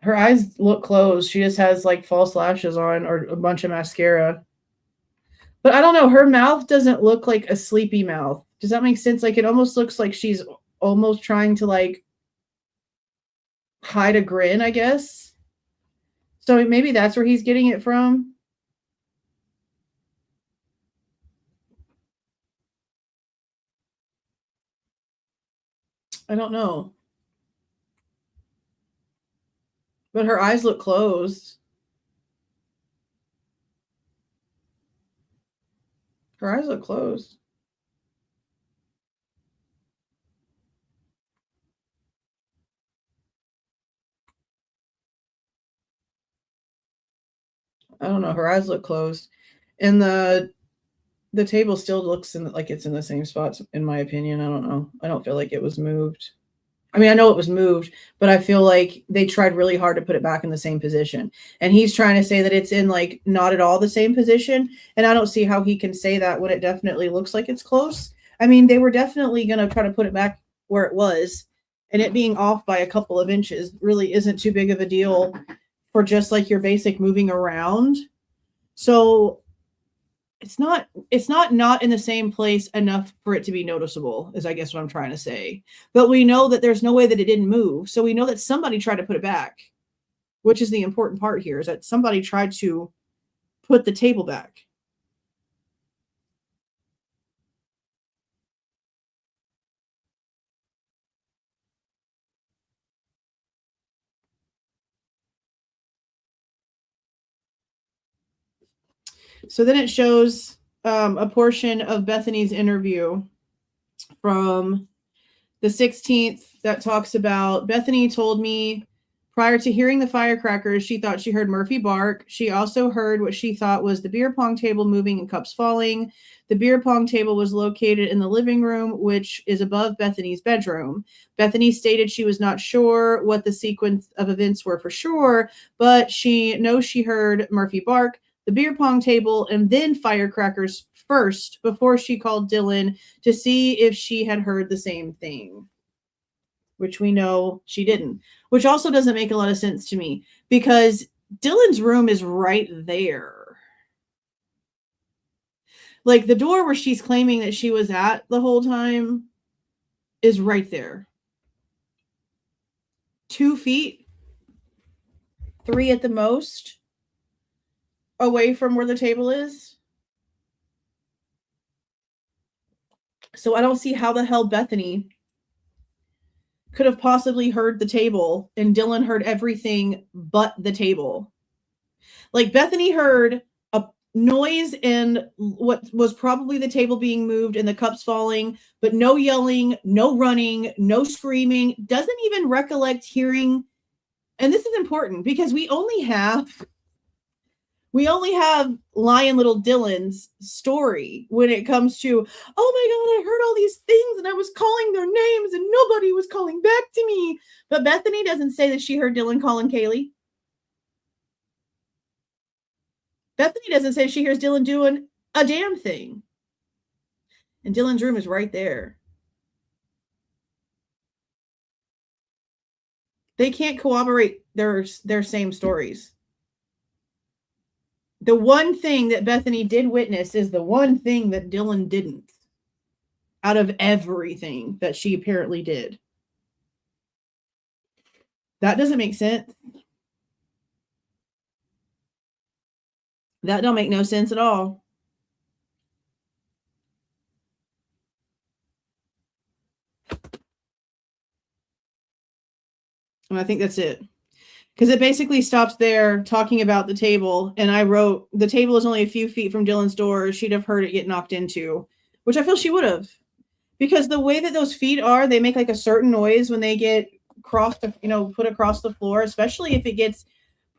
Her eyes look closed. She just has like false lashes on or a bunch of mascara. But I don't know. Her mouth doesn't look like a sleepy mouth. Does that make sense? Like, it almost looks like she's almost trying to like hide a grin, I guess. So maybe that's where he's getting it from. I don't know. But her eyes look closed. Her eyes look closed. I don't know. Her eyes look closed. And the table still looks like it's in the same spots, in my opinion. I don't know. I don't feel like it was moved. I mean, I know it was moved, but I feel like they tried really hard to put it back in the same position. And he's trying to say that it's in like not at all the same position. And I don't see how he can say that when it definitely looks like it's close. I mean, they were definitely going to try to put it back where it was. And it being off by a couple of inches really isn't too big of a deal for just like your basic moving around. So it's not in the same place enough for it to be noticeable, is I guess what I'm trying to say. But we know that there's no way that it didn't move. So we know that somebody tried to put it back, which is the important part here, is that somebody tried to put the table back. So then it shows a portion of Bethany's interview from the 16th that talks about, Bethany told me prior to hearing the firecrackers, she thought she heard Murphy bark. She also heard what she thought was the beer pong table moving and cups falling. The beer pong table was located in the living room, which is above Bethany's bedroom. Bethany stated she was not sure what the sequence of events were for sure, but she knows she heard Murphy bark, the beer pong table, and then firecrackers first before she called Dylan to see if she had heard the same thing, which we know she didn't, which also doesn't make a lot of sense to me because Dylan's room is right there. Like the door where she's claiming that she was at the whole time is right there. 2 feet, 3 at the most, away from where the table is. So I don't see how the hell Bethany could have possibly heard the table and Dylan heard everything but the table. Like Bethany heard noise and what was probably the table being moved and the cups falling, but no yelling, no running, no screaming, doesn't even recollect hearing. And this is important because we only have Lion Little Dylan's story when it comes to, oh my God, I heard all these things and I was calling their names and nobody was calling back to me. But Bethany doesn't say that she heard Dylan calling Kaylee. Bethany doesn't say she hears Dylan doing a damn thing. And Dylan's room is right there. They can't corroborate their same stories. The one thing that Bethany did witness is the one thing that Dylan didn't, out of everything that she apparently did. That doesn't make sense. That don't make no sense at all. And I think that's it. Because it basically stops there talking about the table. And I wrote, the table is only a few feet from Dylan's door. She'd have heard it get knocked into, which I feel she would have. Because the way that those feet are, they make like a certain noise when they get crossed, put across the floor, especially if it gets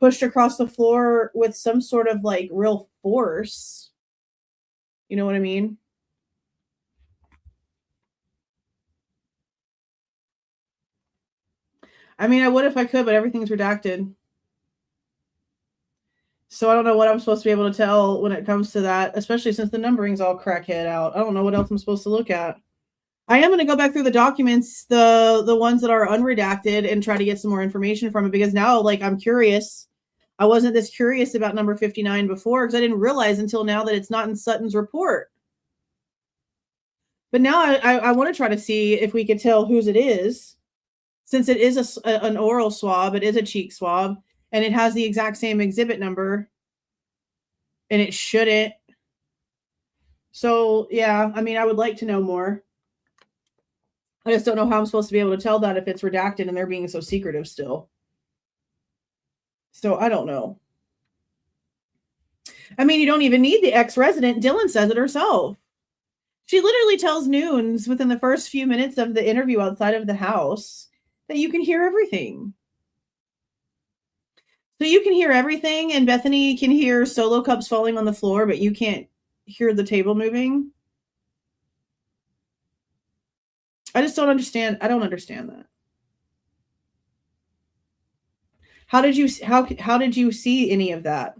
pushed across the floor with some sort of like real force. You know what I mean? I mean, I would if I could, but everything's redacted. So I don't know what I'm supposed to be able to tell when it comes to that, especially since the numbering's all crackhead out. I don't know what else I'm supposed to look at. I am going to go back through the documents, the ones that are unredacted, and try to get some more information from it, because now, like, I'm curious. I wasn't this curious about number 59 before because I didn't realize until now that it's not in Sutton's report. But now I want to try to see if we could tell whose it is. Since it is an oral swab, it is a cheek swab, and it has the exact same exhibit number, and it shouldn't. So, yeah, I mean, I would like to know more. I just don't know how I'm supposed to be able to tell that if it's redacted and they're being so secretive still. So, I don't know. I mean, you don't even need the ex-resident. Dylan says it herself. She literally tells Noons within the first few minutes of the interview outside of the house that you can hear everything. So you can hear everything, and Bethany can hear solo cups falling on the floor, but you can't hear the table moving. I just don't understand. I don't understand that. How did you see any of that?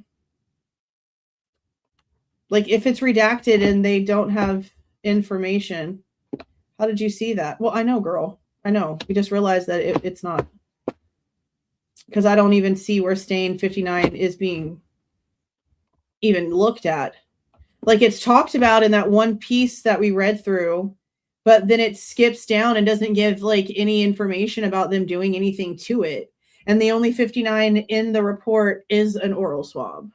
Like, if it's redacted and they don't have information, how did you see that? Well, I know, girl. I know. We just realized that it's not. Because I don't even see where stain 59 is being even looked at. Like, it's talked about in that one piece that we read through, but then it skips down and doesn't give like any information about them doing anything to it. And the only 59 in the report is an oral swab.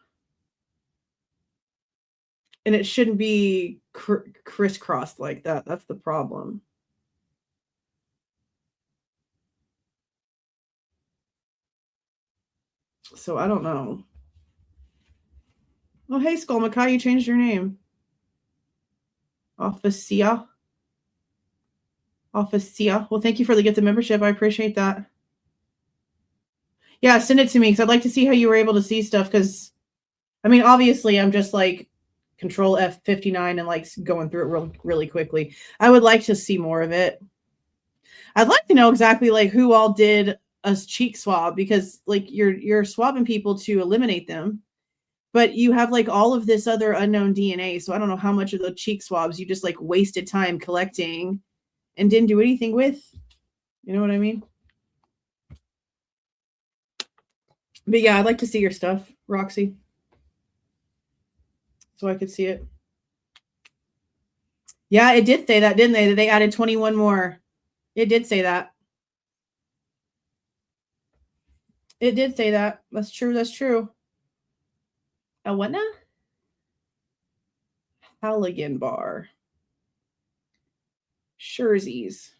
And it shouldn't be crisscrossed like that. That's the problem. So I don't know. Oh, hey, Skull Mackay, you changed your name. Officia. Well, thank you for the gift of membership. I appreciate that. Yeah, send it to me because I'd like to see how you were able to see stuff. Because, I mean, obviously, I'm just like Control F59 and like going through it really quickly. I would like to see more of it. I'd like to know exactly like who all did a cheek swab, because like you're swabbing people to eliminate them, but you have like all of this other unknown DNA. So I don't know how much of the cheek swabs you just like wasted time collecting and didn't do anything with. You know what I mean? But yeah, I'd like to see your stuff, Roxy, so I could see it. Yeah, it did say that, didn't they? That they added 21 more. It did say that. It did say that. That's true. That's true. A what now? Halligan bar. Scherzies.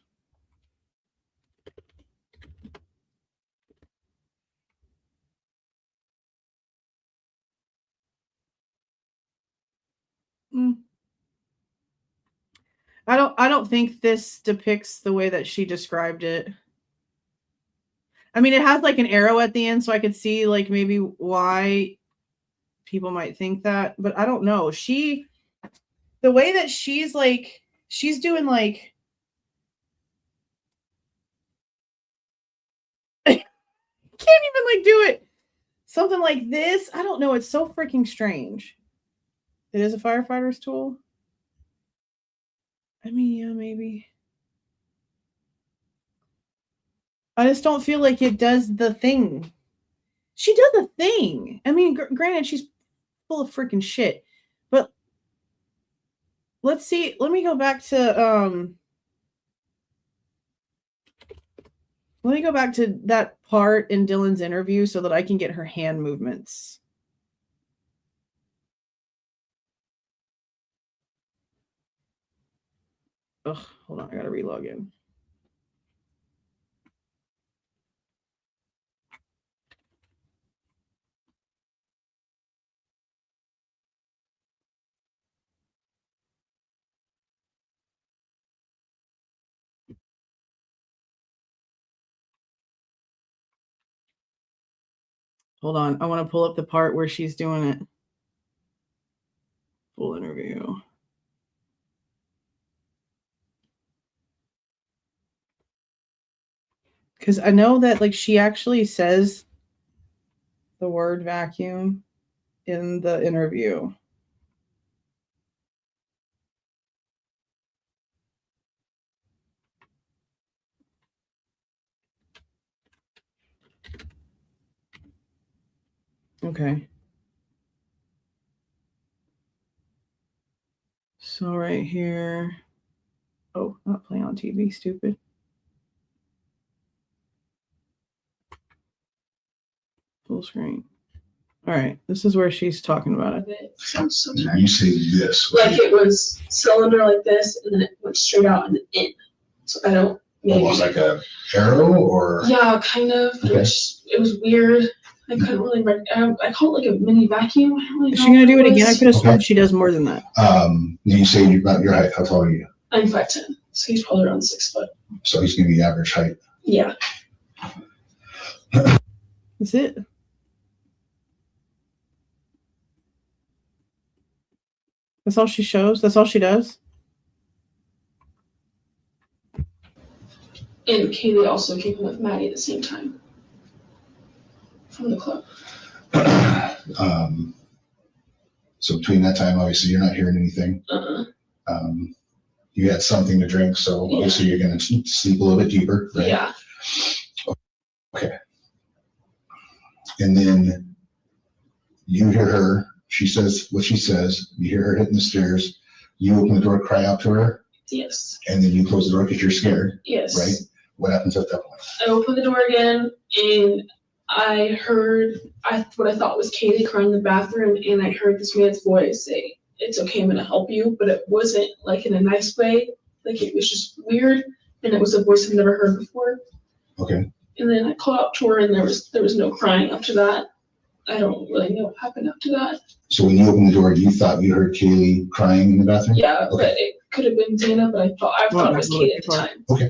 I don't think this depicts the way that she described it. I mean, it has like an arrow at the end, so I could see like maybe why people might think that, but I don't know. The way that she's like, she's doing like, can't even like do it. Something like this. I don't know. It's so freaking strange. It is a firefighter's tool. I mean, yeah, maybe. I just don't feel like it does the thing. She does a thing. I mean, granted, she's full of freaking shit. But let's see. Let me go back to that part in Dylan's interview so that I can get her hand movements. Ugh, hold on. I gotta relog in. Hold on. I want to pull up the part where she's doing it. Full interview. Because I know that like she actually says the word vacuum in the interview. Okay. So right here. Oh, not play on TV, stupid. Full screen. All right, this is where she's talking about it. Sounds so Now you say this. like it was cylinder like this, and then it went straight out and in. So I don't. Maybe. Almost like a arrow, or Yeah, kind of. Okay. It was weird. I couldn't really. I call it like a mini vacuum. I don't really Is know she gonna do what it again? I could have sworn Okay. she does more than that. you say about your height. How tall are you? I'm 5'10", so he's probably around 6 foot. So he's gonna be average height. Yeah. That's it. That's all she shows. That's all she does. And Kaylee also came with Maddie at the same time from the club. So between that time, obviously, you're not hearing anything. You had something to drink, so obviously you're gonna sleep a little bit deeper, right? Yeah. Okay. And then you hear her. She says what she says. You hear her hitting the stairs. You open the door, cry out to her, Yes. and then you close the door because you're scared, Yes. right? What happens at that point? I opened the door again, and I heard what I thought was Kaylee crying in the bathroom, and I heard this man's voice say, "It's okay, I'm gonna help you," but it wasn't like in a nice way. Like it was just weird, and it was a voice I've never heard before. Okay. And then I called out to her, and there was no crying after that. I don't really know what happened after that. So when you opened the door, you thought you heard Kaylee crying in the bathroom? Yeah, Okay. but it could have been Xana, but I thought it was Kaylee at the time. Okay.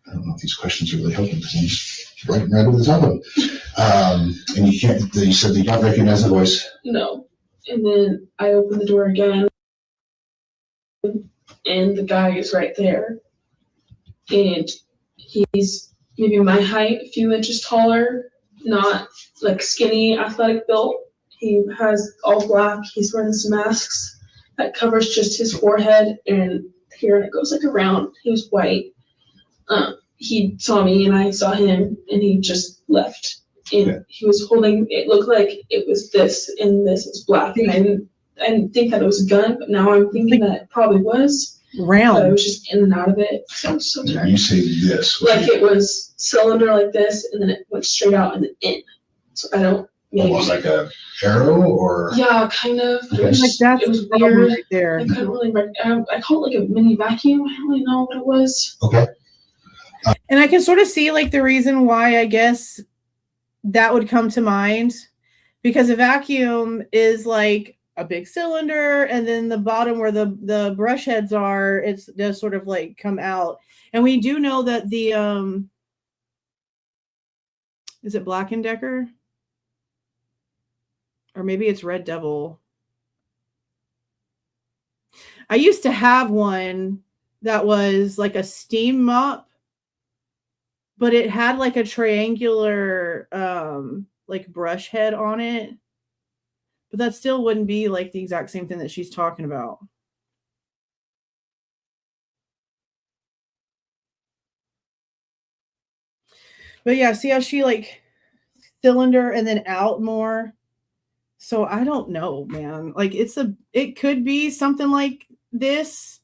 I don't know if these questions are really helping because I'm just right over the top of them. And you said you don't recognize the voice. No. And then I opened the door again, and the guy is right there. And he's maybe my height, a few inches taller, not like skinny, athletic built. He has all black. He's wearing some masks that covers just his forehead and here, and it goes like around. He was white. He saw me and I saw him, and he just left. And he was holding, it looked like it was this, and this was black. And I didn't think that it was a gun, but now I'm thinking that it probably was. Round. But I was just in and out of it. So Now you say this. like it was cylinder like this, and then it went straight out and then in. So I don't. Maybe. Almost like a arrow, or Yeah, kind of. Okay. Like that's it was weird weird. right there. I couldn't really. I call it like a mini vacuum. I don't really know what it was. okay. And I can sort of see like the reason why I guess that would come to mind, because a vacuum is like a big cylinder, and then the bottom where the brush heads are, it does sort of like come out. And we do know that the is it Black & Decker? Or maybe it's Red Devil. I used to have one that was like a steam mop, but it had like a triangular like brush head on it. But that still wouldn't be like the exact same thing that she's talking about. But yeah, see how she like cylinder and then out more. So I don't know, man. Like it could be something like this,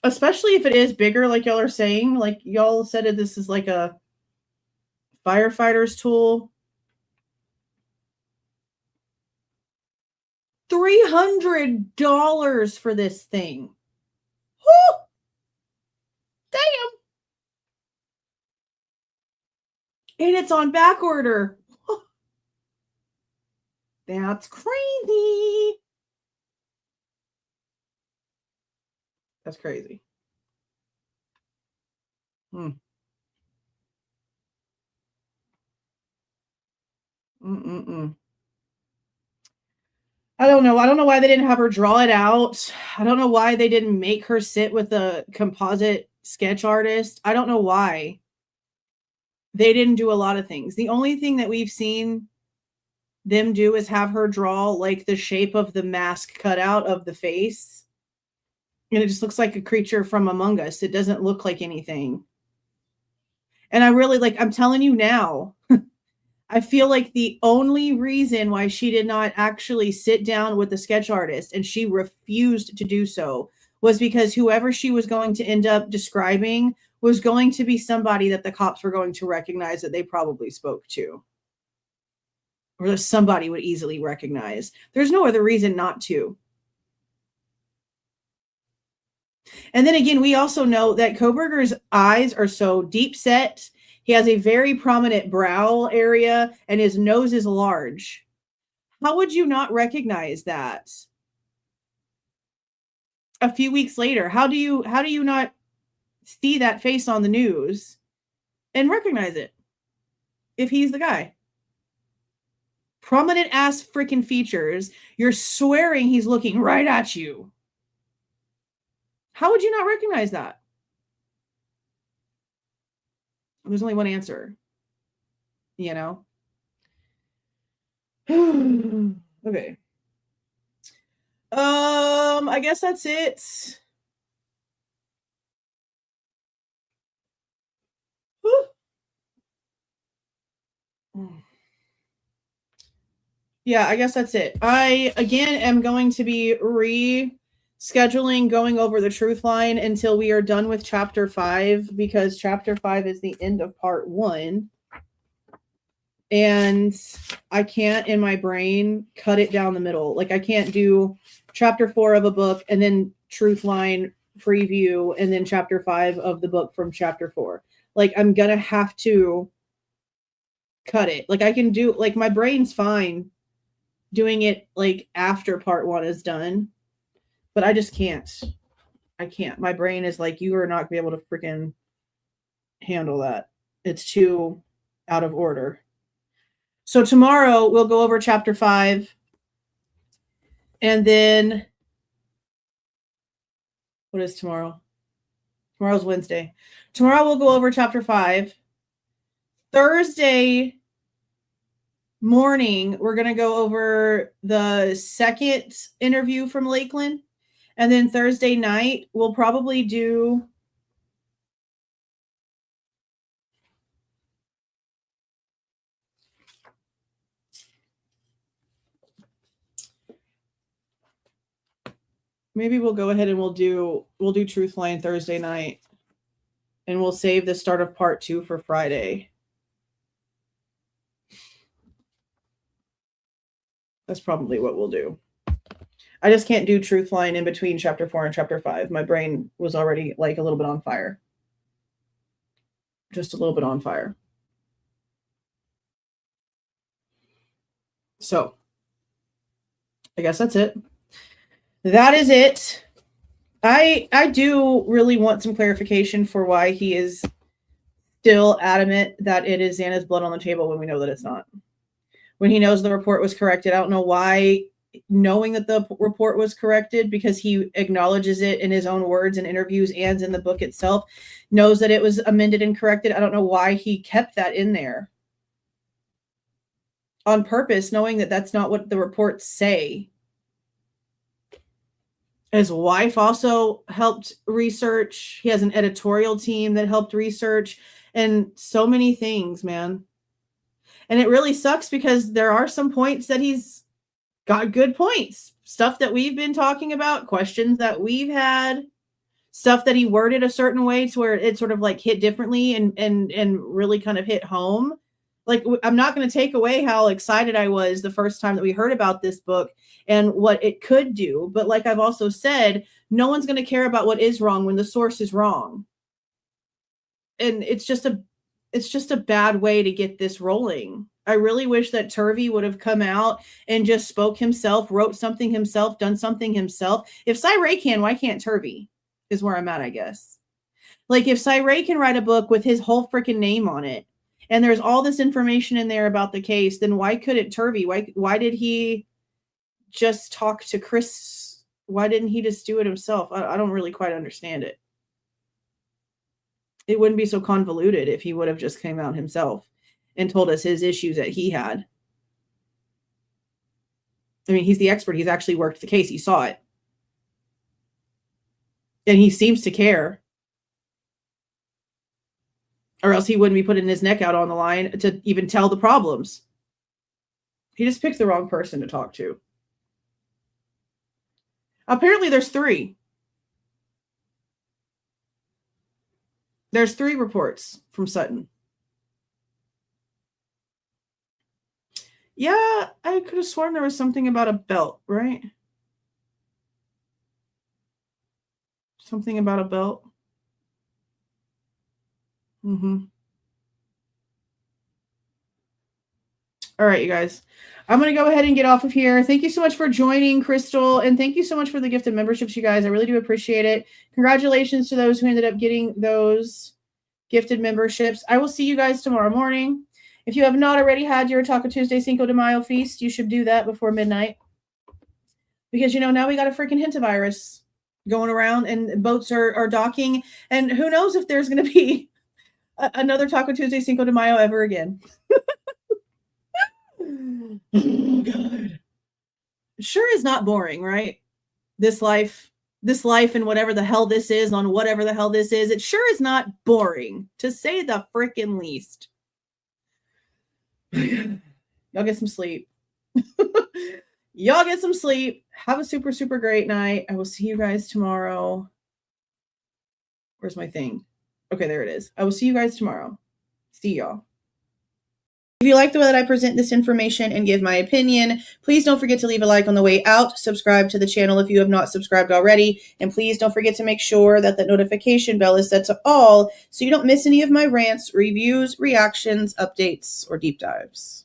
especially if it is bigger, like y'all are saying. Like y'all said it, this is like a firefighter's tool. $300 for this thing. Whew! Damn. And it's on back order. That's crazy. That's crazy. I don't know. I don't know why they didn't have her draw it out. I don't know why they didn't make her sit with a composite sketch artist. I don't know why. They didn't do a lot of things. The only thing that we've seen them do is have her draw like the shape of the mask cutout of the face. And it just looks like a creature from Among Us. It doesn't look like anything. And I really I'm telling you now, I feel like the only reason why she did not actually sit down with the sketch artist, and she refused to do so, was because whoever she was going to end up describing was going to be somebody that the cops were going to recognize that they probably spoke to. Or that somebody would easily recognize. There's no other reason not to. And then again, we also know that Kohberger's eyes are so deep set. He has a very prominent brow area, and his nose is large. How would you not recognize that? A few weeks later, how do you not see that face on the news and recognize it if he's the guy? Prominent ass freaking features. You're swearing he's looking right at you. How would you not recognize that? There's only one answer. You know? Okay. I guess that's it. Yeah, I guess that's it. I, again, am going to be rescheduling going over the truth line until we are done with chapter 5, because chapter 5 is the end of part 1. And I can't, in my brain, cut it down the middle. Like, I can't do chapter 4 of a book and then truth line preview and then chapter 5 of the book from chapter 4. Like, I'm gonna have to cut it. Like, I can do, like, my brain's fine doing it like after part 1 is done, but I just can't. I can't. My brain is like, you are not gonna be able to freaking handle that. It's too out of order. So tomorrow we'll go over chapter 5, and then what is tomorrow? Tomorrow's Wednesday. Tomorrow we'll go over chapter 5. Thursday morning, we're going to go over the second interview from Lakeland. And then Thursday night, we'll probably do maybe we'll go ahead and we'll do Truth Line Thursday night. And we'll save the start of part 2 for Friday. That's probably what we'll do. I just can't do Truth Line in between chapter 4 and chapter 5. My brain was already like a little bit on fire. just a little bit on fire. So I guess that's it. That is it. I do really want some clarification for why he is still adamant that it is Xana's blood on the table when we know that it's not. When he knows the report was corrected, I don't know why, knowing that the report was corrected, because he acknowledges it in his own words in interviews and in the book itself, knows that it was amended and corrected. I don't know why he kept that in there on purpose, knowing that that's not what the reports say. His wife also helped research. He has an editorial team that helped research, and so many things, man. And it really sucks because there are some points that he's got good points. Stuff that we've been talking about, questions that we've had, stuff that he worded a certain way to where it sort of like hit differently and really kind of hit home. Like, I'm not going to take away how excited I was the first time that we heard about this book and what it could do. But like I've also said, no one's going to care about what is wrong when the source is wrong. And it's just a bad way to get this rolling. I really wish that Turvey would have come out and just spoke himself, wrote something himself, done something himself. If Cy Ray can, why can't Turvey? Is where I'm at, I guess. Like, if Cy Ray can write a book with his whole freaking name on it, and there's all this information in there about the case, then why couldn't Turvey? Why did he just talk to Chris? Why didn't he just do it himself? I don't really quite understand it. It wouldn't be so convoluted if he would have just came out himself and told us his issues that he had. I mean, he's the expert. He's actually worked the case. He saw it. And he seems to care. Or else he wouldn't be putting his neck out on the line to even tell the problems. He just picked the wrong person to talk to. Apparently there's 3. There's 3 reports from Sutton. Yeah, I could have sworn there was something about a belt, right? Something about a belt. All right, you guys. I'm going to go ahead and get off of here. Thank you so much for joining, Crystal. And thank you so much for the gifted memberships, you guys. I really do appreciate it. Congratulations to those who ended up getting those gifted memberships. I will see you guys tomorrow morning. If you have not already had your Taco Tuesday Cinco de Mayo feast, you should do that before midnight. Because, you know, now we got a freaking hantavirus going around and boats are docking. And who knows if there's going to be another Taco Tuesday Cinco de Mayo ever again. Oh, God. Sure is not boring, right? This life and whatever the hell this is on whatever the hell this is, it sure is not boring, to say the freaking least. Y'all get some sleep. Y'all get some sleep. Have a super, super great night. I will see you guys tomorrow. Where's my thing? Okay, there it is. I will see you guys tomorrow. See y'all. If you like the way that I present this information and give my opinion, please don't forget to leave a like on the way out. Subscribe to the channel if you have not subscribed already. And please don't forget to make sure that the notification bell is set to all so you don't miss any of my rants, reviews, reactions, updates, or deep dives.